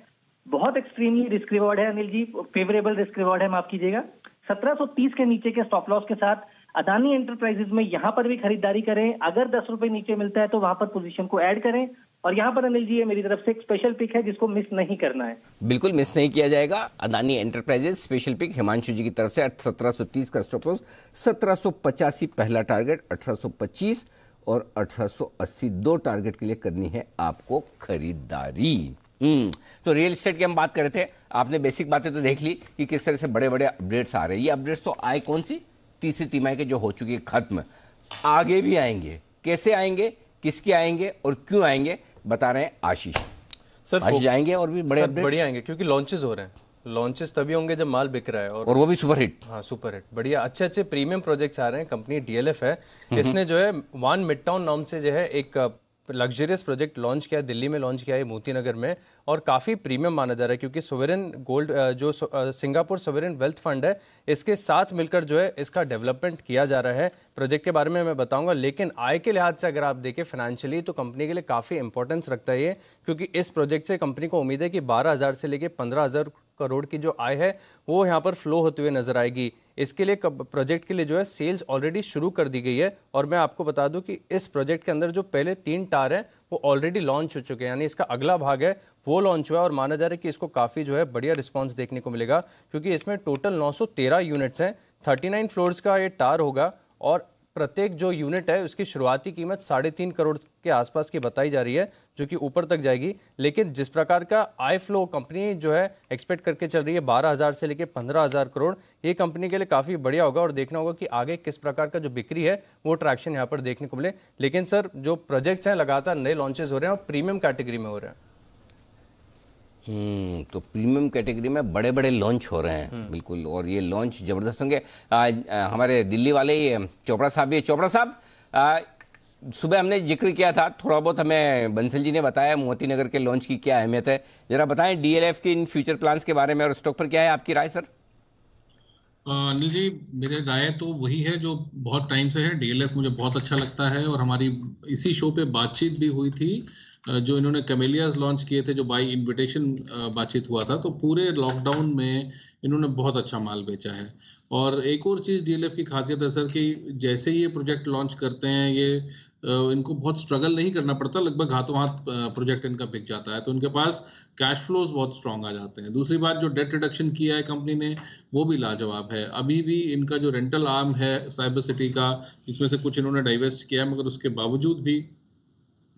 बहुत एक्सट्रीमली रिस्क रिवॉर्ड है Anil ji, favourable risk reward है, माफ कीजिएगा। 1730 के नीचे के स्टॉप लॉस के साथ अदानी एंटरप्राइजेज में यहां पर भी खरीदारी करें। अगर 10 रुपए नीचे मिलता है तो वहां पर पोजीशन को ऐड करें। और यहां पर अनिल जी ये मेरी तरफ से एक स्पेशल पिक है जिसको मिस नहीं करना है। बिल्कुल मिस नहीं किया जाएगा। अदानी एंटरप्राइजेज स्पेशल पिक हिमांशु जी की तरफ से 1730 का स्टॉप लॉस, 1785 पहला टारगेट, 1825 और 1880 दो टारगेट के लिए करनी है आपको खरीदारी। तो रियल एस्टेट की हम बात कर रहे थे, आपने बेसिक बातें तो देख ली कि किस तरह से बड़े बड़े अपडेट्स आ रहे हैं। ये अपडेट्स तो आए कौन सी, तीसरी तिमाही के जो हो चुकी है खत्म, आगे भी आएंगे। कैसे आएंगे, किसके आएंगे और क्यों आएंगे, बता रहे हैं आशीष। सर आशीष आएंगे और भी बड़े अपडेट्स बढ़िया आएंगे क्योंकि लॉन्चेस हो रहे हैं। लॉन्चेस तभी होंगे जब माल बिक रहा है और वो भी सुपर हिट। हाँ सुपर हिट, बढ़िया अच्छे अच्छे प्रीमियम प्रोजेक्ट्स आ रहे हैं। कंपनी डीएलएफ है, इसने जो है वन मिड टाउन नाम से जो है एक लग्जरियस प्रोजेक्ट लॉन्च किया है, दिल्ली में लॉन्च किया है मोती नगर में, और काफ़ी प्रीमियम माना जा रहा है क्योंकि सोवरेन गोल्ड जो सिंगापुर सोवरेन वेल्थ फंड है इसके साथ मिलकर जो है इसका डेवलपमेंट किया जा रहा है। प्रोजेक्ट के बारे में मैं बताऊंगा, लेकिन आय के लिहाज से अगर आप देखें फाइनेंशियली तो कंपनी के लिए काफ़ी इंपॉर्टेंस रखता है ये, क्योंकि इस प्रोजेक्ट से कंपनी को उम्मीद है कि 12,000 से लेकर 15,000 करोड़ की जो आय है वो यहाँ पर फ्लो होते हुए नजर आएगी। इसके लिए प्रोजेक्ट के लिए जो है सेल्स ऑलरेडी शुरू कर दी गई है। और मैं आपको बता दूं कि इस प्रोजेक्ट के अंदर जो पहले 3 टावर हैं वो ऑलरेडी लॉन्च हो चुके हैं, यानी इसका अगला भाग है वो लॉन्च हुआ है और माना जा रहा है कि इसको काफ़ी जो है बढ़िया रिस्पांस देखने को मिलेगा, क्योंकि इसमें टोटल 913 यूनिट्स हैं, 39 फ्लोर्स का ये टावर होगा और प्रत्येक जो यूनिट है उसकी शुरुआती कीमत 3.5 करोड़ के आसपास की बताई जा रही है, जो कि ऊपर तक जाएगी। लेकिन जिस प्रकार का आई फ्लो कंपनी जो है एक्सपेक्ट करके चल रही है 12,000 से लेकर 15,000 करोड़, ये कंपनी के लिए काफ़ी बढ़िया होगा और देखना होगा कि आगे किस प्रकार का जो बिक्री है वो ट्रैक्शन यहाँ पर देखने को मिले। लेकिन सर जो प्रोजेक्ट्स हैं लगातार नए लॉन्चेस हो रहे हैं और प्रीमियम कैटेगरी में हो रहे हैं। तो प्रीमियम कैटेगरी में बड़े बड़े लॉन्च हो रहे हैं बिल्कुल, और ये लॉन्च जबरदस्त होंगे। आज हमारे दिल्ली वाले चोपड़ा साहब भी, चोपड़ा साहब सुबह हमने जिक्र किया था, थोड़ा बहुत हमें बंसल जी ने बताया मोती नगर के लॉन्च की क्या अहमियत है। जरा बताएं डीएलएफ के इन फ्यूचर प्लान्स के बारे में और स्टॉक पर क्या है आपकी राय सर? अनिल जी, मेरे राय तो वही है जो बहुत टाइम से है। डीएलएफ मुझे बहुत अच्छा लगता है और हमारी इसी शो पे बातचीत भी हुई थी। जो इन्होंने कैमेलियाज लॉन्च किए थे, जो बाई इनविटेशन बातचीत हुआ था, तो पूरे लॉकडाउन में इन्होंने बहुत अच्छा माल बेचा है। और एक और चीज़ डीएलएफ की खासियत है सर कि जैसे ही ये प्रोजेक्ट लॉन्च करते हैं, ये इनको बहुत स्ट्रगल नहीं करना पड़ता, लगभग हाथों हाथ प्रोजेक्ट इनका बिक जाता है, तो इनके पास कैश फ्लोज बहुत स्ट्रांग आ जाते हैं। दूसरी बात, जो डेट रिडक्शन किया है कंपनी ने, वो भी लाजवाब है। अभी भी इनका जो रेंटल आर्म है साइबर सिटी का, जिसमें से कुछ इन्होंने डाइवेस्ट किया है, मगर उसके बावजूद भी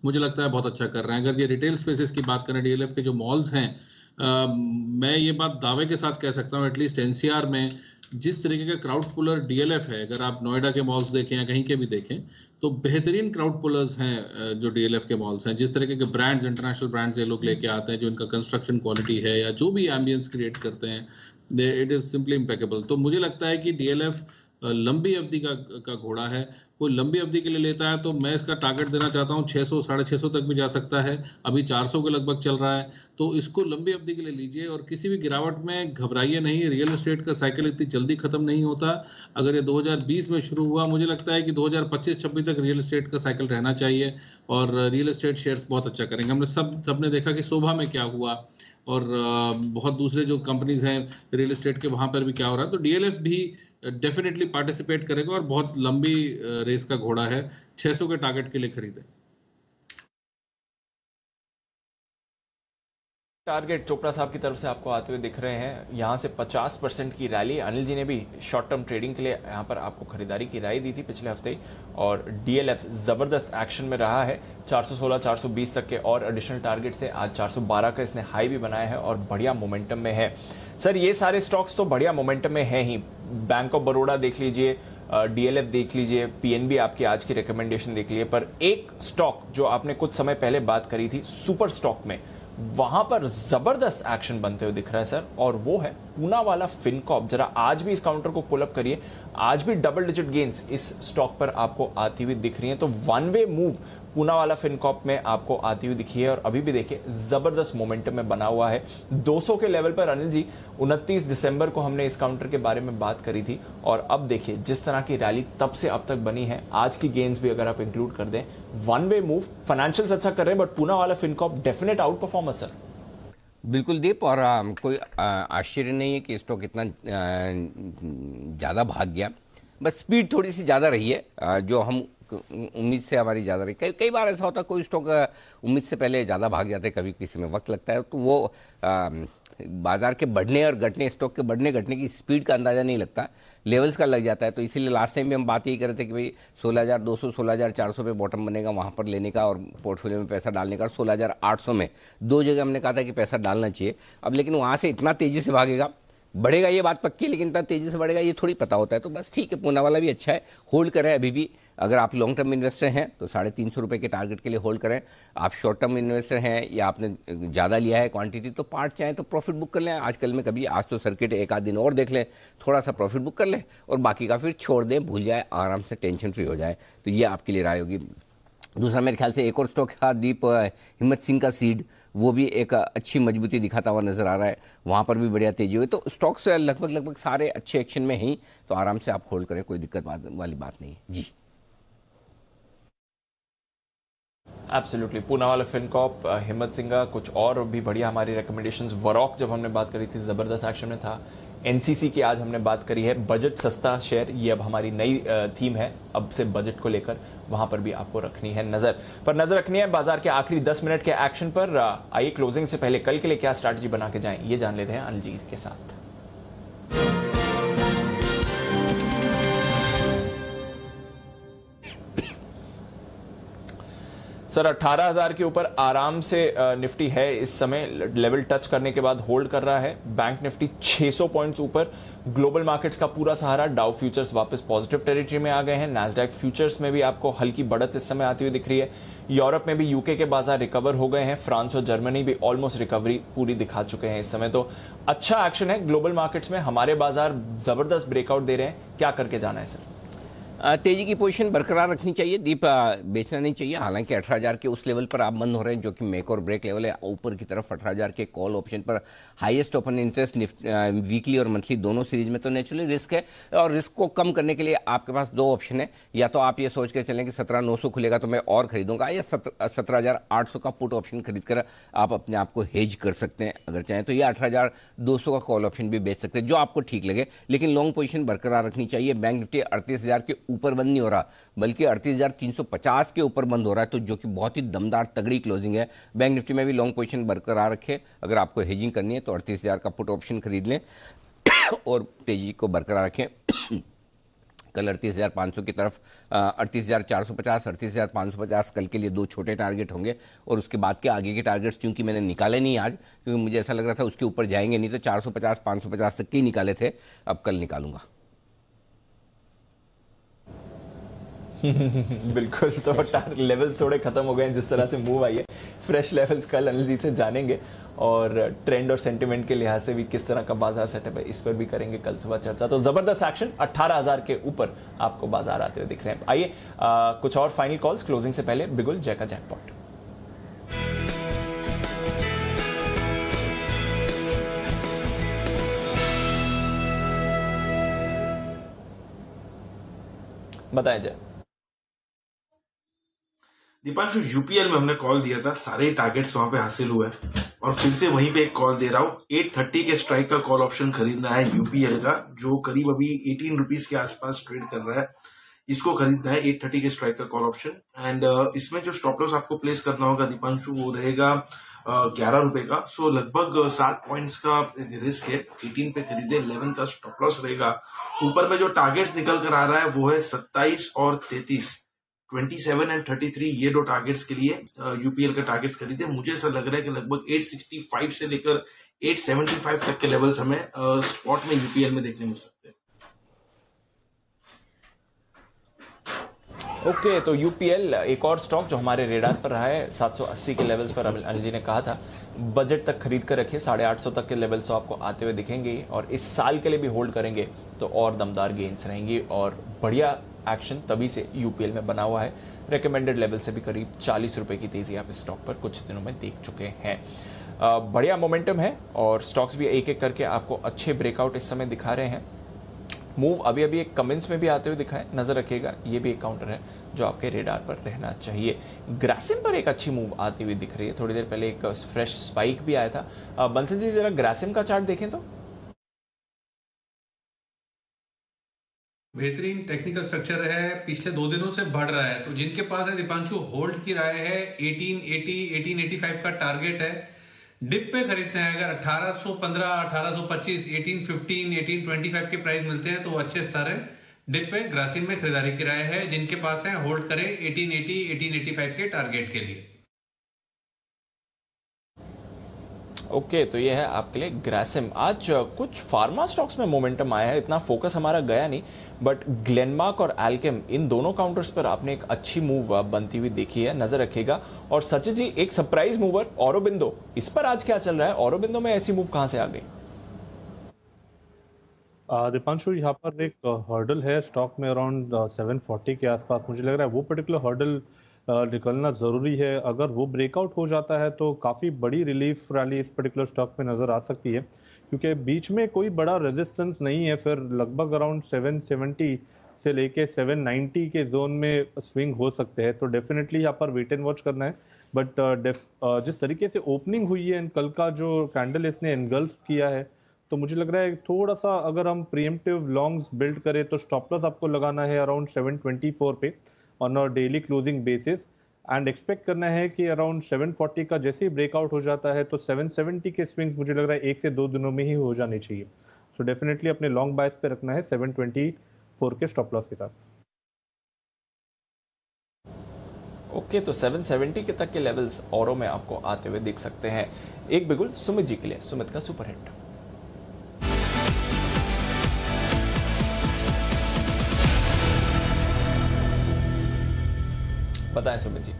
मुझे लगता है बहुत अच्छा कर रहे हैं। अगर ये रिटेल स्पेसेस की बात करें, डीएलएफ के जो मॉल्स हैं, मैं ये बात दावे के साथ कह सकता हूँ, एटलीस्ट एनसीआर में जिस तरीके का क्राउड पुलर डीएलएफ है, अगर आप नोएडा के मॉल्स देखें या कहीं के भी देखें, तो बेहतरीन क्राउड पुलर्स हैं जो डीएलएफ के मॉल्स हैं। जिस तरीके के ब्रांड्स, इंटरनेशनल ब्रांड्स ये लोग लेके आते हैं, जो इनका कंस्ट्रक्शन क्वालिटी है या जो भी एम्बियंस क्रिएट करते हैं, इट इज सिंपली इम्पेकेबल। तो मुझे लगता है कि डीएलएफ लंबी अवधि का घोड़ा है। कोई लंबी अवधि के लिए लेता है तो मैं इसका टारगेट देना चाहता हूँ 600 650 तक भी जा सकता है। अभी 400 के लगभग चल रहा है, तो इसको लंबी अवधि के लिए लीजिए और किसी भी गिरावट में घबराइए नहीं। रियल एस्टेट का साइकिल इतनी जल्दी खत्म नहीं होता। अगर ये 2020 में शुरू हुआ, मुझे लगता है कि 2025-26 तक रियल एस्टेट का साइकिल रहना चाहिए और रियल एस्टेट शेयर्स बहुत अच्छा करेंगे। हमने सबने देखा कि शोभा में क्या हुआ और बहुत दूसरे जो कंपनीज हैं रियल एस्टेट के, वहां पर भी क्या हो रहा है। तो डीएलएफ भी डेफिनेटली पार्टिसिपेट करेगा और बहुत लंबी रेस का घोड़ा है। 600 के टारगेट के लिए खरीदे। टारगेट चोपड़ा साहब की तरफ से आपको आते हुए दिख रहे हैं। यहां से 50% की रैली। अनिल जी ने भी शॉर्ट टर्म ट्रेडिंग के लिए यहां पर आपको खरीदारी की राय दी थी पिछले हफ्ते ही, और डीएलएफ जबरदस्त एक्शन में रहा है। 416 420 तक के और एडिशनल टारगेट से आज 412 का इसने हाई भी बनाया है और बढ़िया मोमेंटम में है। सर, ये सारे स्टॉक्स तो बढ़िया मोमेंटम में है ही। बैंक ऑफ बड़ौदा देख लीजिए, डीएलएफ देख लीजिए, पीएनबी आपकी आज की रिकमेंडेशन देख लीजिए, पर एक स्टॉक जो आपने कुछ समय पहले बात करी थी सुपर स्टॉक में, वहां पर जबरदस्त एक्शन बनते हुए दिख रहा है सर, और वो है पूना वाला फिनकॉर्प। जरा आज भी इस काउंटर को पुल अप करिए, आज भी डबल डिजिट गेन्स इस स्टॉक पर आपको आती हुई दिख रही है। तो वन वे मूव पूना वाला फिनकॉर्प में आपको आती हुई दिखी है और अभी भी देखिए जबरदस्त मोमेंटम में बना हुआ है 200 के लेवल पर। अनिल जी, 29 दिसंबर को हमने इस काउंटर के बारे में बात करी थी और अब देखिए जिस तरह की रैली तब से अब तक बनी है, आज की गेन्स भी अगर आप इंक्लूड कर दें, वन वे मूव। फाइनेंशियल्स अच्छा कर रहे हैं, बट पूना वाला Fincorp definite out performer sir. बिल्कुल दीप, और कोई आश्चर्य नहीं है कि स्टॉक इतना ज़्यादा भाग गया। बस स्पीड थोड़ी सी ज़्यादा रही है, जो हम उम्मीद से हमारी ज़्यादा रही। कई बार ऐसा होता है कोई स्टॉक उम्मीद से पहले ज़्यादा भाग जाते हैं, कभी किसी में वक्त लगता है, तो वो बाजार के बढ़ने और घटने, स्टॉक के बढ़ने घटने की स्पीड का अंदाज़ा नहीं लगता, लेवल्स का लग जाता है। तो इसीलिए लास्ट टाइम भी हम बात यही कर रहे थे कि भाई 16,200 16,400 पे बॉटम बनेगा, वहाँ पर लेने का और पोर्टफोलियो में पैसा डालने का। 16,800 में दो जगह हमने कहा था कि पैसा डालना चाहिए। अब लेकिन वहाँ से इतना तेज़ी से भागेगा, बढ़ेगा ये बात पक्की, लेकिन इतना तेज़ी से बढ़ेगा ये थोड़ी पता होता है। तो बस ठीक है, पूना वाला भी अच्छा है, होल्ड करें अभी भी। अगर आप लॉन्ग टर्म इन्वेस्टर हैं तो 350 रुपये के टारगेट के लिए होल्ड करें। आप शॉर्ट टर्म इन्वेस्टर हैं या आपने ज़्यादा लिया है क्वांटिटी, तो पार्ट चाहें तो प्रॉफिट बुक कर लें आजकल में। कभी आज तो सर्किट एक आध दिन और देख लें, थोड़ा सा प्रॉफिट बुक कर लें और बाकी का फिर छोड़ दें, भूल जाए, आराम से टेंशन फ्री हो जाए। तो ये आपके लिए राय होगी। दूसरा मेरे ख्याल से एक और स्टॉक था दीप, हिम्मत सिंह का सीड, वो भी एक अच्छी मजबूती दिखाता हुआ नजर आ रहा है, वहाँ पर भी बढ़िया तेजी हुई। तो स्टॉक्स लगभग सारे अच्छे एक्शन में ही, तो आराम से आप होल्ड करें, कोई दिक्कत वाली बात नहीं है जी। एब्सोल्युटली, पूना वाला फिनकॉर्प, हिम्मत सिंह का, कुछ और भी बढ़िया हमारी रिकमेंडेशंस। वरॉक जब हमने बात करी थी जबरदस्त एक्शन में था। एनसीसी की आज हमने बात करी है। बजट सस्ता शेयर, ये अब हमारी नई थीम है, अब से बजट को लेकर वहां पर भी आपको रखनी है नजर रखनी है। बाजार के आखिरी 10 मिनट के एक्शन पर आइए क्लोजिंग से पहले कल के लिए क्या स्ट्रैटेजी बना के जाएं, ये जान लेते हैं अनिल जी के साथ। सर, 18,000 के ऊपर आराम से निफ्टी है इस समय, लेवल टच करने के बाद होल्ड कर रहा है। बैंक निफ्टी 600 पॉइंट्स ऊपर। ग्लोबल मार्केट्स का पूरा सहारा, डाउ फ्यूचर्स वापस पॉजिटिव टेरिटरी में आ गए हैं। नैस्डैक फ्यूचर्स में भी आपको हल्की बढ़त इस समय आती हुई दिख रही है। यूरोप में भी यूके के बाजार रिकवर हो गए हैं। फ्रांस और जर्मनी भी ऑलमोस्ट रिकवरी पूरी दिखा चुके हैं इस समय। तो अच्छा एक्शन है ग्लोबल मार्केट्स में। हमारे बाजार जबरदस्त ब्रेकआउट दे रहे हैं, क्या करके जाना है सर? तेजी की पोजीशन बरकरार रखनी चाहिए, दीप बेचना नहीं चाहिए। हालांकि 18,000 के उस लेवल पर आप बंद हो रहे हैं जो कि मेक और ब्रेक लेवल है। ऊपर की तरफ 18,000 के कॉल ऑप्शन पर हाईएस्ट ओपन इंटरेस्ट वीकली और मंथली दोनों सीरीज में तो नेचुरली रिस्क है, और रिस्क को कम करने के लिए आपके पास दो ऑप्शन है। या तो आप ये सोच के चलें कि 17,900 खुलेगा तो मैं और खरीदूंगा, या 17,800 का पुट ऑप्शन खरीद कर आप अपने आप को हेज कर सकते हैं अगर चाहें तो। ये 18,200 का कॉल ऑप्शन भी बेच सकते हैं, जो आपको ठीक लगे, लेकिन लॉन्ग पोजीशन बरकरार रखनी चाहिए। बैंक निफ्टी 38,000 के ऊपर बंद नहीं हो रहा, बल्कि 38,350 के ऊपर बंद हो रहा है, तो जो कि बहुत ही दमदार तगड़ी क्लोजिंग है। बैंक निफ्टी में भी लॉन्ग पोजीशन बरकरार रखें। अगर आपको हेजिंग करनी है तो 38,000 का पुट ऑप्शन खरीद लें और तेजी को बरकरार रखें। कल 38,500 की तरफ 38,450, 38,550 कल के लिए दो छोटे टारगेट होंगे, और उसके बाद के आगे के टारगेट्स चूंकि मैंने निकाले नहीं आज, क्योंकि मुझे ऐसा लग रहा था उसके ऊपर जाएंगे नहीं, तो 450, 550 तक के ही निकाले थे, अब कल निकालूंगा। बिल्कुल, तो लेवल्स थोड़े खत्म हो गए हैं जिस तरह से मूव आई है। फ्रेश लेवल्स कल अनिल जी से जानेंगे, और ट्रेंड और सेंटिमेंट के लिहाज से भी किस तरह का बाजार सेटअप है इस पर भी करेंगे कल सुबह चर्चा। तो जबरदस्त एक्शन, 18,000 के ऊपर आपको बाजार आते हुए दिख रहे हैं। आइए कुछ और फाइनल कॉल्स क्लोजिंग से पहले। बिगुल जय का जैकपॉट। बताएं जय। दीपांशु, यूपीएल में हमने कॉल दिया था, सारे टारगेट्स वहां पे हासिल हुए, और फिर से वहीं पे एक कॉल दे रहा हूं। 830 के स्ट्राइक का कॉल ऑप्शन खरीदना है यूपीएल का, जो करीब अभी 18 रुपीज के आसपास ट्रेड कर रहा है। इसको खरीदना है 830 के स्ट्राइक का कॉल ऑप्शन। एंड इसमें जो स्टॉप लॉस आपको प्लेस करना होगा दीपांशु, वो रहेगा 11 रुपए का। सो लगभग 7 पॉइंट्स का रिस्क है। 18 पे खरीदे, 11 का स्टॉप लॉस रहेगा। ऊपर में जो टारगेट्स निकल कर आ रहा है वो है 27 और 33, 27 एंड 33, ये दो टारगेट्स के लिए यूपीएल का टारगेट्स खरीदे। मुझे ऐसा लग रहा है कि लगभग 865 से लेकर 875 तक के लेवल्स हमें स्पॉट में यूपीएल में देखने मिल सकते हैं। ओके, तो यूपीएल एक और स्टॉक जो हमारे रेडार पर रहा है। 780 के लेवल्स पर अनिल जी ने कहा था बजट तक खरीद कर रखिए, 850 तक के लेवल्स तो आपको आते हुए दिखेंगे, और इस साल के लिए भी होल्ड करेंगे तो और दमदार गेन्स रहेंगी, और बढ़िया एक्शन तभी से यूपीएल में बना हुआ है। रिकमेंडेड लेवल से भी करीब 40 रुपए की तेजी आप इस स्टॉक पर कुछ दिनों में देख चुके हैं। बढ़िया मोमेंटम है, और स्टॉक्स भी एक एक करके आपको अच्छे ब्रेकआउट इस समय दिखा रहे हैं। मूव अभी अभी एक कमेंट्स में भी आते हुए दिखा है, नजर रखिएगा, ये भी एक काउंटर है जो आपके रेडार पर रहना चाहिए। ग्रासिम पर एक अच्छी मूव आती हुई दिख रही है, थोड़ी देर पहले एक फ्रेश स्पाइक भी आया था। बंसल जी जरा ग्रासिम का चार्ट देखें तो। बेहतरीन टेक्निकल स्ट्रक्चर है, पिछले 2 दिनों से बढ़ रहा है। तो जिनके पास है दीपांशु, होल्ड की राय है। 1880, 1885 का टारगेट है। डिप पे खरीदते हैं अगर 1815, 1825, 1815, 1825 के प्राइस मिलते हैं तो वो अच्छे स्तर है। डिप पे ग्रासिम में खरीदारी की राय है। जिनके पास है होल्ड करें 1880, 1885 के टारगेट के लिए। ओके, तो ये है आपके लिए ग्रासिम। आज कुछ फार्मा स्टॉक्स में मोमेंटम आया है, इतना फोकस हमारा गया नहीं, बट ग्लेनमार्क और एल्केम, इन दोनों काउंटर्स पर आपने एक अच्छी मूव बनती हुई देखी है, नजर रखिएगा। और सचिन जी, एक सरप्राइज मूवर औरोबिंदो, इस पर आज क्या चल रहा है? औरोबिंदो में ऐसी मूव कहां से आ गई? दीपांशु, यहाँ पर एक हर्डल है स्टॉक में अराउंड 740 के आसपास। मुझे लग रहा है वो पर्टिकुलर हर्डल निकलना ज़रूरी है। अगर वो ब्रेकआउट हो जाता है तो काफ़ी बड़ी रिलीफ रैली इस पर्टिकुलर स्टॉक में नज़र आ सकती है, क्योंकि बीच में कोई बड़ा रेजिस्टेंस नहीं है। फिर लगभग अराउंड 770 से लेके 790 के जोन में स्विंग हो सकते हैं, तो डेफिनेटली यहाँ पर वेट एंड वॉच करना है। बट जिस तरीके से ओपनिंग हुई है, कल का जो कैंडल इसने एनगल्फ किया है, तो मुझे लग रहा है थोड़ा सा अगर हम प्रीएम्प्टिव लॉन्ग्स बिल्ड करें तो स्टॉप लॉस आपको लगाना है अराउंड 724 पे on a daily closing basis, and expect करना है कि अराउंड 740 का जैसे ही ब्रेकआउट हो जाता है तो 770 के स्विंग्स मुझे लग रहा है 1 से 2 दिनों में ही हो जाने चाहिए। सो डेफिनेटली अपने लॉन्ग बायस पे रखना है 724 के स्टॉप लॉस के साथ। ओके, तो 770 के तक के लेवल्स औरों में आपको आते हुए दिख सकते हैं। एक बिगुल सुमित जी के लिए, सुमित का सुपर हिट। बताएं सुमित जी।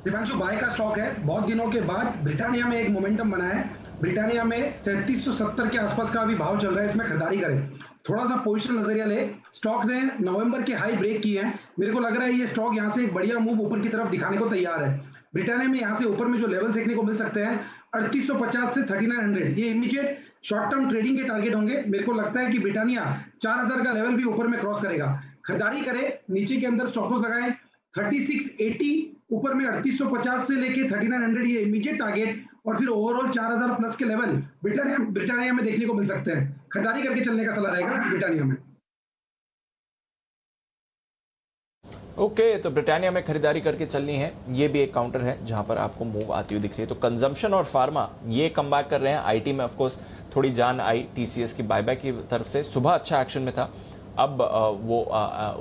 दीपांशु, बाय का स्टॉक है। बहुत दिनों के बाद ब्रिटानिया में एक मोमेंटम बना है। ब्रिटानिया में 3770 के आसपास का अभी भाव चल रहा है, इसमें खरीदारी करें। थोड़ा सा पोजिशन नजरिया ले, स्टॉक ने नवंबर के हाई ब्रेक किए हैं, मेरे को लग रहा है ये स्टॉक यहाँ से एक बढ़िया मूव ऊपर की तरफ दिखाने को तैयार है। ब्रिटानिया में यहाँ से ऊपर में जो लेवल देखने को मिल सकते हैं 3850 से 3900, ये इमीडिएट शॉर्ट टर्म ट्रेडिंग के टारगेट होंगे। मेरे को लगता है कि ब्रिटानिया 4000 का लेवल भी ऊपर में क्रॉस करेगा। खरीदारी करें, नीचे के अंदर स्टॉप लॉस लगाएं 3680, ऊपर में 3850 से लेके 3900 ये इमीडिएट टारगेट, और फिर ओवरऑल 4000 प्लस के लेवल ब्रिटानिया में देखने को मिल सकते हैं। खरीदारी करके चलने का सलाह रहेगा ब्रिटानिया में। ओके, तो ब्रिटानिया में खरीदारी करके चलनी है। ये भी एक काउंटर है जहां पर आपको मूव आती हुई दिख रही है। तो कंजम्पशन और फार्मा ये कम बैक कर रहे हैं। आईटी में ऑफकोर्स थोड़ी जान आई टीसीएस की बायबैक की तरफ से, सुबह अच्छा एक्शन में था, अब वो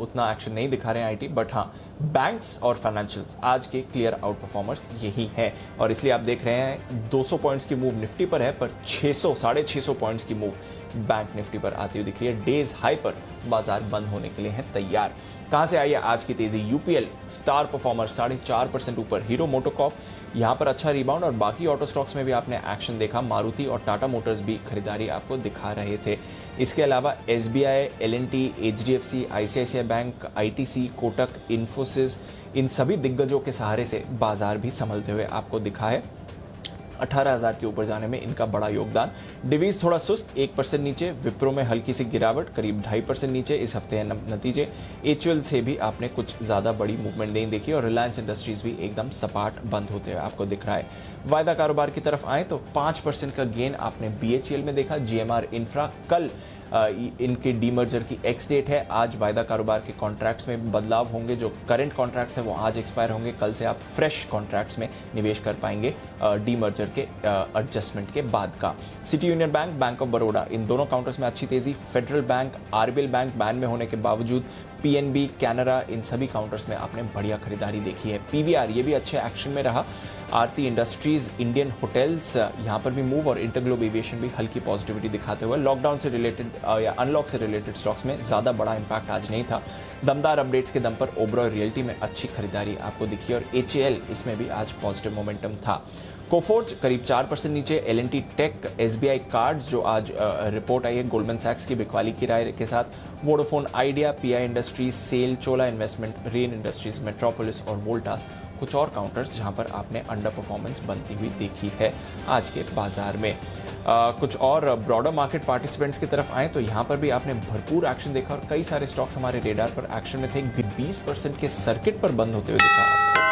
उतना एक्शन नहीं दिखा रहे हैं आईटी, बट हाँ बैंक्स और फाइनेंशियल्स आज के क्लियर आउट परफॉर्मर्स यही हैं, और इसलिए आप देख रहे हैं 200 पॉइंट्स की मूव निफ्टी पर है, पर 600-650 पॉइंट्स की मूव बैंक निफ्टी पर आती हुई दिख रही है। डेज हाई पर बाजार बंद होने के लिए है तैयार। कहां से आई है आज की तेजी? यूपीएल स्टार परफॉर्मर 4.5% ऊपर, हीरो मोटोकॉर्प यहां पर अच्छा रिबाउंड, और बाकी ऑटो स्टॉक्स में भी आपने एक्शन देखा। मारुति और टाटा मोटर्स भी खरीदारी आपको दिखा रहे थे। इसके अलावा SBI, LNT, HDFC, ICICI Bank, ITC, Kotak, Infosys, इन सभी दिग्गजों के सहारे से बाजार भी संभलते हुए आपको दिखा है। 18,000 के ऊपर जाने में इनका बड़ा योगदान। डिवीज थोड़ा सुस्त 1% नीचे, विप्रो में हल्की सी गिरावट करीब 2.5% नीचे इस हफ्ते है नतीजे। एचयूएल से भी आपने कुछ ज्यादा बड़ी मूवमेंट नहीं देखी, और रिलायंस इंडस्ट्रीज भी एकदम सपाट बंद होते हुए आपको दिख रहा है। वायदा कारोबार की तरफ आए तो 5% का गेन आपने बीएचईएल में देखा। जीएमआर इंफ्रा कल इनके डीमर्जर की एक्स डेट है, आज वायदा कारोबार के कॉन्ट्रैक्ट्स में बदलाव होंगे। जो करंट कॉन्ट्रैक्ट्स हैं वो आज एक्सपायर होंगे, कल से आप फ्रेश कॉन्ट्रैक्ट्स में निवेश कर पाएंगे डीमर्जर के एडजस्टमेंट के बाद का। सिटी यूनियन बैंक, बैंक ऑफ बड़ौदा, इन दोनों काउंटर्स में अच्छी तेजी। फेडरल बैंक, आरबीएल बैंक बैन में होने के बावजूद, पीएनबी, कैनरा, इन सभी काउंटर्स में आपने बढ़िया खरीदारी देखी है। पीवीआर ये भी अच्छे एक्शन में रहा। आरती इंडस्ट्रीज, इंडियन होटल्स यहाँ पर भी मूव, और इंटरग्लोब एविएशन भी हल्की पॉजिटिविटी दिखाते हुए। लॉकडाउन से रिलेटेड या अनलॉक से रिलेटेड स्टॉक्स में ज्यादा बड़ा इंपैक्ट आज नहीं था। दमदार अपडेट्स के दम पर ओबरॉय रियल्टी में अच्छी खरीदारी आपको दिखी, और एचएएल इसमें भी आज पॉजिटिव मोमेंटम था। कोफोर्ज करीब 4% नीचे। एलएनटी टेक, एसबीआई कार्ड्स जो आज रिपोर्ट आई है गोल्डमैन सैक्स की बिकवाली की राय के साथ, Vodafone Idea, PI Industries, SAIL, Chola Investment, Rain Industries, Metropolis और वोल्टास कुछ और काउंटर्स जहां पर आपने अंडर परफॉर्मेंस बनती हुई देखी है आज के बाजार में। कुछ और ब्रॉडर मार्केट पार्टिसिपेंट्स की तरफ आए तो यहां पर भी आपने भरपूर एक्शन देखा, और कई सारे स्टॉक्स हमारे रेडार पर एक्शन में थे। 20% के सर्किट पर बंद होते हुए दिखा आपको।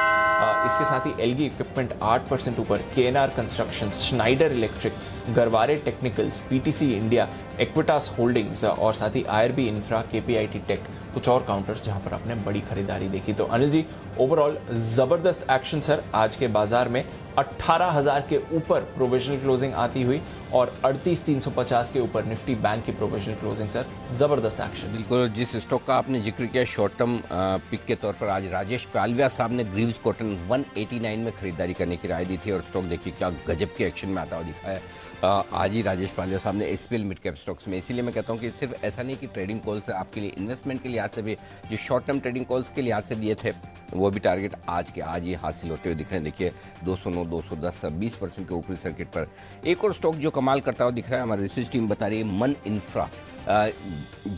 इसके साथ ही एलगी इक्विपमेंट 8% ऊपर, KNR construction, Snyder electric, Garware technicals, PTC India, Equitas holdings और साथ ही आईआरबी इंफ्रा, केपीआईटी टेक कुछ और काउंटर्स जहां पर आपने बड़ी खरीदारी देखी। तो अनिल जी, ओवरऑल जबरदस्त एक्शन सर आज के बाजार में। 18,000 के ऊपर प्रोविजनल क्लोजिंग आती हुई, और 38,350 के ऊपर निफ्टी बैंक की प्रोविजनल क्लोजिंग सर, जबरदस्त एक्शन। बिल्कुल, जिस स्टॉक का आपने जिक्र किया शॉर्ट टर्म पिक के तौर पर, आज राजेश पालविया साहब ने ग्रीव्स कॉटन 189 में खरीदारी करने की राय दी थी, और स्टॉक देखिए क्या गजब के एक्शन में आता हुआ दिखा है आज ही राजेश पालविया साहब ने एसपीएल मिड कैप स्टॉक्स में। इसीलिए मैं कहता हूं कि सिर्फ ऐसा नहीं कि ट्रेडिंग कॉल्स आपके लिए इन्वेस्टमेंट के लिहाज से भी, जो शॉर्ट टर्म ट्रेडिंग कॉल्स के लिहाज से दिए थे वो भी टारगेट आज ही हासिल होते हुए दिख रहे हैं। देखिए 209, 210, 20% के ऊपरी सर्किट पर। एक और स्टॉक जो कमाल करता हुआ दिख रहा है, हमारी रिसर्च टीम बता रही है, मन इंफ्रा।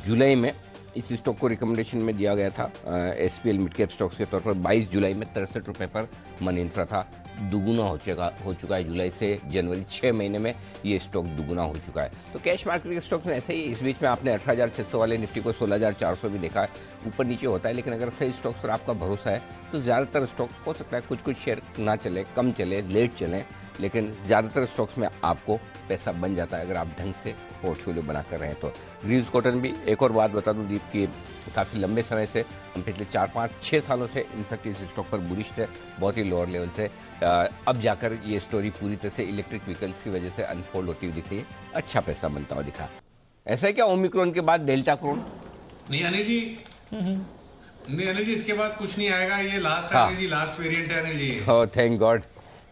जुलाई में इस स्टॉक को रिकमेंडेशन में दिया गया था एसपीएल मिड कैप स्टॉक्स के तौर पर। 22 जुलाई में 63 रुपये पर मन इंफ्रा था, दुगुना हो चुका है जुलाई से जनवरी, 6 महीने में ये स्टॉक दुगुना हो चुका है। तो कैश मार्केट के स्टॉक्स में ऐसे ही, इस बीच में आपने 18,600 वाले निफ्टी को 16,400 भी देखा है, ऊपर नीचे होता है। लेकिन अगर सही स्टॉक्स पर आपका भरोसा है तो ज़्यादातर स्टॉक्स हो सकता है कुछ शेयर ना चले, कम चले, लेट चलें, लेकिन ज़्यादातर स्टॉक्स में आपको पैसा बन जाता है अगर आप ढंग से पोर्टफोलियो बनाकर रहें तो। ग्रीव्स कॉटन भी, एक और बात बता दूं दीप की, काफ़ी लंबे समय से, हम पिछले 4, 5, 6 सालों से इनफैक्ट इस स्टॉक पर बुलिश थे, बहुत ही लोअर लेवल से। अब जाकर ये स्टोरी पूरी तरह से इलेक्ट्रिक व्हीकल्स की वजह से अनफोल्ड होती हुई दिख रही है, अच्छा पैसा बनता हुआ दिखा। ऐसा है क्या ओमिक्रॉन के बाद डेल्टा क्रोन? नहीं अनिल जी, नहीं अनिल जी, इसके बाद कुछ नहीं आएगा, ये लास्ट है अनिल जी, लास्ट वेरिएंट है Anil ji. Oh thank God,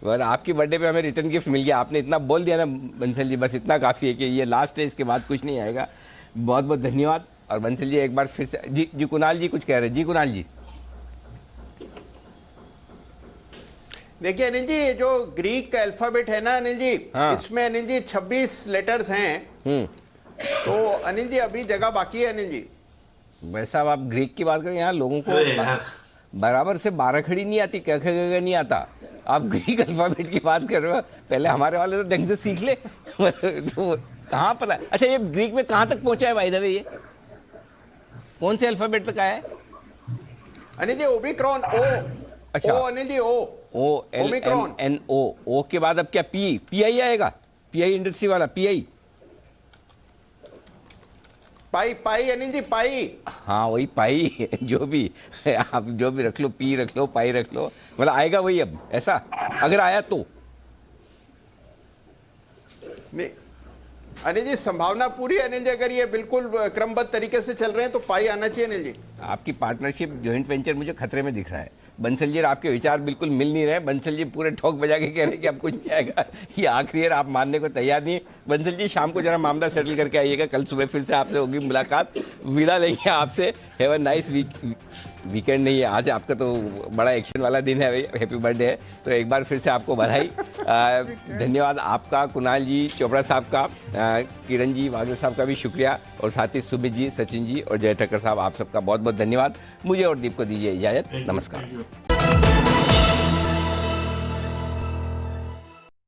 आपकी बर्थडे पे हमें रिटर्न गिफ्ट मिल गया, आपने इतना बोल दिया ना बंसल जी, बस इतना काफ़ी है कि ये लास्ट है, इसके बाद कुछ नहीं आएगा। बहुत बहुत धन्यवाद। और बंसल जी एक बार फिर से, जी कुणाल जी कुछ कह रहे हैं। जी कुणाल जी, देखिए अनिल जी, ये जो ग्रीक अल्फाबेट है ना अनिल जी, हाँ। इसमें अनिल जी 26 लेटर्स हैं, तो अनिल जी अभी जगह बाकी है अनिल जी। भाई साहब आप ग्रीक की बात करें, यहाँ लोगों को बराबर से 12 खड़ी नहीं आती, क्या नहीं आता। आप ग्रीक अल्फाबेट की बात कर रहे हो, पहले हमारे वाले तो ढंग से सीख ले। तो कहाँ पता। अच्छा ये ग्रीक में कहाँ तक पहुंचा है बाय द वे, ये कौन से अल्फाबेट तक आया है अनिल जी? ओमिक्रॉन ओ। अच्छा ओ Anil ji O L N O के बाद अब क्या पी आई आएगा? पीआई इंडस्ट्री वाला पीआई पाई अनिल जी पाई। हाँ वही पाई, जो भी आप जो भी रख लो, पी रख लो, पाई रख लो, मतलब आएगा वही अब, ऐसा अगर आया तो। नहीं अनिल जी संभावना पूरी है अनिल जी, अगर ये बिल्कुल क्रमबद्ध तरीके से चल रहे हैं तो पाई आना चाहिए अनिल जी। आपकी पार्टनरशिप जॉइंट वेंचर मुझे खतरे में दिख रहा है बंसल जी, आपके विचार बिल्कुल मिल नहीं रहे। बंसल जी पूरे ठोक बजा के कह रहे हैं कि अब कुछ नहीं आएगा, ये आखिरी है, आप मानने को तैयार नहीं। बंसल जी शाम को जरा मामला सेटल करके आइएगा, कल सुबह फिर से आपसे होगी मुलाकात। विदा लेंगे आपसे। Have a nice weekend. नहीं है आज आपका तो बड़ा एक्शन वाला दिन है, हैप्पी बर्थडे है, तो एक बार फिर से आपको बधाई। धन्यवाद आपका, कुणाल जी, चोपड़ा साहब का, किरण जी, वागले साहब का भी शुक्रिया, और साथ ही सुमित जी, सचिन जी और जय ठक्कर साहब, आप सबका बहुत बहुत धन्यवाद। मुझे और दीप को दीजिए इजाजत। नमस्कार।